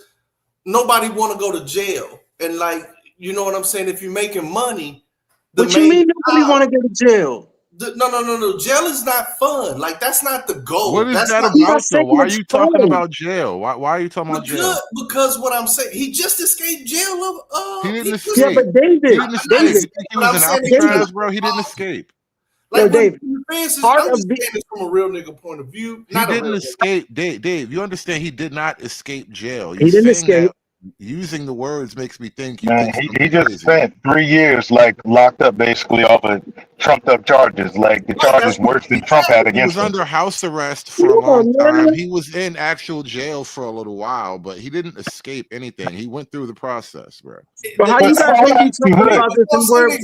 nobody want to go to jail, and like, you know what I'm saying. If you're making money, What you mean nobody want to go to jail? No. Jail is not fun. Like, that's not the goal. What is That's that not about, though? Why are you talking about jail? Why are you talking about jail? Because what I'm saying, he just escaped jail of. He didn't escape. Yeah, but David, He didn't escape. You think he was in Alcatraz, bro? He didn't escape. Like, Dave, I'm just saying this from a real nigga point of view. He didn't escape. Dave, you understand? He did not escape jail. He didn't escape. Using the words makes me think you Man, think he just spent 3 years like locked up basically off of trumped up charges, like the charges worse than Trump had he against was him. under house arrest for a long time. He was in actual jail for a little while, but he didn't escape anything. He went through the process, bro. But how you guys make me talk about this and we're men?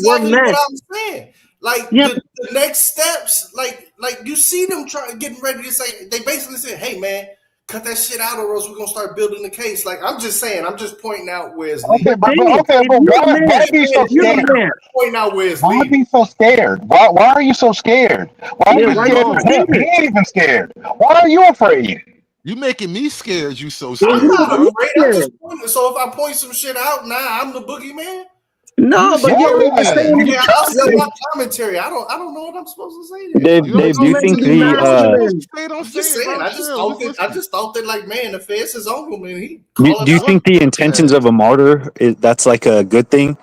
What I'm saying. Like, the next steps, like you see them getting ready to say, they basically said, hey man, cut that shit out or else we're gonna start building the case. Like, I'm just saying, I'm just pointing out where it's leading. But why be so scared? Pointing out where it's Why leading. be so scared? Why are you so scared? Why are you scared of him? He ain't even scared. Why are you afraid? You making me scared. You so scared. I'm not bro. afraid. I'm just pointing. So if I point some shit out, now I'm the boogeyman. No, but I'll say my commentary. I don't know what I'm supposed to say. Dave, do you think I'm just saying. I just thought that, like, man, the feds is on him, and he. do you think the intentions of a martyr that's like a good thing?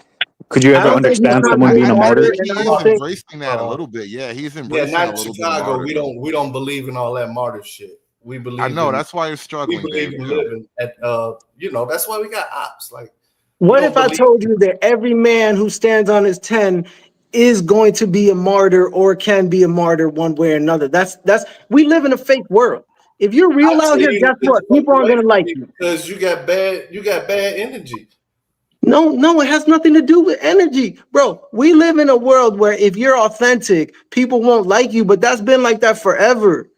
Could you ever understand someone being a martyr? He is embracing that a little bit. Yeah, he's embracing not a in little Chicago. bit. We don't believe in all that martyr shit. We believe. I know, in, that's why you're struggling. We believe in living at that's why we got ops. Like, what if I told you that every man who stands on his 10 is going to be a martyr or can be a martyr one way or another? That's we live in a fake world. If you're real out here, guess what? People aren't gonna like you because you got bad energy. No, it has nothing to do with energy, bro. We live in a world where if you're authentic, people won't like you, but that's been like that forever.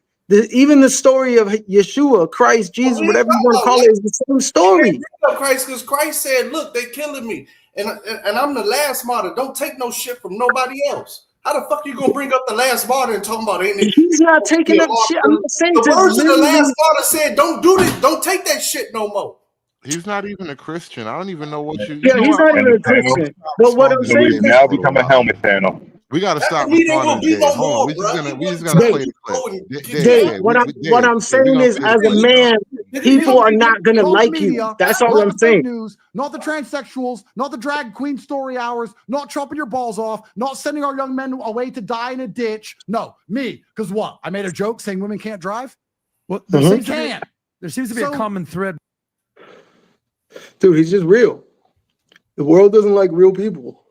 Even the story of Yeshua, Christ, Jesus, whatever you want to call it, is the same story. Christ, because Christ said, "Look, they're killing me, and I'm the last martyr. Don't take no shit from nobody else." How the fuck you gonna bring up the last martyr and talking about anything? He's not taking up shit. I'm not saying the words of the last martyr said, "Don't do this. Don't take that shit no more." He's not even a Christian. I don't even know what you. Yeah, he's not even a Christian. But what I'm saying is now become a helmet panel. We gotta stop responding, Dave. Hold on, we just gonna play the clip. Dave, what I'm saying is, as a man, people are not gonna like you. That's all I'm saying. News, not the transsexuals, not the drag queen story hours, not chopping your balls off, not sending our young men away to die in a ditch. No, me, because what? I made a joke saying women can't drive. Well, They can. There seems to be a common thread. Dude, he's just real. The world doesn't like real people.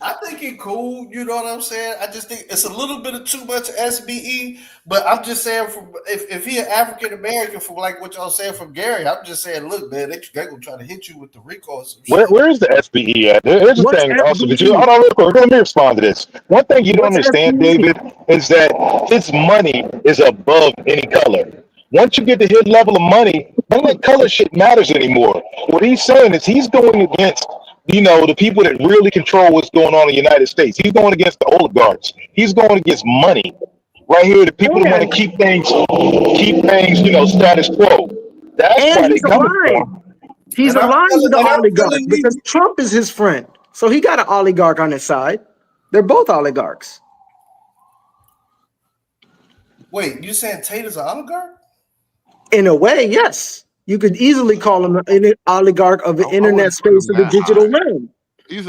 I think he cool, you know what I'm saying? I just think it's a little bit of too much SBE, but I'm just saying, if he an African American, from like what y'all saying from Gary, I'm just saying, look, man, they gonna try to hit you with the RICO. Where is the SBE at? Here's the thing also, but hold on real quick. Let me respond to this. One thing you don't understand, David, is that his money is above any color. Once you get to his level of money, none of that color shit matters anymore. What he's saying is he's going against, the people that really control what's going on in the United States. He's going against the oligarchs. He's going against money. Right here, the people that want to keep things, status quo. That's why they coming from. He's aligned with the oligarchs because Trump is his friend. So he got an oligarch on his side. They're both oligarchs. Wait, you saying Tate is an oligarch? In a way, yes. You could easily call him an oligarch of the internet space of the digital realm. I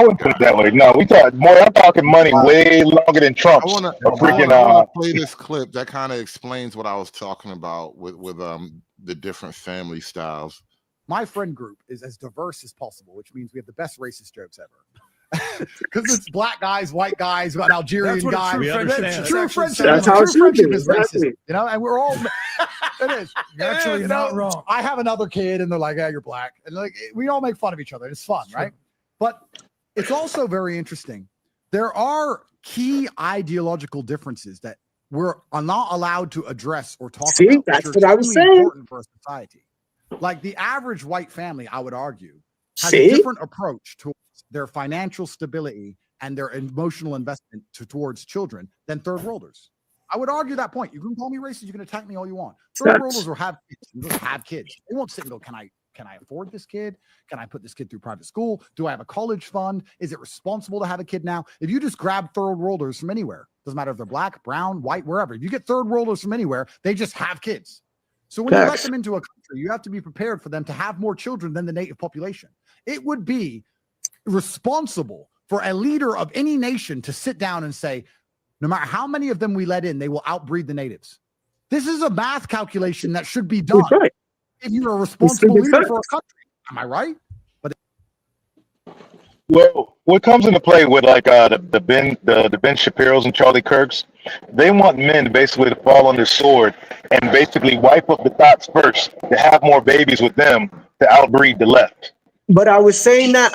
wouldn't put it that way. No, I'm talking money way longer than Trump. I want to play this clip that kind of explains what I was talking about with the different family styles. My friend group is as diverse as possible, which means we have the best racist jokes ever. Because it's black guys, white guys, an Algerian guy. True friendship. That's how it should be. Is racist, and we're all. It is. You're actually not wrong. I have another kid, and they're like, "Yeah, you're black," and like we all make fun of each other. It's fun, right? But it's also very interesting. There are key ideological differences that we're not allowed to address or talk about. That's what I was saying. Important for a society. Like the average white family, I would argue, has a different approach towards their financial stability and their emotional investment towards children than third worlders. I would argue that point. You can call me racist. You can attack me all you want. Third worlders will have kids. They'll have kids. They won't sit and go, can I afford this kid? Can I put this kid through private school? Do I have a college fund? Is it responsible to have a kid now? If you just grab third worlders from anywhere, doesn't matter if they're black, brown, white, wherever. If you get third worlders from anywhere, they just have kids. So when you let them into a country, you have to be prepared for them to have more children than the native population. It would be responsible for a leader of any nation to sit down and say, no matter how many of them we let in, they will outbreed the natives. This is a math calculation that should be done. Right. If you're a responsible leader for a country, am I right? But Well, what comes into play with like the Ben Shapiro's and Charlie Kirk's, they want men basically to fall on their sword and basically wipe up the thoughts first to have more babies with them to outbreed the left. But I was saying that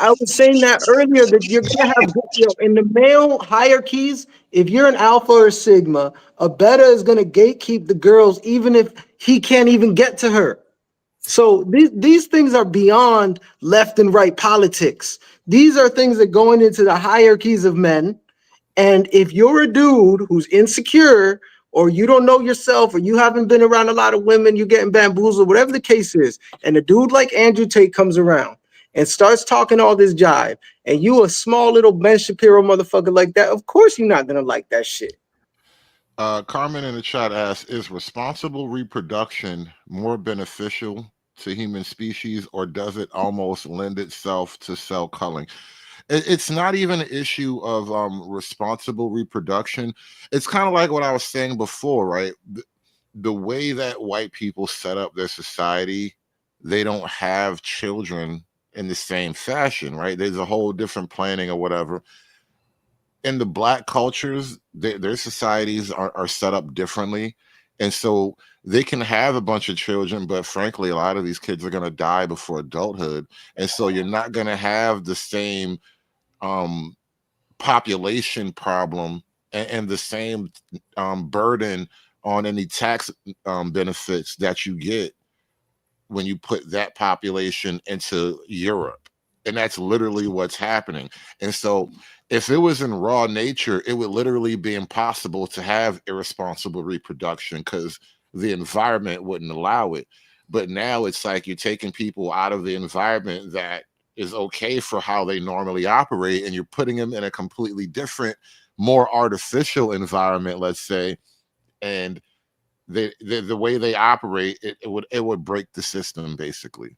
earlier that you're gonna have in the male hierarchies. If you're an alpha or a sigma, a beta is gonna gatekeep the girls, even if he can't even get to her. So these things are beyond left and right politics. These are things that go into the hierarchies of men. And if you're a dude who's insecure, or you don't know yourself, or you haven't been around a lot of women, you're getting bamboozled, whatever the case is, and a dude like Andrew Tate comes around and starts talking all this jive, and you a small little Ben Shapiro motherfucker like that, of course you're not gonna like that shit. Carmen in the chat asks, is responsible reproduction more beneficial to human species, or does it almost lend itself to cell culling? It's not even an issue of responsible reproduction. It's kind of like what I was saying before, right? The way that white people set up their society, they don't have children in the same fashion, right? There's a whole different planning or whatever. In the black cultures, their societies are set up differently. And so they can have a bunch of children, but frankly, a lot of these kids are going to die before adulthood. And so you're not going to have the same population problem and the same burden on any tax benefits that you get when you put that population into Europe. And that's literally what's happening. And so if it was in raw nature, it would literally be impossible to have irresponsible reproduction because the environment wouldn't allow it. But now it's like you're taking people out of the environment that is okay for how they normally operate, and you're putting them in a completely different, more artificial environment, let's say, and the way they operate, it would break the system basically.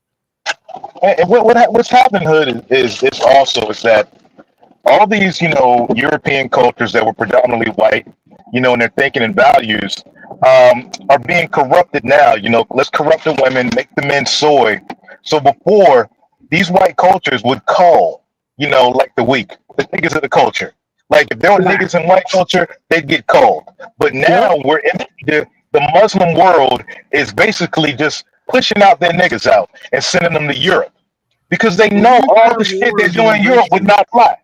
And what's happening, Hood, is that all these, European cultures that were predominantly white, and their thinking and values are being corrupted now. Let's corrupt the women, make the men soy. So before, these white cultures would call, like the weak, the niggas of the culture. Like if there were niggas in white culture, they'd get called. But now we're in the Muslim world is basically just pushing out their niggas out and sending them to Europe because they know all the shit they're doing in Europe would not fly.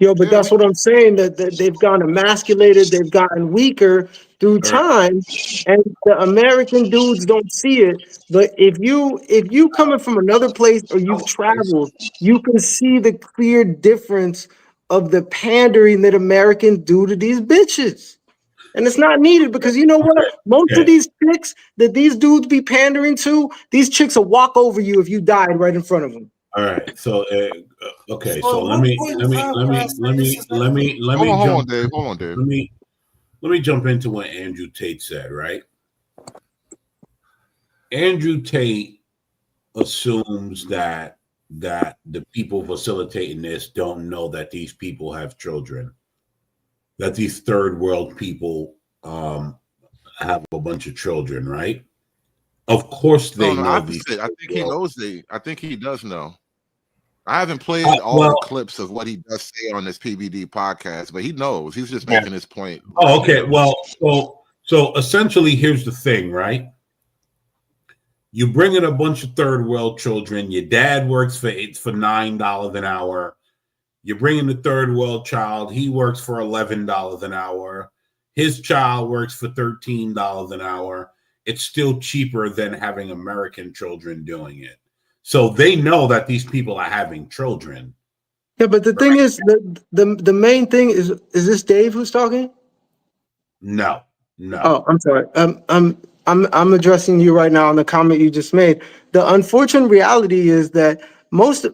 Yo, but that's what I'm saying, that they've gotten emasculated, they've gotten weaker through time, and the American dudes don't see it. But if you coming from another place or you've traveled, you can see the clear difference of the pandering that Americans do to these bitches. And it's not needed because you know what? Most of these chicks that these dudes be pandering to, these chicks will walk over you if you died right in front of them. All right. So okay. So let me jump into what Andrew Tate said. Right. Andrew Tate assumes that the people facilitating this don't know that these people have children, that these third world people have a bunch of children, right? Of course they know these. I think he knows. I think he does know. I haven't played all the clips of what he does say on this PBD podcast, but he knows. He's just making his point. Oh, okay. Well, so essentially, here's the thing, right? You bring in a bunch of third world children. Your dad works for $9 an hour. You bring in the third world child. He works for $11 an hour. His child works for $13 an hour. It's still cheaper than having American children doing it. So they know that these people are having children. Yeah, but the thing is, the main thing is this Dave who's talking? No, no. Oh, I'm sorry. I'm addressing you right now on the comment you just made. The unfortunate reality is that most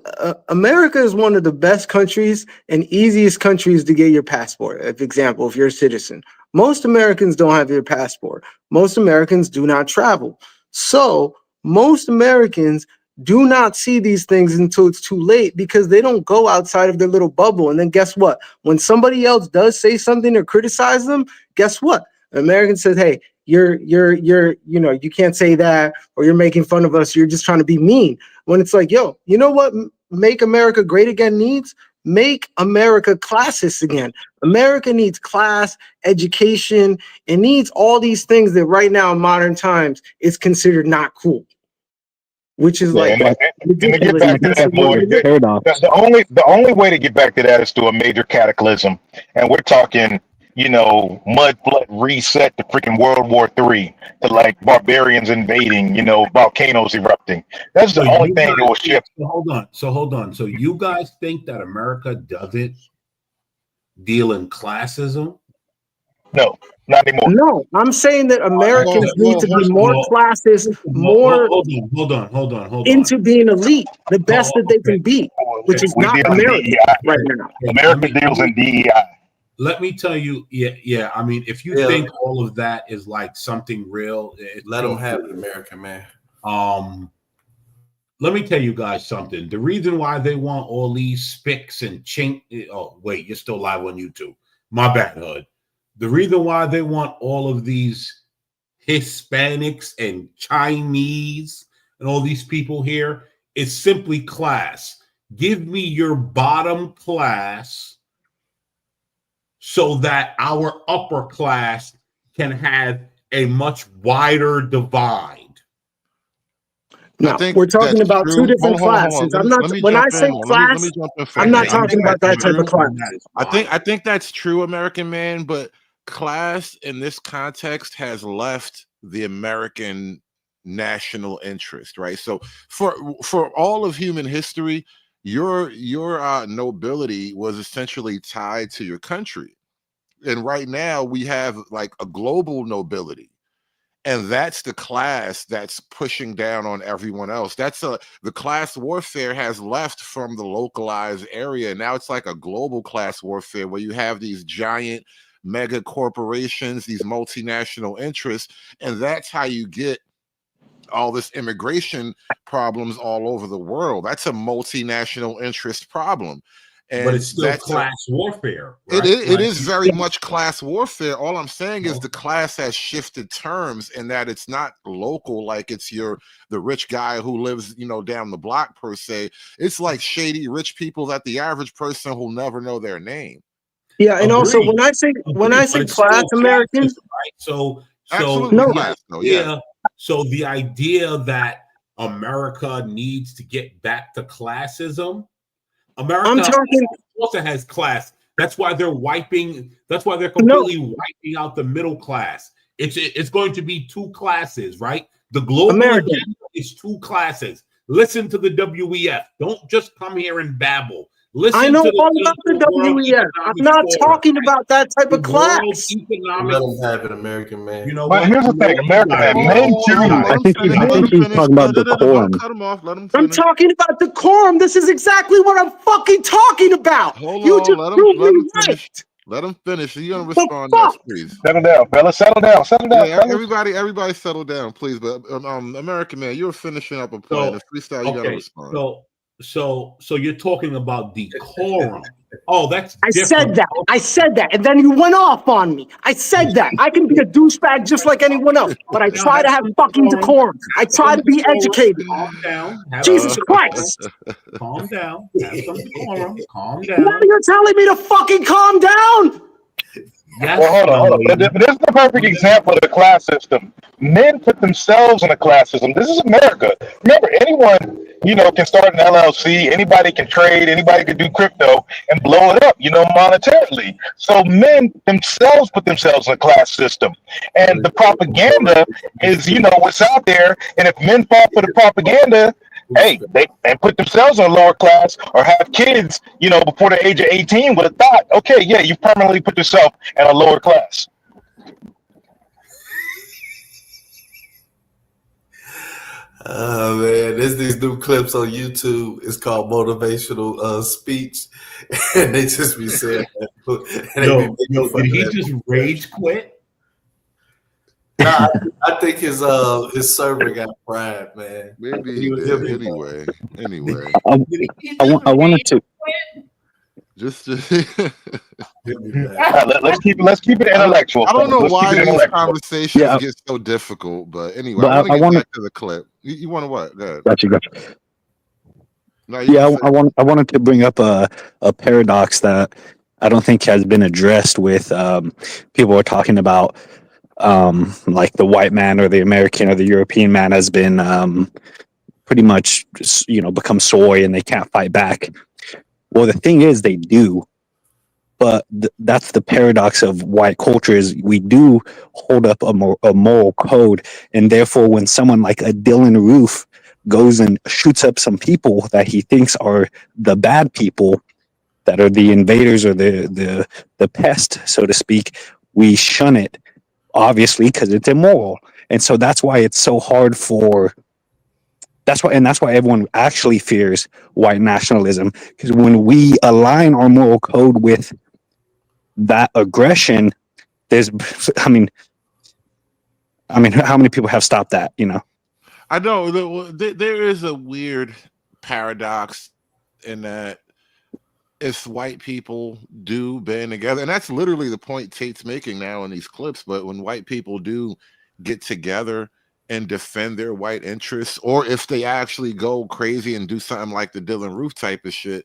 America is one of the best countries and easiest countries to get your passport. For example, if you're a citizen, most Americans don't have your passport. Most Americans do not travel. So most Americans do not see these things until it's too late because they don't go outside of their little bubble. And then guess what? When somebody else does say something or criticize them, guess what? An American says, hey, you're, you can't say that, or you're making fun of us. You're just trying to be mean. When it's like, yo, you know what? Make America Great Again needs? Make America classist again. America needs class, education. It needs all these things that right now in modern times is considered not cool. Which is like, and to get back to that, boy, the only way to get back to that is through a major cataclysm, and we're talking, mud flood reset to freaking World War III, to like barbarians invading, volcanoes erupting. That's the only thing that will shift. So hold on. So you guys think that America doesn't deal in classism? No, not anymore. No, I'm saying that Americans need to be more classist, more hold on. into being elite, the best that they can be, which is not America right now. America deals in DEI. Let me tell you, yeah. I mean, if you think all of that is like something real, let them have it, America, man. Let me tell you guys something. The reason why they want all these spics and chink. Oh, wait, you're still live on YouTube. My bad, Hood. The reason why they want all of these Hispanics and Chinese and all these people here is simply class. Give me your bottom class so that our upper class can have a much wider divide. No, we're talking about two different classes. I'm not. When I say class, I'm not talking about that type of class. I think that's true, American man, but class in this context has left the American national interest, right? So for all of human history, your nobility was essentially tied to your country. And right now we have like a global nobility. And that's the class that's pushing down on everyone else. The class warfare has left from the localized area. Now it's like a global class warfare where you have these giant mega corporations, these multinational interests, and that's how you get all this immigration problems all over the world. That's a multinational interest problem. And but it's still class warfare. Right? It is very much class warfare. All I'm saying is the class has shifted terms in that it's not local, like it's the rich guy who lives, down the block per se. It's like shady rich people that the average person will never know their name. Yeah, and also when I say class Americans, right? So no, So the idea that America needs to get back to classism. America also has class. That's why they're completely wiping out the middle class. It's going to be two classes, right? The global agenda is two classes. Listen to the WEF. Don't just come here and babble. Listen I know to all about the WEF. I'm not talking about that type of class. Let them have it, American man. But here's the thing, American man, men choose. I think he's talking about decorum. I'm talking about decorum. This is exactly what I'm fucking talking about. You just proved me right. Let him finish. You're gonna respond next, please. Settle down, fella. Settle down. Yeah, everybody, settle down, please. But American man, you're finishing up a point. The freestyle, you gotta respond. So you're talking about decorum. Oh, that's different. I said that, and then you went off on me. I said that. I can be a douchebag just like anyone else, but I try to have fucking decorum. I try to be educated. Calm down. Jesus Christ. Calm down. Have some decorum. Calm down. Now you're telling me to fucking calm down? Yes, well, hold on. But this is the perfect example of the class system. Men put themselves in a class system. This is America. Remember, anyone, can start an LLC. Anybody can trade. Anybody can do crypto and blow it up, monetarily. So men themselves put themselves in a class system. And the propaganda is, what's out there. And if men fall for the propaganda, hey, they put themselves in a lower class or have kids, before the age of 18 would have thought, okay, yeah, you permanently put yourself in a lower class. Oh man, there's these new clips on YouTube. It's called motivational speech, and they just be saying that. And they be making Yo, fun did of he that. just rage quit? Nah, I think his server got fried, man. Maybe He he was- did. Anyway. I wanted to. Just Let's keep it intellectual. I don't know Let's keep why it these intellectual. conversations Yeah. get so difficult, but anyway, But I want to I get wanna- back to the clip. You want to what? Go ahead. Gotcha. No, you Yeah, can say- I wanted to bring up a paradox that I don't think has been addressed with people are talking about like the white man or the American or the European man has been pretty much become soy and they can't fight back. Well, the thing is they do, but that's the paradox of white culture is we do hold up a moral code, and therefore when someone like a Dylan Roof goes and shoots up some people that he thinks are the bad people, that are the invaders or the pest, so to speak, we shun it, obviously, because it's immoral. And so that's why it's so hard that's why everyone actually fears white nationalism, because when we align our moral code with that aggression, there's I mean how many people have stopped that, I know there is a weird paradox in that if white people do band together, and that's literally the point Tate's making now in these clips, but when white people do get together and defend their white interests, or if they actually go crazy and do something like the Dylan Roof type of shit,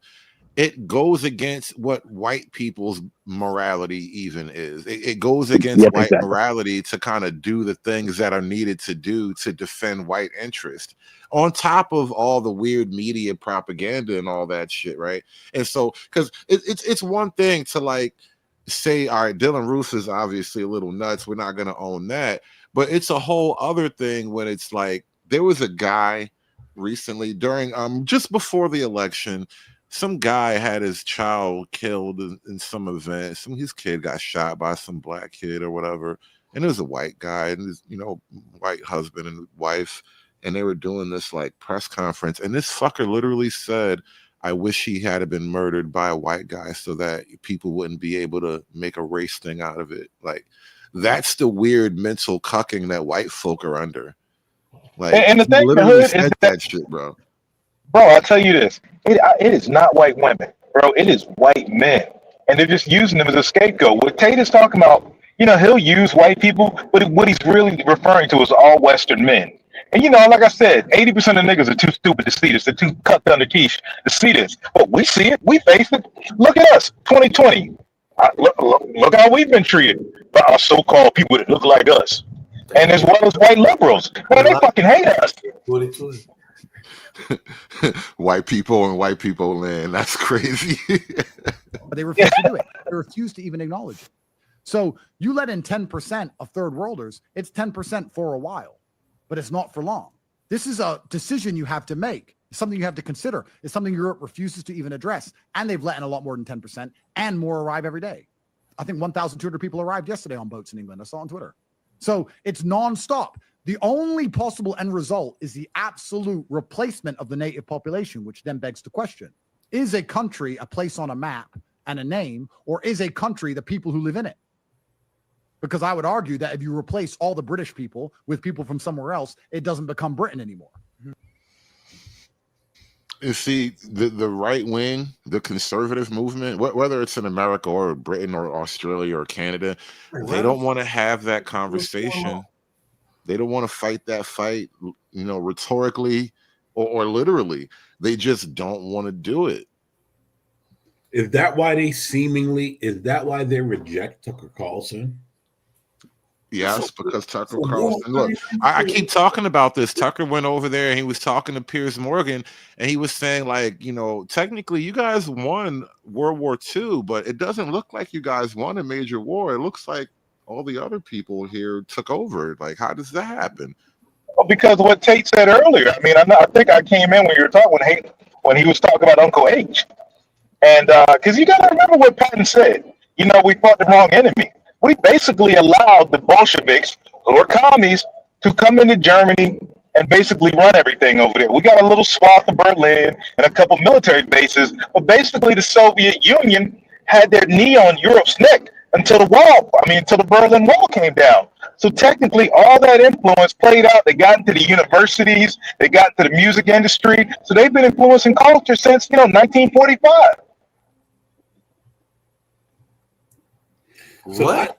it goes against what white people's morality even is. It goes against Yep, white exactly. morality to kind of do the things that are needed to do to defend white interest, on top of all the weird media propaganda and all that shit, right? And so, because it's one thing to like say, all right, Dylan Roof is obviously a little nuts, we're not going to own that, but it's a whole other thing when it's like there was a guy recently during just before the election. Some guy had his child killed in some event. His kid got shot by some black kid or whatever. And it was a white guy and his, white husband and wife. And they were doing this like press conference. And this fucker literally said, I wish he had been murdered by a white guy so that people wouldn't be able to make a race thing out of it. Like, that's the weird mental cucking that white folk are under. Like, And the he thing, literally Hood, is said that shit, bro. Bro, I'll tell you this. It is not white women, bro. It is white men. And they're just using them as a scapegoat. What Tate is talking about, he'll use white people, but what he's really referring to is all Western men. And, like I said, 80% of niggas are too stupid to see this. They're too cut down the quiche to see this. But we see it. We face it. Look at us, 2020. Look how we've been treated by our so-called people that look like us. And as well as white liberals. Man, they fucking hate us. White people and white people land. That's crazy. But they refuse to do it. They refuse to even acknowledge it. So you let in 10% of third worlders, it's 10% for a while, but it's not for long. This is a decision you have to make. It's something you have to consider. It's something Europe refuses to even address. And they've let in a lot more than 10%, and more arrive every day. I think 1,200 people arrived yesterday on boats in England. I saw on Twitter. So it's nonstop. The only possible end result is the absolute replacement of the native population, which then begs the question, is a country a place on a map and a name, or is a country the people who live in it? Because I would argue that if you replace all the British people with people from somewhere else, it doesn't become Britain anymore. You see, the right wing, the conservative movement, whether it's in America or Britain or Australia or Canada, they don't want to have that conversation. They don't want to fight that fight, rhetorically or literally. They just don't want to do it. Is that why they reject Tucker Carlson? Yes, because Tucker Carlson. Look, I keep talking about this. Tucker went over there and he was talking to Piers Morgan, and he was saying, like, technically you guys won World War II, but it doesn't look like you guys won a major war. It looks like all the other people here took over. Like, how does that happen? because of what Tate said earlier. I mean, I think I came in when you were talking when he was talking about Uncle H, and because you got to remember what Patton said. You know, we fought the wrong enemy. We basically allowed the Bolsheviks, who are commies, to come into Germany and basically run everything over there. We got a little swath of Berlin and a couple military bases, but basically the Soviet Union had their knee on Europe's neck until the Berlin Wall came down. So technically all that influence played out. They got into the universities, they got into the music industry. So they've been influencing culture since, 1945. So I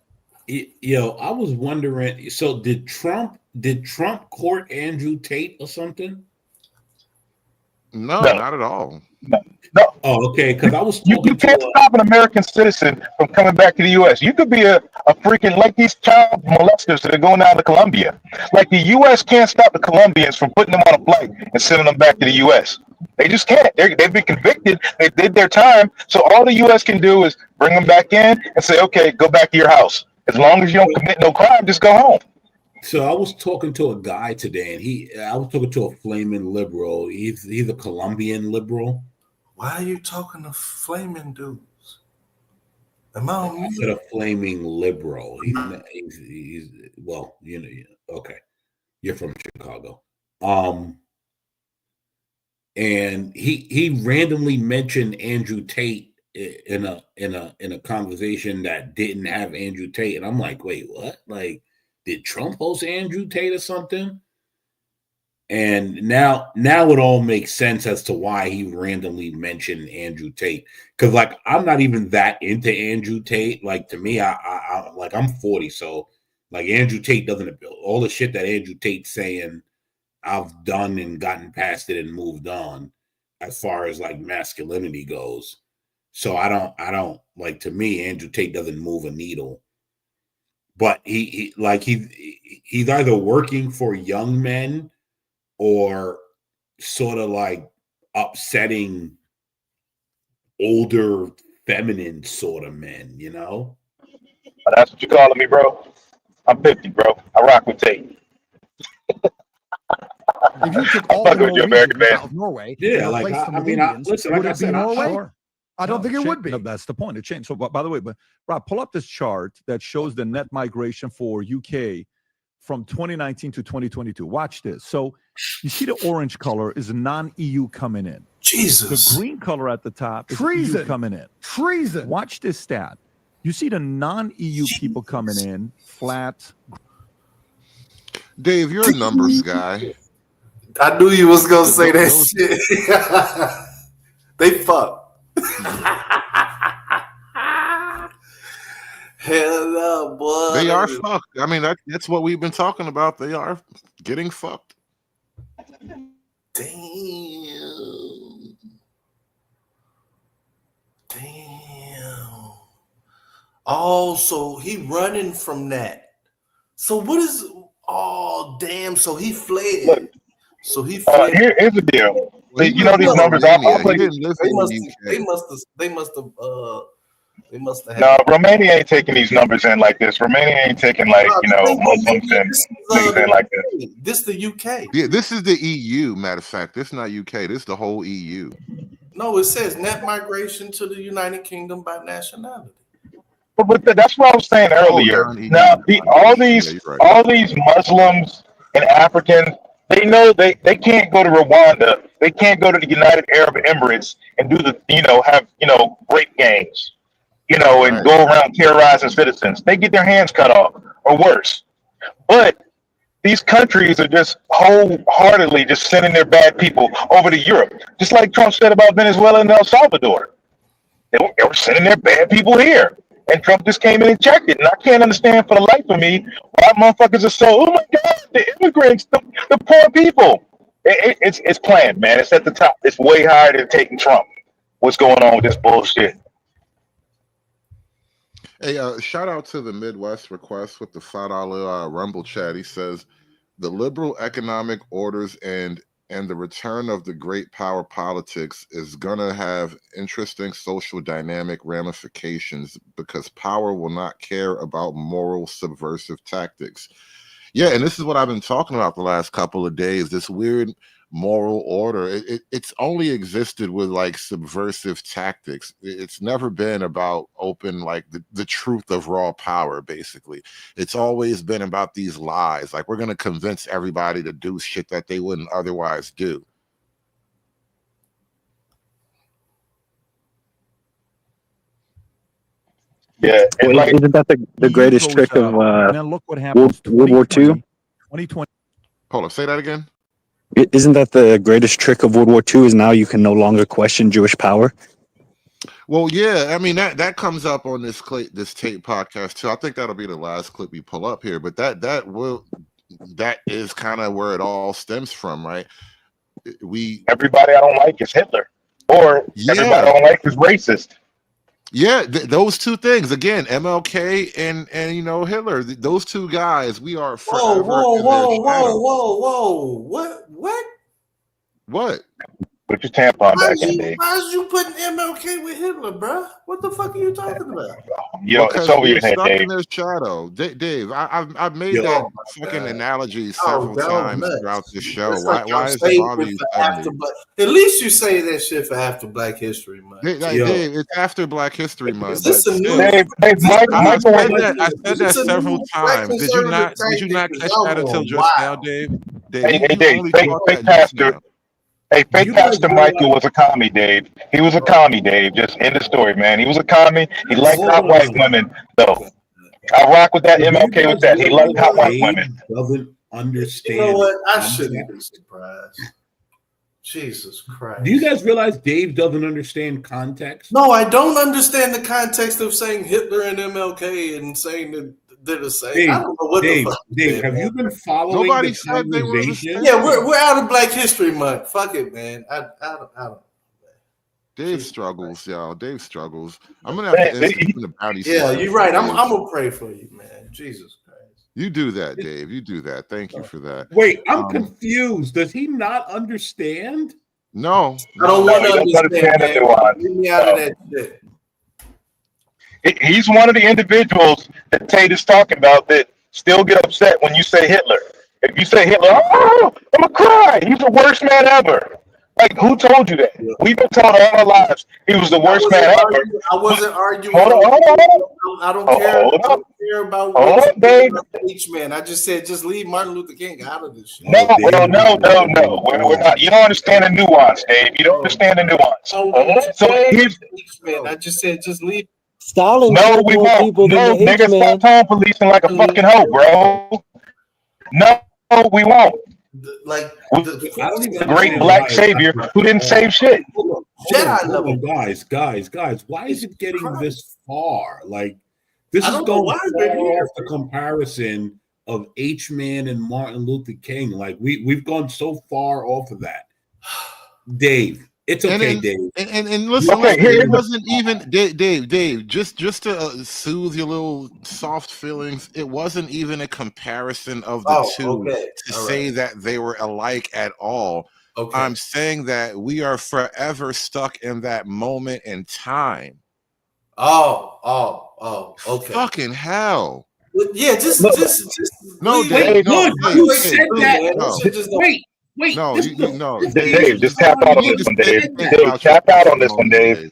was wondering. So did Trump court Andrew Tate or something? No, not at all. No. Oh, okay. Because I was You talking can't to stop an American citizen from coming back to the U.S. You could be a freaking, like these child molesters that are going down to Colombia. Like the U.S. can't stop the Colombians from putting them on a flight and sending them back to the U.S. They just can't. They've been convicted. They did their time. So all the U.S. can do is bring them back in and say, okay, go back to your house. As long as you don't commit no crime, just go home. So I was talking to a guy today, and I was talking to a flaming liberal. He's a Colombian liberal. Why are you talking to flaming dudes? Am I on I said a flaming liberal. He's well, okay. You're from Chicago. And he randomly mentioned Andrew Tate in a conversation that didn't have Andrew Tate, and I'm like, wait, what? Like, did Trump host Andrew Tate or something? And now it all makes sense as to why he randomly mentioned Andrew Tate. Because like I'm not even that into Andrew Tate. Like to me, I like I'm 40, so like Andrew Tate doesn't all the shit that Andrew Tate's saying. I've done and gotten past it and moved on as far as like masculinity goes. So I don't like, to me, Andrew Tate doesn't move a needle. But he's either working for young men or sort of like upsetting older feminine sort of men, That's what you're calling me, bro. I'm 50, bro. I rock with Tate. If you took all the Norwegians out of Norway, yeah, and like replaced them with listen, Indians, like would I it be said, Norway? Sure. I don't think it would be. No, that's the point. It changed. So, by the way, Rob, pull up this chart that shows the net migration for UK from 2019 to 2022. Watch this. So, you see the orange color is non-EU coming in. Jesus. The green color at the top is Treason. EU coming in. Treason. Watch this stat. You see the non-EU people coming in flat. Dave, you're a numbers guy. I knew you was gonna say that shit. They fucked. Hell no, boy. They are fucked. I mean, that's what we've been talking about. They are getting fucked. Damn. Oh, so he running from that. So what is? Oh, damn. So he fled. Look, so he fled. Here's the deal. Well, These numbers. They must have. No, Romania ain't taking these numbers in like this. Romania ain't taking Muslims and niggas in like this. This the UK. Yeah, this is the EU. Matter of fact, this is not UK. This is the whole EU. No, it says net migration to the United Kingdom by nationality. But that's what I was saying earlier. Now, all these Muslims and Africans, they know they can't go to Rwanda. They can't go to the United Arab Emirates and do have rape gangs, and go around terrorizing citizens. They get their hands cut off or worse. But these countries are just wholeheartedly just sending their bad people over to Europe, just like Trump said about Venezuela and El Salvador. They were sending their bad people here. And Trump just came in and checked it. And I can't understand for the life of me why motherfuckers are so, oh my God, the immigrants, the poor people. It's planned, man. It's at the top. It's way higher than taking Trump. What's going on with this bullshit? Hey, shout out to the Midwest Request with the $5 Rumble chat. He says, the liberal economic orders and the return of the great power politics is going to have interesting social dynamic ramifications because power will not care about moral subversive tactics. Yeah, and this is what I've been talking about the last couple of days. This weird moral order. It's only existed with like subversive tactics. It's never been about open, like the truth of raw power, basically. It's always been about these lies. Like, we're going to convince everybody to do shit that they wouldn't otherwise do. Yeah, Well, like, isn't that the greatest trick of and then look what happens. World War II? 2020. Hold on, say that again. Isn't that the greatest trick of World War II? Is now you can no longer question Jewish power? Well, yeah, I mean that comes up on this Tate podcast too. I think that'll be the last clip we pull up here, but that is kind of where it all stems from, right? Everybody I don't like is Hitler, or everybody I don't like is racist. Yeah, those two things again, MLK and Hitler. Those two guys, we are forever. Whoa! What? Put your tampon back in, Dave. Why's you putting MLK with Hitler, bro? What the fuck are you talking about? Yo, it's over your head, stuck Dave. in their shadow. Dave, I've made that fucking analogy several times throughout this show. Like Why is it bother you? At least you say that shit for after Black History Month. Dave, it's after Black History Month. Is this a new? I said that several times. Did you not catch that until just now, Dave? Fake pastor. Hey, fake Pastor Michael was a commie, Dave. He was a commie, Dave. Just end the story, man. He was a commie. He liked hot white women, though. I rock with that. MLK with that. He liked hot white women. Doesn't understand. You know what? I shouldn't be surprised. Jesus Christ. Do you guys realize Dave doesn't understand context? No, I don't understand the context of saying Hitler and MLK and saying that they're the same. Dave, I don't know what the fuck. Dave, have you been following the conversation? Yeah, we're out of Black History Month. Fuck it, man. I don't. Dave struggles, y'all. Dave struggles. I'm gonna have to end the bounty. Yeah, you're right. I'm gonna pray for you, man. Jesus Christ. You do that, Dave. You do that. Thank you for that. Wait, I'm confused. Does he not understand? No, I don't want to understand that. Get me out of that shit. He's one of the individuals that Tate is talking about that still get upset when you say Hitler. If you say Hitler, oh, I'm gonna cry. He's the worst man ever. Like, who told you that? We've been told all our lives he was the worst man ever. I wasn't arguing. Hold on. I don't care. I don't care about what each man. I just said just leave Martin Luther King out of this shit. No. We're not. You don't understand the nuance, Dave. You don't understand the nuance. So here's each man. I just said just leave. Stalin. No, we won't. No, nigga, stop tone policing like a fucking hoe, bro. No, we won't. The great black savior who didn't save shit. Guys, why is it getting this far? Like, this is going far off the comparison of H-Man and Martin Luther King. Like, we've gone so far off of that. Dave, it's okay, Dave. And listen, it wasn't even Dave. Just to soothe your little soft feelings, it wasn't even a comparison of the two to say that they were alike at all. Okay. I'm saying that we are forever stuck in that moment in time. Okay. Fucking hell. Yeah, just no, Dave. You said that. Wait. No, Dave, just tap out on this one, Dave. Dave, tap out on this one, Dave.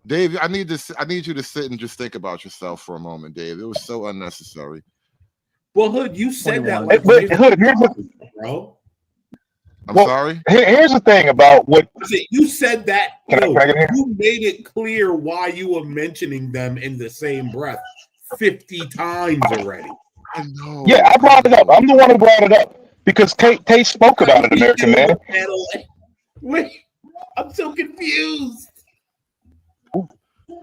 Dave, I need you to sit and just think about yourself for a moment, Dave. It was so unnecessary. Well, Hood, you said that. But Hood, here's the bro. I'm sorry. Here's the thing about what you said that. You made it clear why you were mentioning them in the same breath 50 times already. I know. Yeah, I brought it up. I'm the one who brought it up. Because Tate spoke about it, American man. Wait, I'm so confused. You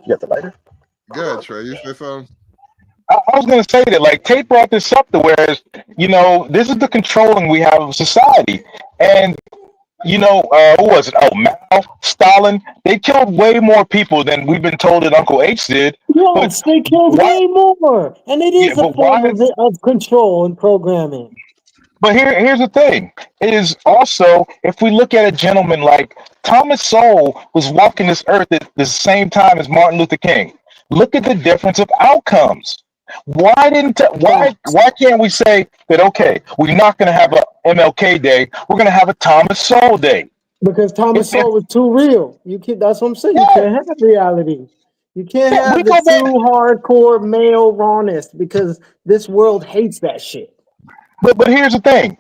got the lighter? Good, Trey. You say something? I was going to say that, like, Tate brought this up to whereas, this is the controlling we have of society. And, who was it? Oh, Mao, Stalin. They killed way more people than we've been told that Uncle H did. Yes, they killed way more. And it is a form of control and programming. But here's the thing, is also, if we look at a gentleman like Thomas Sowell was walking this earth at the same time as Martin Luther King. Look at the difference of outcomes. Why can't we say that? Okay, we're not going to have a MLK Day. We're going to have a Thomas Sowell Day. Because Thomas If- Sowell was too real. You can That's what I'm saying. You Yeah. can't have reality. You can't Yeah, we have the go back. true hardcore male rawness because this world hates that shit. But here's the thing: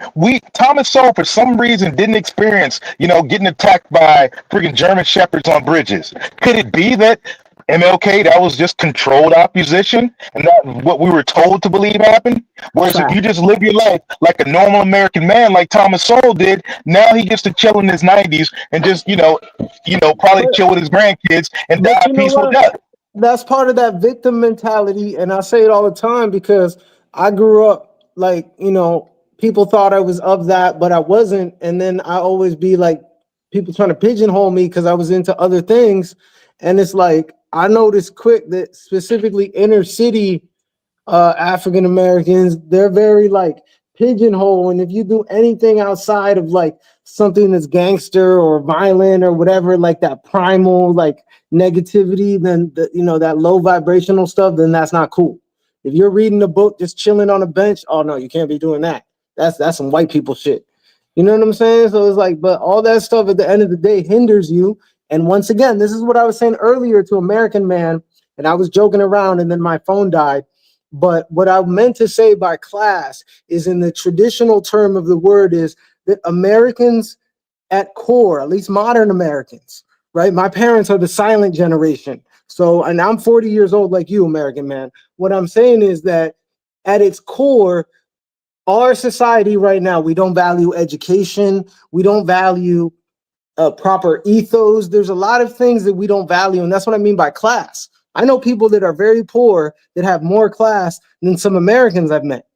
Thomas Sowell for some reason didn't experience, getting attacked by freaking German shepherds on bridges. Could it be that MLK, that was just controlled opposition and not what we were told to believe happened? Whereas if you just live your life like a normal American man, like Thomas Sowell did, now he gets to chill in his 90s and just probably chill with his grandkids and die But a you know peaceful what? death. That's part of that victim mentality. And I say it all the time because I grew up like, people thought I was of that, but I wasn't. And then I always be like, people trying to pigeonhole me because I was into other things. And it's like, I noticed quick that specifically inner city African Americans, they're very like pigeonhole. And if you do anything outside of like something that's gangster or violent or whatever, like that primal like negativity, then that low vibrational stuff, then that's not cool. If you're reading a book just chilling on a bench, oh no, you can't be doing that. That's some white people shit. You know what I'm saying? So it's like, but all that stuff at the end of the day hinders you. And once again, this is what I was saying earlier to American Man, and I was joking around and then my phone died. But what I meant to say by class is, in the traditional term of the word, is that Americans at core, at least modern Americans, right? My parents are the silent generation. So, and I'm 40 years old like you, American Man. What I'm saying is that at its core, our society right now, we don't value education. We don't value proper ethos. There's a lot of things that we don't value. And that's what I mean by class. I know people that are very poor that have more class than some Americans I've met,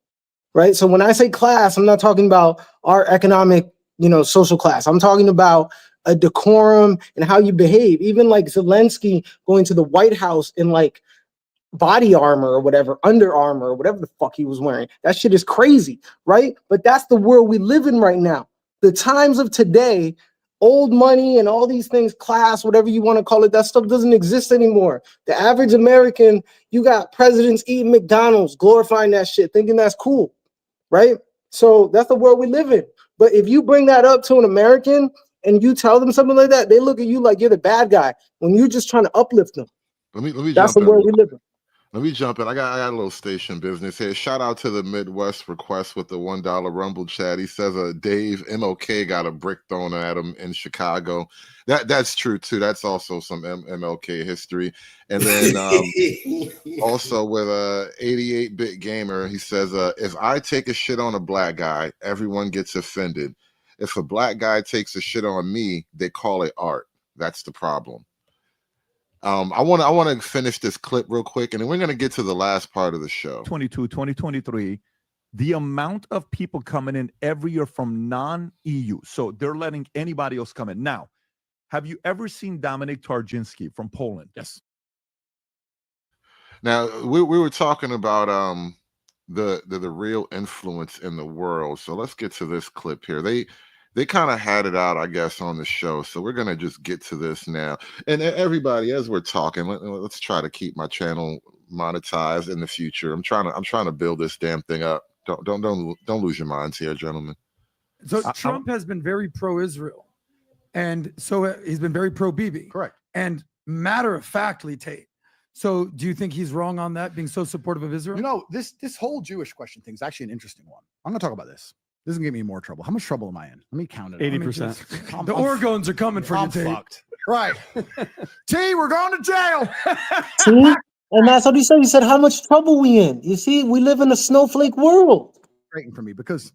right? So when I say class, I'm not talking about our economic, social class. I'm talking about a decorum and how you behave. Even like Zelensky going to the White House in like body armor or whatever, Under Armour or whatever the fuck he was wearing. That shit is crazy, right? But that's the world we live in right now. The times of today, old money and all these things, class, whatever you want to call it, that stuff doesn't exist anymore. The average American, you got presidents eating McDonald's, glorifying that shit, thinking that's cool, right? So that's the world we live in. But if you bring that up to an American and you tell them something like that, they look at you like you're the bad guy when you're just trying to uplift them. Let me That's jump the world we live in. Let me jump in. I got a little station business here. Shout out to the Midwest request with the $1 Rumble chat. He says Dave MLK got a brick thrown at him in Chicago. That's true too. That's also some MLK history. And then also with 88-bit gamer, he says if I take a shit on a black guy, everyone gets offended. If a black guy takes a shit on me, they call it art. That's the problem. I want to finish this clip real quick, and then we're going to get to the last part of the show. 2023, the amount of people coming in every year from non-EU, so they're letting anybody else come in. Now, have you ever seen Dominik Tarczynski from Poland? Yes. Now, we were talking about the real influence in the world, so let's get to this clip here. They kind of had it out, I guess, on the show. So we're going to just get to this now. And everybody, as we're talking, let's try to keep my channel monetized in the future. I'm trying to build this damn thing up. Don't lose your minds here, gentlemen. So Trump has been very pro-Israel. And so he's been very pro-Bibi. Correct. And matter of factly, Tate. So do you think he's wrong on that, being so supportive of Israel? This whole Jewish question thing is actually an interesting one. I'm going to talk about this. This is gonna get me more trouble. How much trouble am I in? Let me count it. 80%. The Oregons are coming for you, Tate. Fucked. Right. T, we're going to jail. See? And that's what he said. He said, how much trouble we in? You see, we live in a snowflake world. Great for me because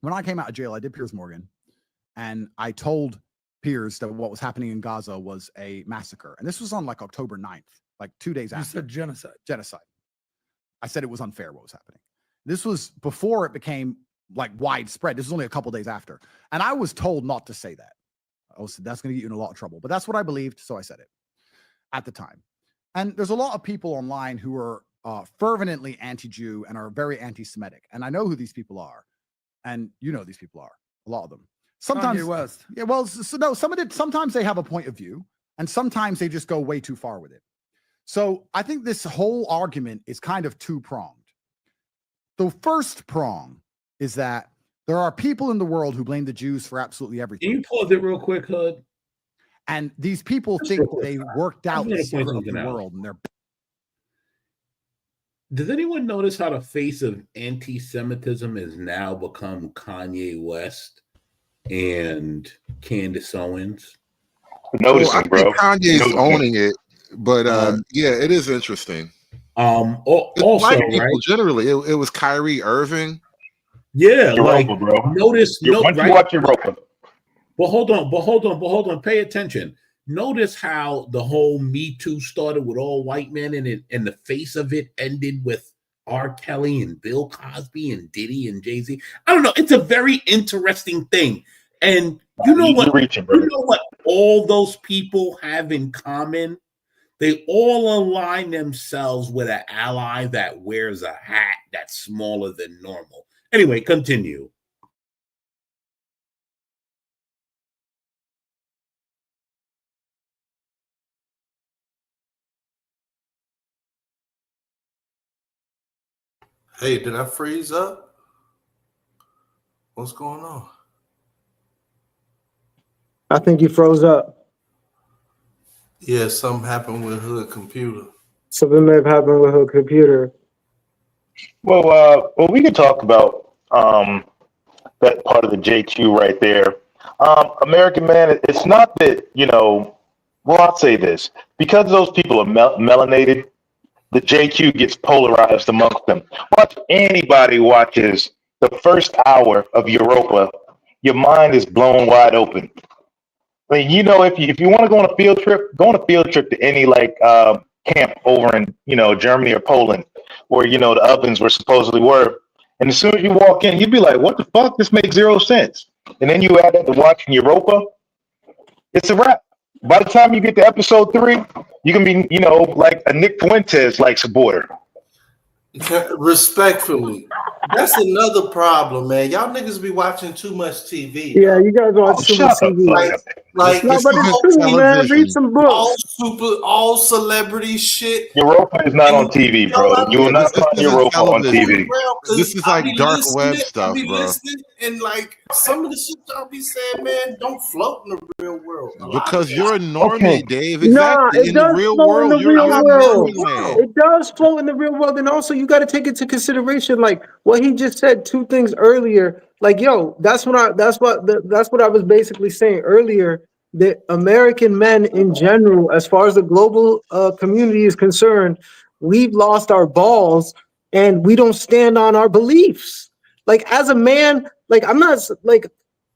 when I came out of jail, I did Piers Morgan, and I told Piers that what was happening in Gaza was a massacre. And this was on like October 9th, like 2 days after. You said genocide. Genocide. I said it was unfair what was happening. This was before it became like widespread. This is only a couple days after. And I was told not to say that. I was, that's going to get you in a lot of trouble. But that's what I believed, so I said it at the time. And there's a lot of people online who are fervently anti-Jew and are very anti-Semitic. And I know who these people are. And you know these people are, a lot of them. Sometimes, Kanye West. Yeah, well, so no, sometimes they have a point of view, and sometimes they just go way too far with it. So I think this whole argument is kind of two-pronged. The first prong is that there are people in the world who blame the Jews for absolutely everything. Can you pause it real quick, Hood? And these people Just think real quick. they worked I out just the wanna point secret of something the out. world, and they're Does anyone notice how the face of anti-Semitism has now become Kanye West and Candace Owens? Well, I think Kanye's owning it, but yeah, it is interesting. Also, Black people right? generally, it was Kyrie Irving. Yeah, Europa, like bro. notice, Once you watch Europa. But hold on. Pay attention. Notice how the whole Me Too started with all white men, and the face of it ended with R. Kelly and Bill Cosby and Diddy and Jay-Z. I don't know. It's a very interesting thing. And you know what? You know what all those people have in common? They all align themselves with an ally that wears a hat that's smaller than normal. Anyway, continue. Hey, did I freeze up? What's going on? I think you froze up. Yeah, something happened with Hood computer. Something may have happened with her computer. Well, we can talk about that part of the JQ right there. American man, it's not that, well, I'll say this. Because those people are melanated, the JQ gets polarized amongst them. Watch anybody watches the first hour of Europa, your mind is blown wide open. I mean, if you want to go on a field trip, go on a field trip to any camp over in Germany or Poland, where the ovens were supposedly were. And as soon as you walk in, you'd be like, "What the fuck? This makes zero sense." And then you add that to watching Europa, it's a wrap. By the time you get to episode 3, you can be, like a Nick Fuentes like supporter. Respectfully, that's another problem, man. Y'all niggas be watching too much TV. Yeah, you guys watch too much TV. Like No, but it's true, man. Read some books. all celebrity shit. Europa is not on TV, bro. You will not find Europa on TV. This is like dark web I stuff, be bro. listening, and like some of the shit y'all be saying, man, don't float in the real world. Because you're a normie, Dave. Nah, Exactly. it In the does real flow in world, the you're real a world. normie man. It does flow in the real world, and also you got to take into consideration, like what he just said. 2 things earlier, like that's what I was basically saying earlier. That American men in general, as far as the global community is concerned, we've lost our balls and we don't stand on our beliefs. Like as a man, like I'm not like.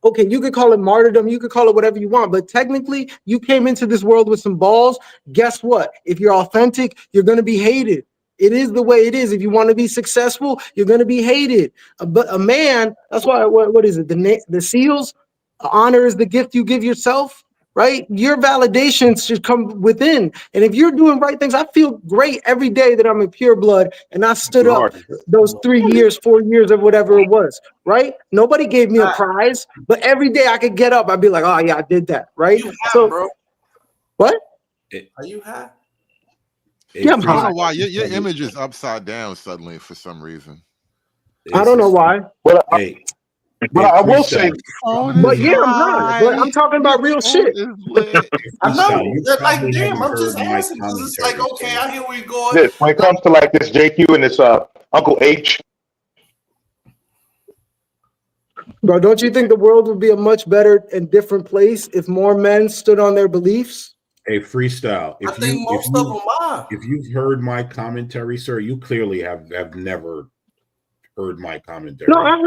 Okay, you could call it martyrdom, you could call it whatever you want, but technically you came into this world with some balls. Guess what? If you're authentic, you're going to be hated. It is the way it is. If you want to be successful, you're going to be hated. But a man, that's why, what is it? The SEALs, honor is the gift you give yourself, right? Your validation should come within. And if you're doing right things, I feel great every day that I'm in pure blood and I stood up those 3 years, 4 years, or whatever it was, right? Nobody gave me a prize, but every day I could get up, I'd be like, oh yeah, I did that, right? You high, bro? What? Are you high? Yeah, I'm I don't high. know why your image is upside down suddenly for some reason. I don't know why. But I will say, but yeah, I'm high. But I'm talking about real shit. I know. You They're like, probably damn, haven't I'm just heard my asking because it's like, okay, I hear where you're going. this when it comes to like this JQ and this Uncle H. Bro, don't you think the world would be a much better and different place if more men stood on their beliefs? Hey, freestyle. I think most of them are. If you've heard my commentary, sir, you clearly have never heard my commentary. No, I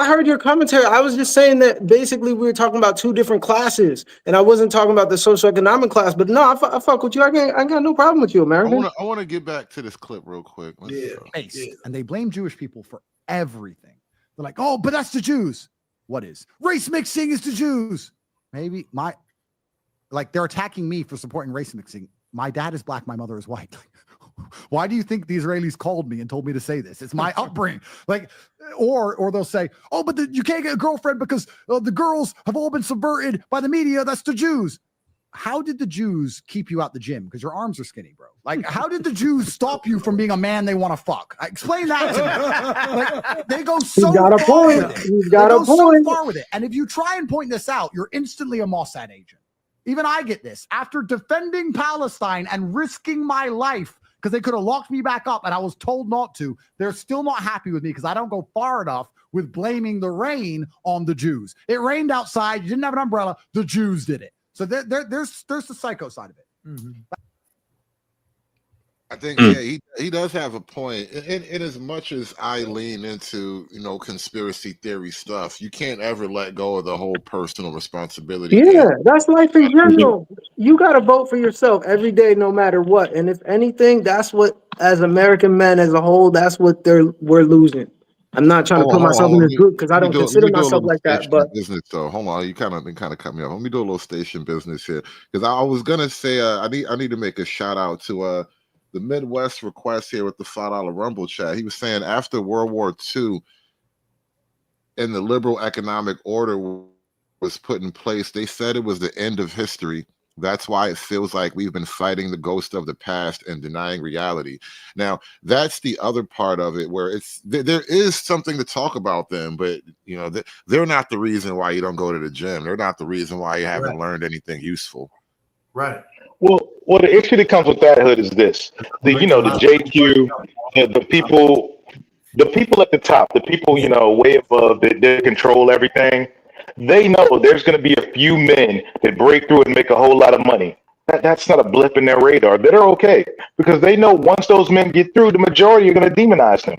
heard your commentary. I was just saying that basically we were talking about 2 different classes, and I wasn't talking about the socioeconomic class. But no, I fuck with you. I got no problem with you, American. I want to get back to this clip real quick. And they blame Jewish people for everything. They're like, oh, but that's the Jews. What is? Race mixing is the Jews. Maybe they're attacking me for supporting race mixing. My dad is black, my mother is white. Why do you think the Israelis called me and told me to say this? It's my upbringing. Or they'll say, oh, but you can't get a girlfriend because the girls have all been subverted by the media. That's the Jews. how did the Jews keep you out the gym? Because your arms are skinny, bro. Like, how did the Jews stop you from being a man they want to fuck? Explain that to me. Like, they go so got a far point. with it. He's They got a go so point. far with it. And if you try and point this out, you're instantly a Mossad agent. Even I get this. After defending Palestine and risking my life, because they could have locked me back up and I was told not to, they're still not happy with me because I don't go far enough with blaming the rain on the Jews. It rained outside. You didn't have an umbrella. The Jews did it. So there's the psycho side of it. I think he does have a point. In as much as I lean into conspiracy theory stuff, you can't ever let go of the whole personal responsibility. Yeah, that's life in general. You got to vote for yourself every day, no matter what. And if anything, that's what, as American men as a whole, that's what we're losing. I'm not trying to put myself in this group because I don't consider myself like that. But business, though, hold on, you kind of cut me off. Let me do a little station business here because I was gonna say I need to make a shout out to the Midwest request here with the $5 Rumble chat. He was saying after World War II, and the liberal economic order was put in place, they said it was the end of history. That's why it feels like we've been fighting the ghost of the past and denying reality. Now, that's the other part of it where there is something to talk about them, but they're not the reason why you don't go to the gym. They're not the reason why you haven't learned anything useful. Right. Well, the issue that comes with that hood is this: the JQ, the people at the top, the people way above that control everything. They know there's going to be a few men that break through and make a whole lot of money. That's not a blip in their radar. They're okay because they know once those men get through, the majority are going to demonize them.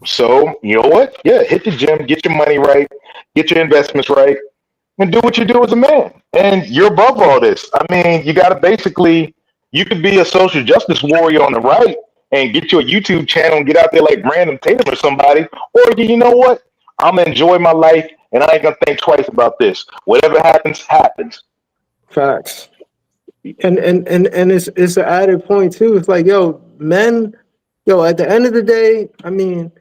So you know what? Yeah, hit the gym, get your money right, get your investments right, and do what you do as a man. And you're above all this. I mean, you got to basically, you could be a social justice warrior on the right and get you a YouTube channel and get out there like Brandon Tatum or somebody. Or you know what? I'm going to enjoy my life and I ain't going to think twice about this. Whatever happens, happens. Facts. And it's an added point too. It's like, men, at the end of the day, I mean,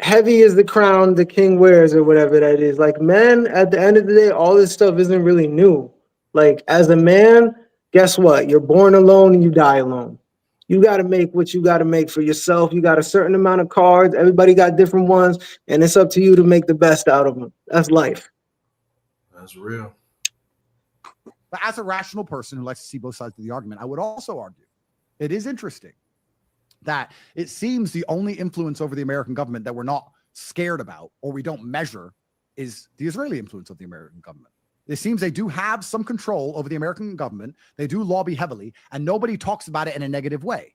heavy is the crown the king wears or whatever that is. Like, men, at the end of the day, all this stuff isn't really new. Like, as a man, guess what? You're born alone and you die alone. You got to make what you got to make for yourself. You got a certain amount of cards. Everybody got different ones, and it's up to you to make the best out of them. That's life. That's real. But as a rational person who likes to see both sides of the argument, I would also argue it is interesting that it seems the only influence over the American government that we're not scared about or we don't measure is the Israeli influence of the American government. It seems they do have some control over the American government. They do lobby heavily, and nobody talks about it in a negative way.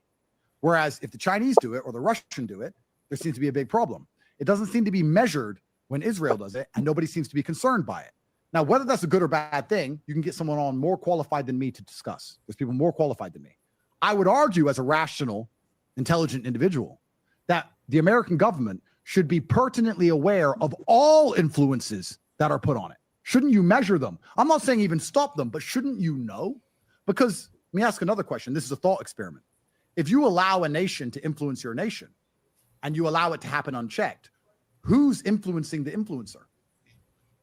Whereas if the Chinese do it or the Russian do it, there seems to be a big problem. It doesn't seem to be measured when Israel does it, and nobody seems to be concerned by it. Now, whether that's a good or bad thing, you can get someone on more qualified than me to discuss. There's people more qualified than me. I would argue as a rational, intelligent individual that the American government should be pertinently aware of all influences that are put on it. Shouldn't you measure them? I'm not saying even stop them, but shouldn't you know? Because let me ask another question. This is a thought experiment. If you allow a nation to influence your nation and you allow it to happen unchecked, who's influencing the influencer?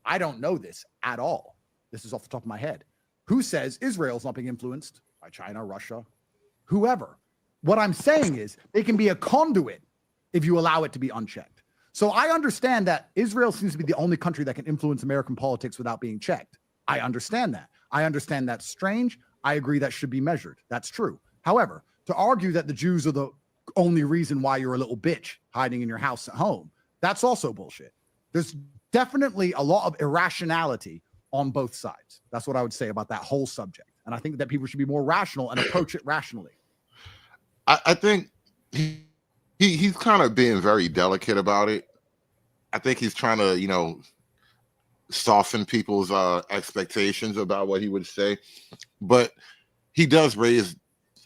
I don't know this at all. This is off the top of my head. Who says Israel's not being influenced by China, Russia, whoever? What I'm saying is they can be a conduit if you allow it to be unchecked. So I understand that Israel seems to be the only country that can influence American politics without being checked. I understand that. I understand that's strange. I agree that should be measured. That's true. However, to argue that the Jews are the only reason why you're a little bitch hiding in your house at home, that's also bullshit. There's definitely a lot of irrationality on both sides. That's what I would say about that whole subject. And I think that people should be more rational and approach it rationally. I think he's kind of being very delicate about it. I think he's trying to, soften people's expectations about what he would say. But he does raise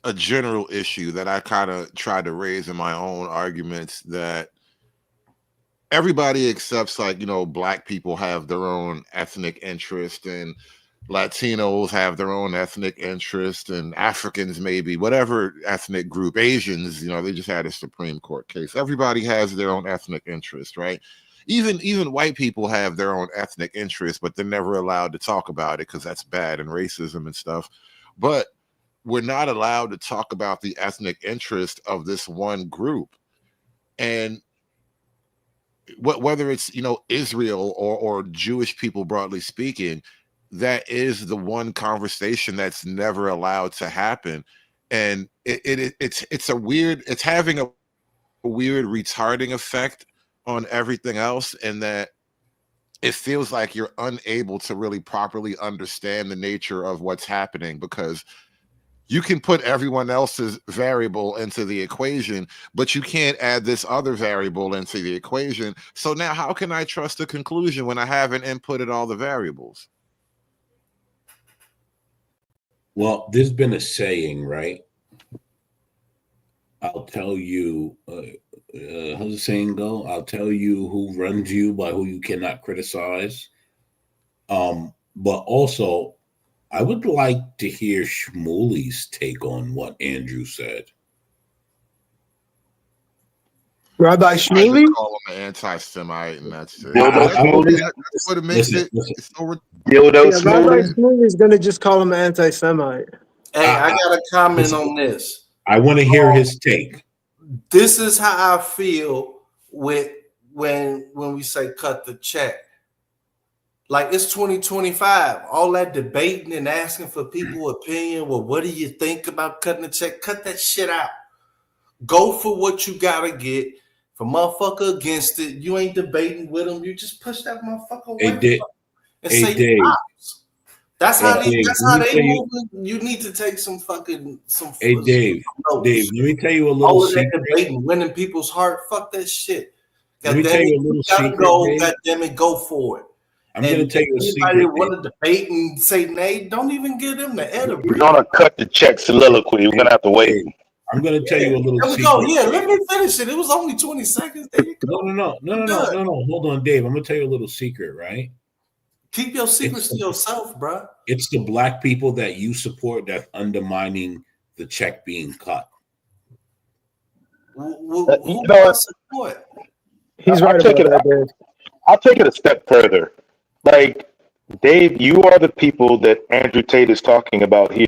a general issue that I kind of tried to raise in my own arguments, that everybody accepts, Black people have their own ethnic interest, and Latinos have their own ethnic interest, and Africans, maybe whatever ethnic group, Asians, they just had a Supreme Court case. Everybody has their own ethnic interest, right? Even white people have their own ethnic interest, but they're never allowed to talk about it because that's bad and racism and stuff. but we're not allowed to talk about the ethnic interest of this one group. And whether it's, you know, Israel or Jewish people, broadly speaking, that is the one conversation that's never allowed to happen. And it's a weird, it's having a weird retarding effect on everything else, and that it feels like you're unable to really properly understand the nature of what's happening, because you can put everyone else's variable into the equation, but you can't add this other variable into the equation. So now how can I trust the conclusion when I haven't inputted all the variables? Well, there's been a saying, right? I'll tell you, how's the saying go? I'll tell you who runs you by who you cannot criticize. But also, I would like to hear Shmuley's take on what Andrew said. Rabbi Shmuley? I call him an anti-Semite, and that's it. That's what it makes it. Rabbi Shmuley is going to just call him an anti-Semite. Hey, I got a comment on this. I want to hear his take. This is how I feel with when we say cut the check. Like, it's 2025. All that debating and asking for people's opinion. Well, what do you think about cutting the check? Cut that shit out. Go for what you gotta get. If a motherfucker against it, you ain't debating with him. You just push that motherfucker away and say Dave. That's how they move. You need to take some. Hey, Dave, let me tell you a little all of secret. that debating, winning people's heart. Fuck that shit. Let me tell you a little secret, Dave. God damn it, go for it. I'm going to tell you a secret. Anybody want to debate and say nay, don't even give them the air to breathe. We're gonna cut the check soliloquy. We're gonna have to wait. I'm going to tell you a little There we secret. go. Yeah, let me finish it. It was only 20 seconds. There you go. No. Hold on, Dave. I'm going to tell you a little secret, right? Keep your secrets to yourself, bro. It's the black people that you support that's undermining the check being cut. Who You know, support? He's I'll right take about it. that, Dave. I'll take it a step further. Like, Dave, you are the people that Andrew Tate is talking about here.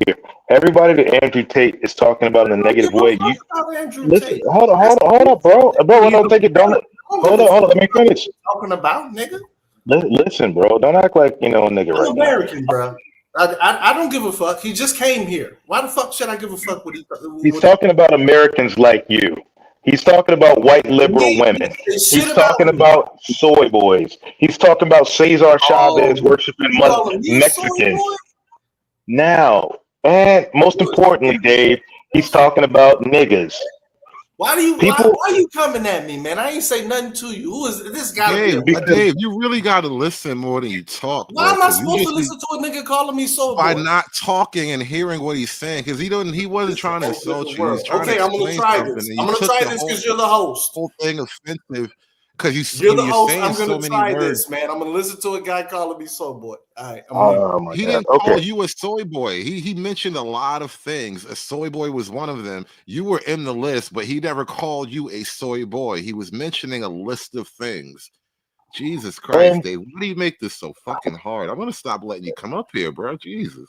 Everybody that Andrew Tate is talking about in a negative way. Listen, hold on, bro. I don't think it. Don't hold on. Let me finish. Talking about, nigga. Listen, bro. Don't act like you know a nigga I'm right American, bro. I don't give a fuck. He just came here. Why the fuck should I give a fuck what he? He's talking about Americans like you. He's talking about white liberal women. He's talking about soy boys. He's talking about Cesar Chavez worshiping Mexicans. Now, and most importantly, Dave, he's talking about niggas. Why are you coming at me, man? I ain't say nothing to you. Who is this guy? Dave, you really got to listen more than you talk. Why am I supposed to listen to a nigga calling me so? By not talking and hearing what he's saying, because he wasn't trying to insult you. He was trying to I'm gonna explain try something. this. And I'm gonna try this because you're the host. Whole thing offensive because you're the host. saying I'm gonna so many try words. this, man. I'm gonna listen to a guy calling me soy boy. my All right. He didn't call you a soy boy. He mentioned a lot of things. A soy boy was one of them. You were in the list, but he never called you a soy boy. He was mentioning a list of things. Jesus Christ, Dave. Why do you make this so fucking hard? I'm gonna stop letting you come up here, bro. Jesus.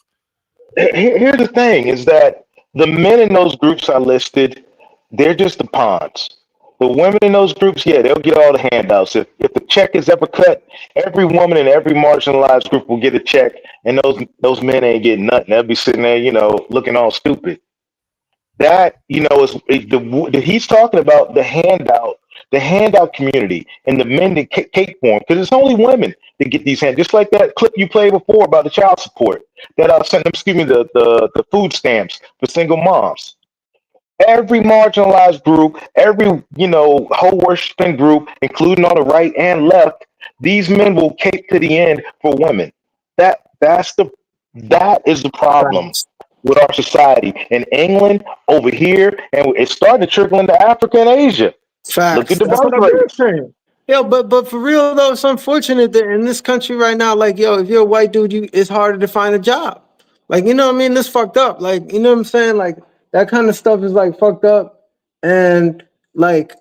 Here's the thing: is that the men in those groups I listed, they're just the pawns. The women in those groups, yeah, they'll get all the handouts. If the check is ever cut, every woman in every marginalized group will get a check, and those men ain't getting nothing. They'll be sitting there, looking all stupid. That, is he's talking about the handout community, and the men that cake for him, because it's only women that get these handouts. Just like that clip you played before about the child support that I sent them. Excuse me, the food stamps for single moms. Every marginalized group, every whole worshiping group, including on the right and left, these men will cake to the end for women. That is the problem with our society in England, over here, and it's starting to trickle into Africa and Asia. Facts. Look at the That's what birth I'm rates. saying. Yo, but for real though, it's unfortunate that in this country right now, like, if you're a white dude, it's harder to find a job. Like, you know what I mean? This fucked up. Like, you know what I'm saying? Like, that kind of stuff is like fucked up. And like,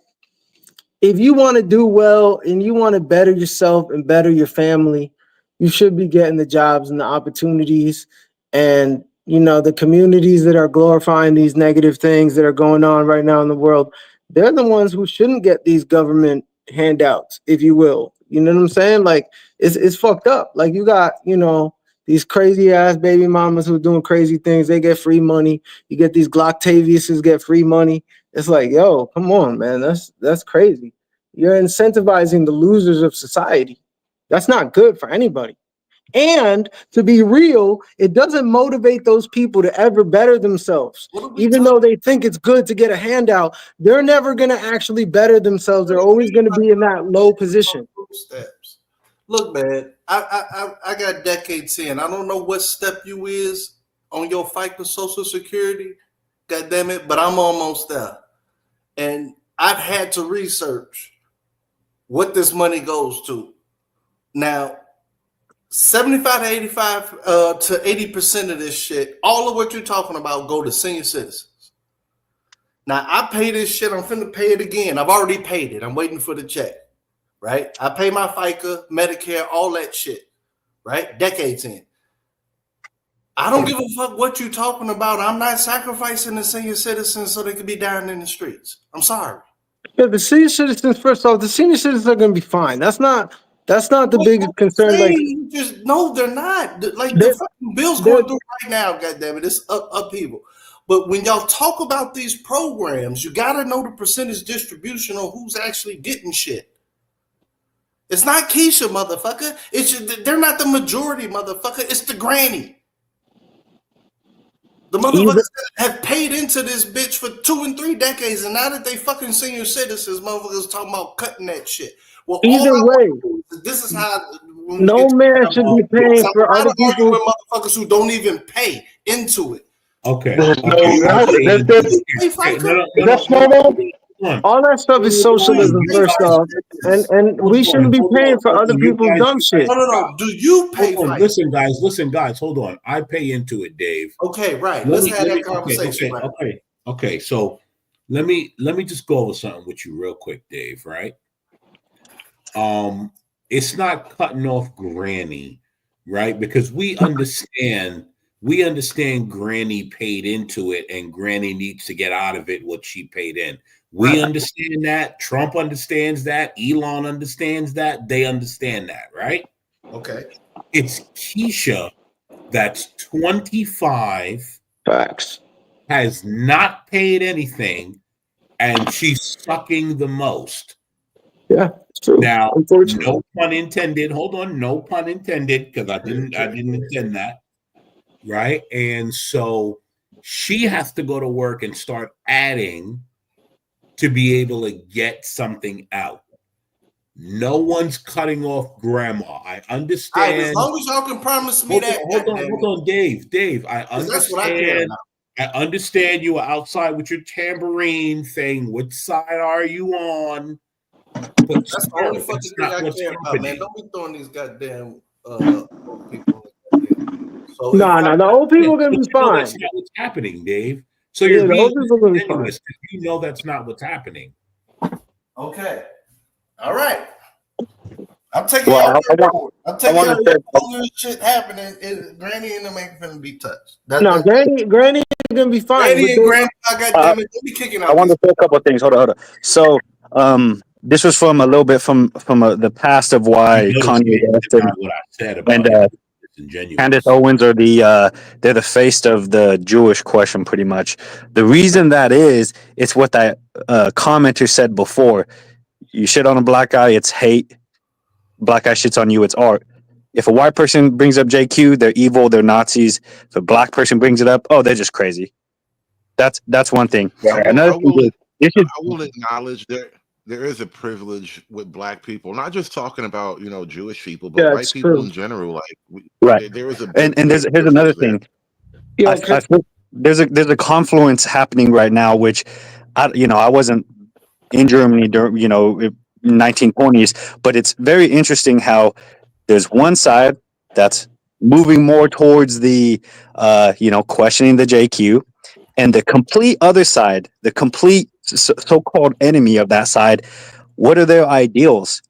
if you want to do well and you want to better yourself and better your family, you should be getting the jobs and the opportunities and you know, the communities that are glorifying these negative things that are going on right now in the world, they're the ones who shouldn't get these government handouts, if you will. You know what I'm saying? Like, it's fucked up. Like, you got, you know, these crazy ass baby mamas who are doing crazy things. They get free money. You get these Glocktaviuses get free money. It's like, yo, come on, man. That's crazy. You're incentivizing the losers of society. That's not good for anybody. And to be real, it doesn't motivate those people to ever better themselves. Even though they think it's good to get a handout, they're never going to actually better themselves. They're always going to be in that low position. Steps. Look, man, I got decades in. I don't know what step you is on your fight with Social Security, God damn it, but I'm almost there. And I've had to research what this money goes to. Now, 75 to 85 to 80% of this shit, all of what you're talking about, go to senior citizens. Now, I pay this shit. I'm finna pay it again. I've already paid it. I'm waiting for the check, right? I pay my FICA, Medicare, all that shit, right? Decades in. I don't give a fuck what you're talking about. I'm not sacrificing the senior citizens so they can be down in the streets. I'm sorry. Yeah, the senior citizens, first off, the senior citizens are going to be fine. That's not the biggest concern. Like, just no, they're not. Like the fucking bill's going through right now. Goddammit, it's upheaval. But when y'all talk about these programs, you got to know the percentage distribution on who's actually getting shit. It's not Keisha, motherfucker. They're not the majority, motherfucker. It's the granny. The motherfuckers have paid into this bitch for 2 and 3 decades, and now that they fucking senior citizens, motherfuckers talking about cutting that shit. Well, either way, this is how no man should be paying for other people. With motherfuckers who don't even pay into it. Okay. All that stuff is socialism, first off, and we shouldn't be paying for other people's dumb shit. No. Do you pay? Listen, guys. Hold on. I pay into it, Dave. Okay, right. Let's have that conversation. Okay. So let me just go over something with you real quick, Dave. Right? It's not cutting off Granny, right? Because we understand Granny paid into it, and Granny needs to get out of it what she paid in. We understand that. Trump understands that. Elon understands that. They understand that, right? Okay. It's Keisha that's 25. Facts. Has not paid anything, and she's sucking the most. Yeah, it's true. Now, no pun intended. Hold on, no pun intended, because I didn't intend that. Right? And so she has to go to work and start adding to be able to get something out. No one's cutting off grandma. I understand. Right, as long as y'all can promise me that. Hold on, Dave. I understand. That's what I care about. I understand you are outside with your tambourine saying, which side are you on? But that's the only fucking thing I care about, man. Don't be throwing these goddamn old people. So no, the old people are gonna be fine. That's not what's happening, Dave. So you're being disingenuous because you know that's not what's happening. Okay. All right. I'm taking care of all this shit happening. Granny and them ain't gonna be touched. Granny is gonna be fine. Granny and Grandpa, goddamn it, they be kicking out. I want to say a couple of things. Hold on. So, this was from a little bit from the past of why Kanye and Candace Owens are they're the face of the Jewish question, pretty much. The reason that is, it's what that commenter said before. You shit on a black guy, it's hate. Black guy shits on you, it's art. If a white person brings up JQ, they're evil, they're Nazis. If a black person brings it up, oh, they're just crazy. That's one thing. Another thing is, I will acknowledge there is a privilege with black people. Not just talking about Jewish people, but white people in general. Like there is a and here's another thing. I think there's a confluence happening right now, which I wasn't in Germany during 1920s, but it's very interesting how there's one side that's moving more towards the questioning the JQ, and the complete other side, the complete so-called enemy of that side, what are their ideals?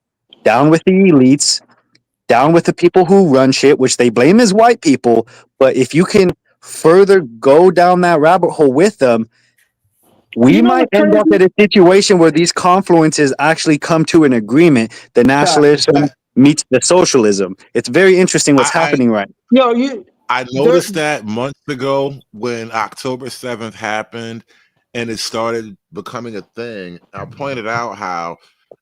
Down with the elites, down with the people who run shit, which they blame as white people. But if you can further go down that rabbit hole with them, we You know might what's end up crazy? at a situation where these confluences actually come to an agreement. The nationalism meets the socialism. It's very interesting what's happening right Yo, you I noticed that months ago when October 7th happened and it started becoming a thing. I pointed out how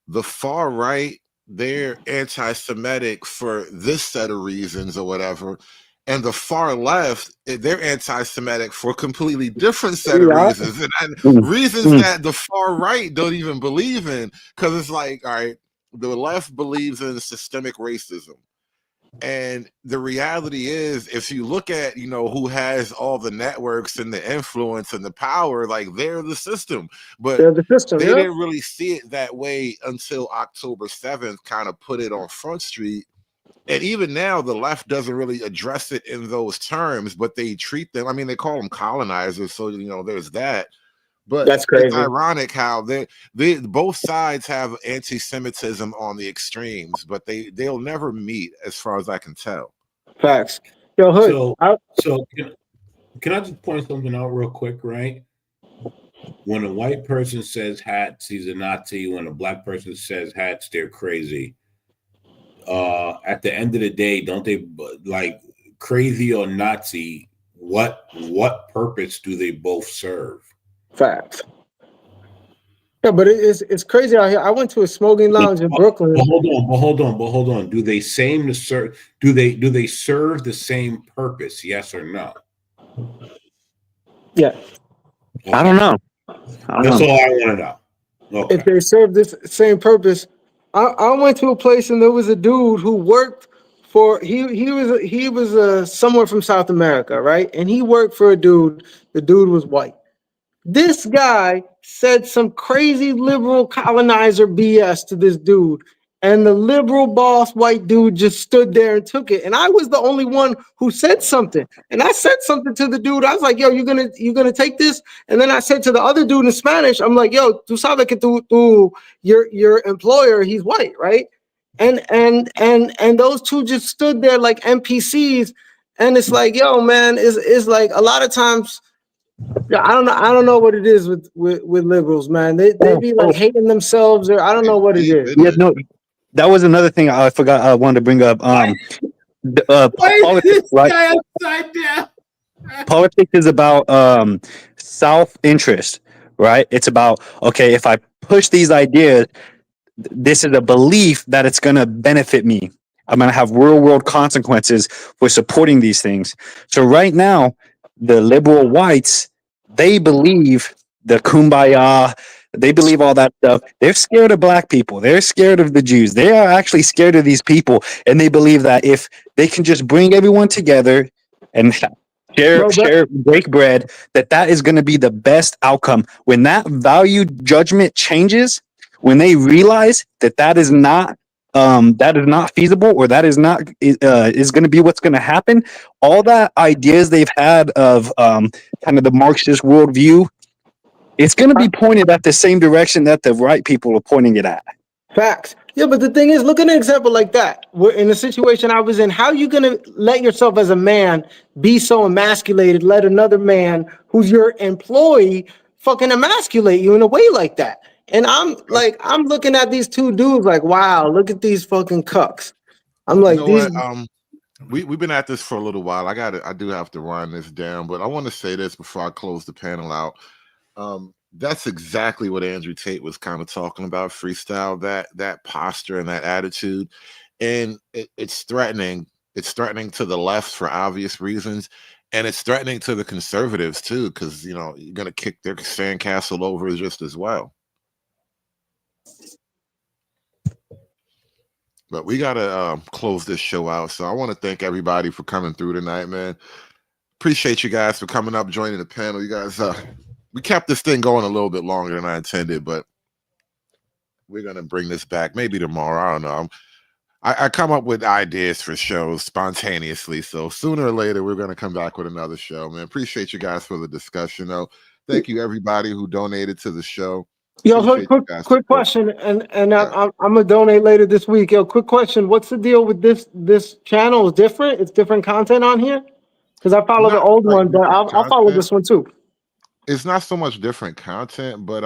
the far right, they're anti-Semitic for this set of reasons or whatever. And the far left, they're anti-Semitic for a completely different set of Yeah. reasons. And reasons that the far right don't even believe in. Because it's like, all right, the left believes in systemic racism. And the reality is, if you look at, who has all the networks and the influence and the power, like they're the system. But they're the system, they yeah. didn't really see it that way until October 7th kind of put it on Front Street. And even now, the left doesn't really address it in those terms, but they treat them, I mean, they call them colonizers. So, there's that. But That's crazy. it's ironic how they both sides have anti-Semitism on the extremes, but they'll never meet, as far as I can tell. Facts. Yo, Hood. So can I just point something out real quick, right? When a white person says hats, he's a Nazi. When a black person says hats, they're crazy. At the end of the day, don't they, like, crazy or Nazi? What purpose do they both serve? Facts. Yeah, but it's crazy out here. I went to a smoking lounge in Brooklyn. But hold on. Do they serve the same purpose? Yes or no? Yeah. I don't know. That's all I want to know. Okay. If they serve this same purpose, I went to a place and there was a dude who worked for he was somewhere from South America, right? And he worked for a dude. The dude was white. This guy said some crazy liberal colonizer BS to this dude, and the liberal boss white dude just stood there and took it. And I was the only one who said something. And I said something to the dude. I was like, "Yo, you gonna take this?" And then I said to the other dude in Spanish, "I'm like, yo, tú sabes que tú your employer, he's white, right?" And those two just stood there like NPCs. And it's like, yo, man, is like a lot of times. Yeah, I don't know what it is with liberals, man. They be like hating themselves, or I don't know what it is. Yeah, no, that was another thing I forgot I wanted to bring up. Politics, right? Upside down? Politics is about self-interest, right? It's about, okay, if I push these ideas, this is a belief that it's going to benefit me. I'm going to have real world consequences for supporting these things. So right now, the liberal whites, they believe the kumbaya, they believe all that stuff. They're scared of black people. They're scared of the Jews. They are actually scared of these people. And they believe that if they can just bring everyone together and share, break bread, that is going to be the best outcome. When that value judgment changes, when they realize that is not feasible, or that is not is going to be what's going to happen, all that ideas they've had of kind of the Marxist worldview, it's going to be pointed at the same direction that the right people are pointing it at. Facts. Yeah, but the thing is, look at an example like that. We're in the situation I was in. How are you going to let yourself as a man be so emasculated, let another man who's your employee fucking emasculate you in a way like that? And I'm looking at these two dudes like, wow, look at these fucking cucks. I'm like, we've been at this for a little while. I do have to run this down, but I want to say this before I close the panel out. That's exactly what Andrew Tate was kind of talking about, freestyle, that posture and that attitude. And it's threatening. It's threatening to the left for obvious reasons. And it's threatening to the conservatives too, because you're going to kick their sandcastle over just as well. But we got to close this show out. So I want to thank everybody for coming through tonight, man. Appreciate you guys for coming up, joining the panel. You guys, we kept this thing going a little bit longer than I intended, but we're going to bring this back maybe tomorrow. I don't know. I come up with ideas for shows spontaneously. So sooner or later, we're going to come back with another show, man. Appreciate you guys for the discussion, though. Thank you, everybody who donated to the show. Yo, quick question, and I'm gonna donate later this week. Yo, quick question: what's the deal with this channel? Is different? It's different content on here. Because I follow the Not old like one, but different I'll follow content. this one too. It's not so much different content, but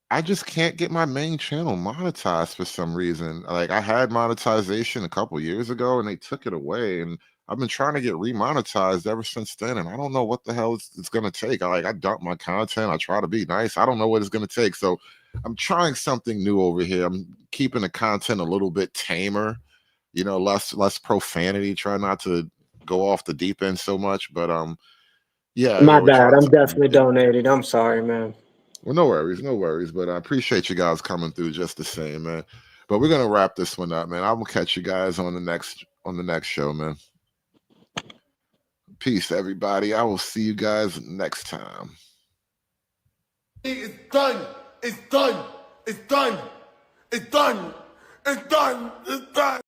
I just can't get my main channel monetized for some reason. Like I had monetization a couple years ago and they took it away, and I've been trying to get remonetized ever since then, and I don't know what the hell it's gonna take. I dump my content, I try to be nice. I don't know what it's gonna take. So I'm trying something new over here. I'm keeping the content a little bit tamer, less profanity, try not to go off the deep end so much. But yeah, My we're bad. trying I'm something definitely different. donated. I'm sorry, man. Well, no worries, no worries. But I appreciate you guys coming through just the same, man. But we're gonna wrap this one up, man. I will catch you guys on the next show, man. Peace, everybody. I will see you guys next time. It's done. It's done. It's done. It's done. It's done. It's done.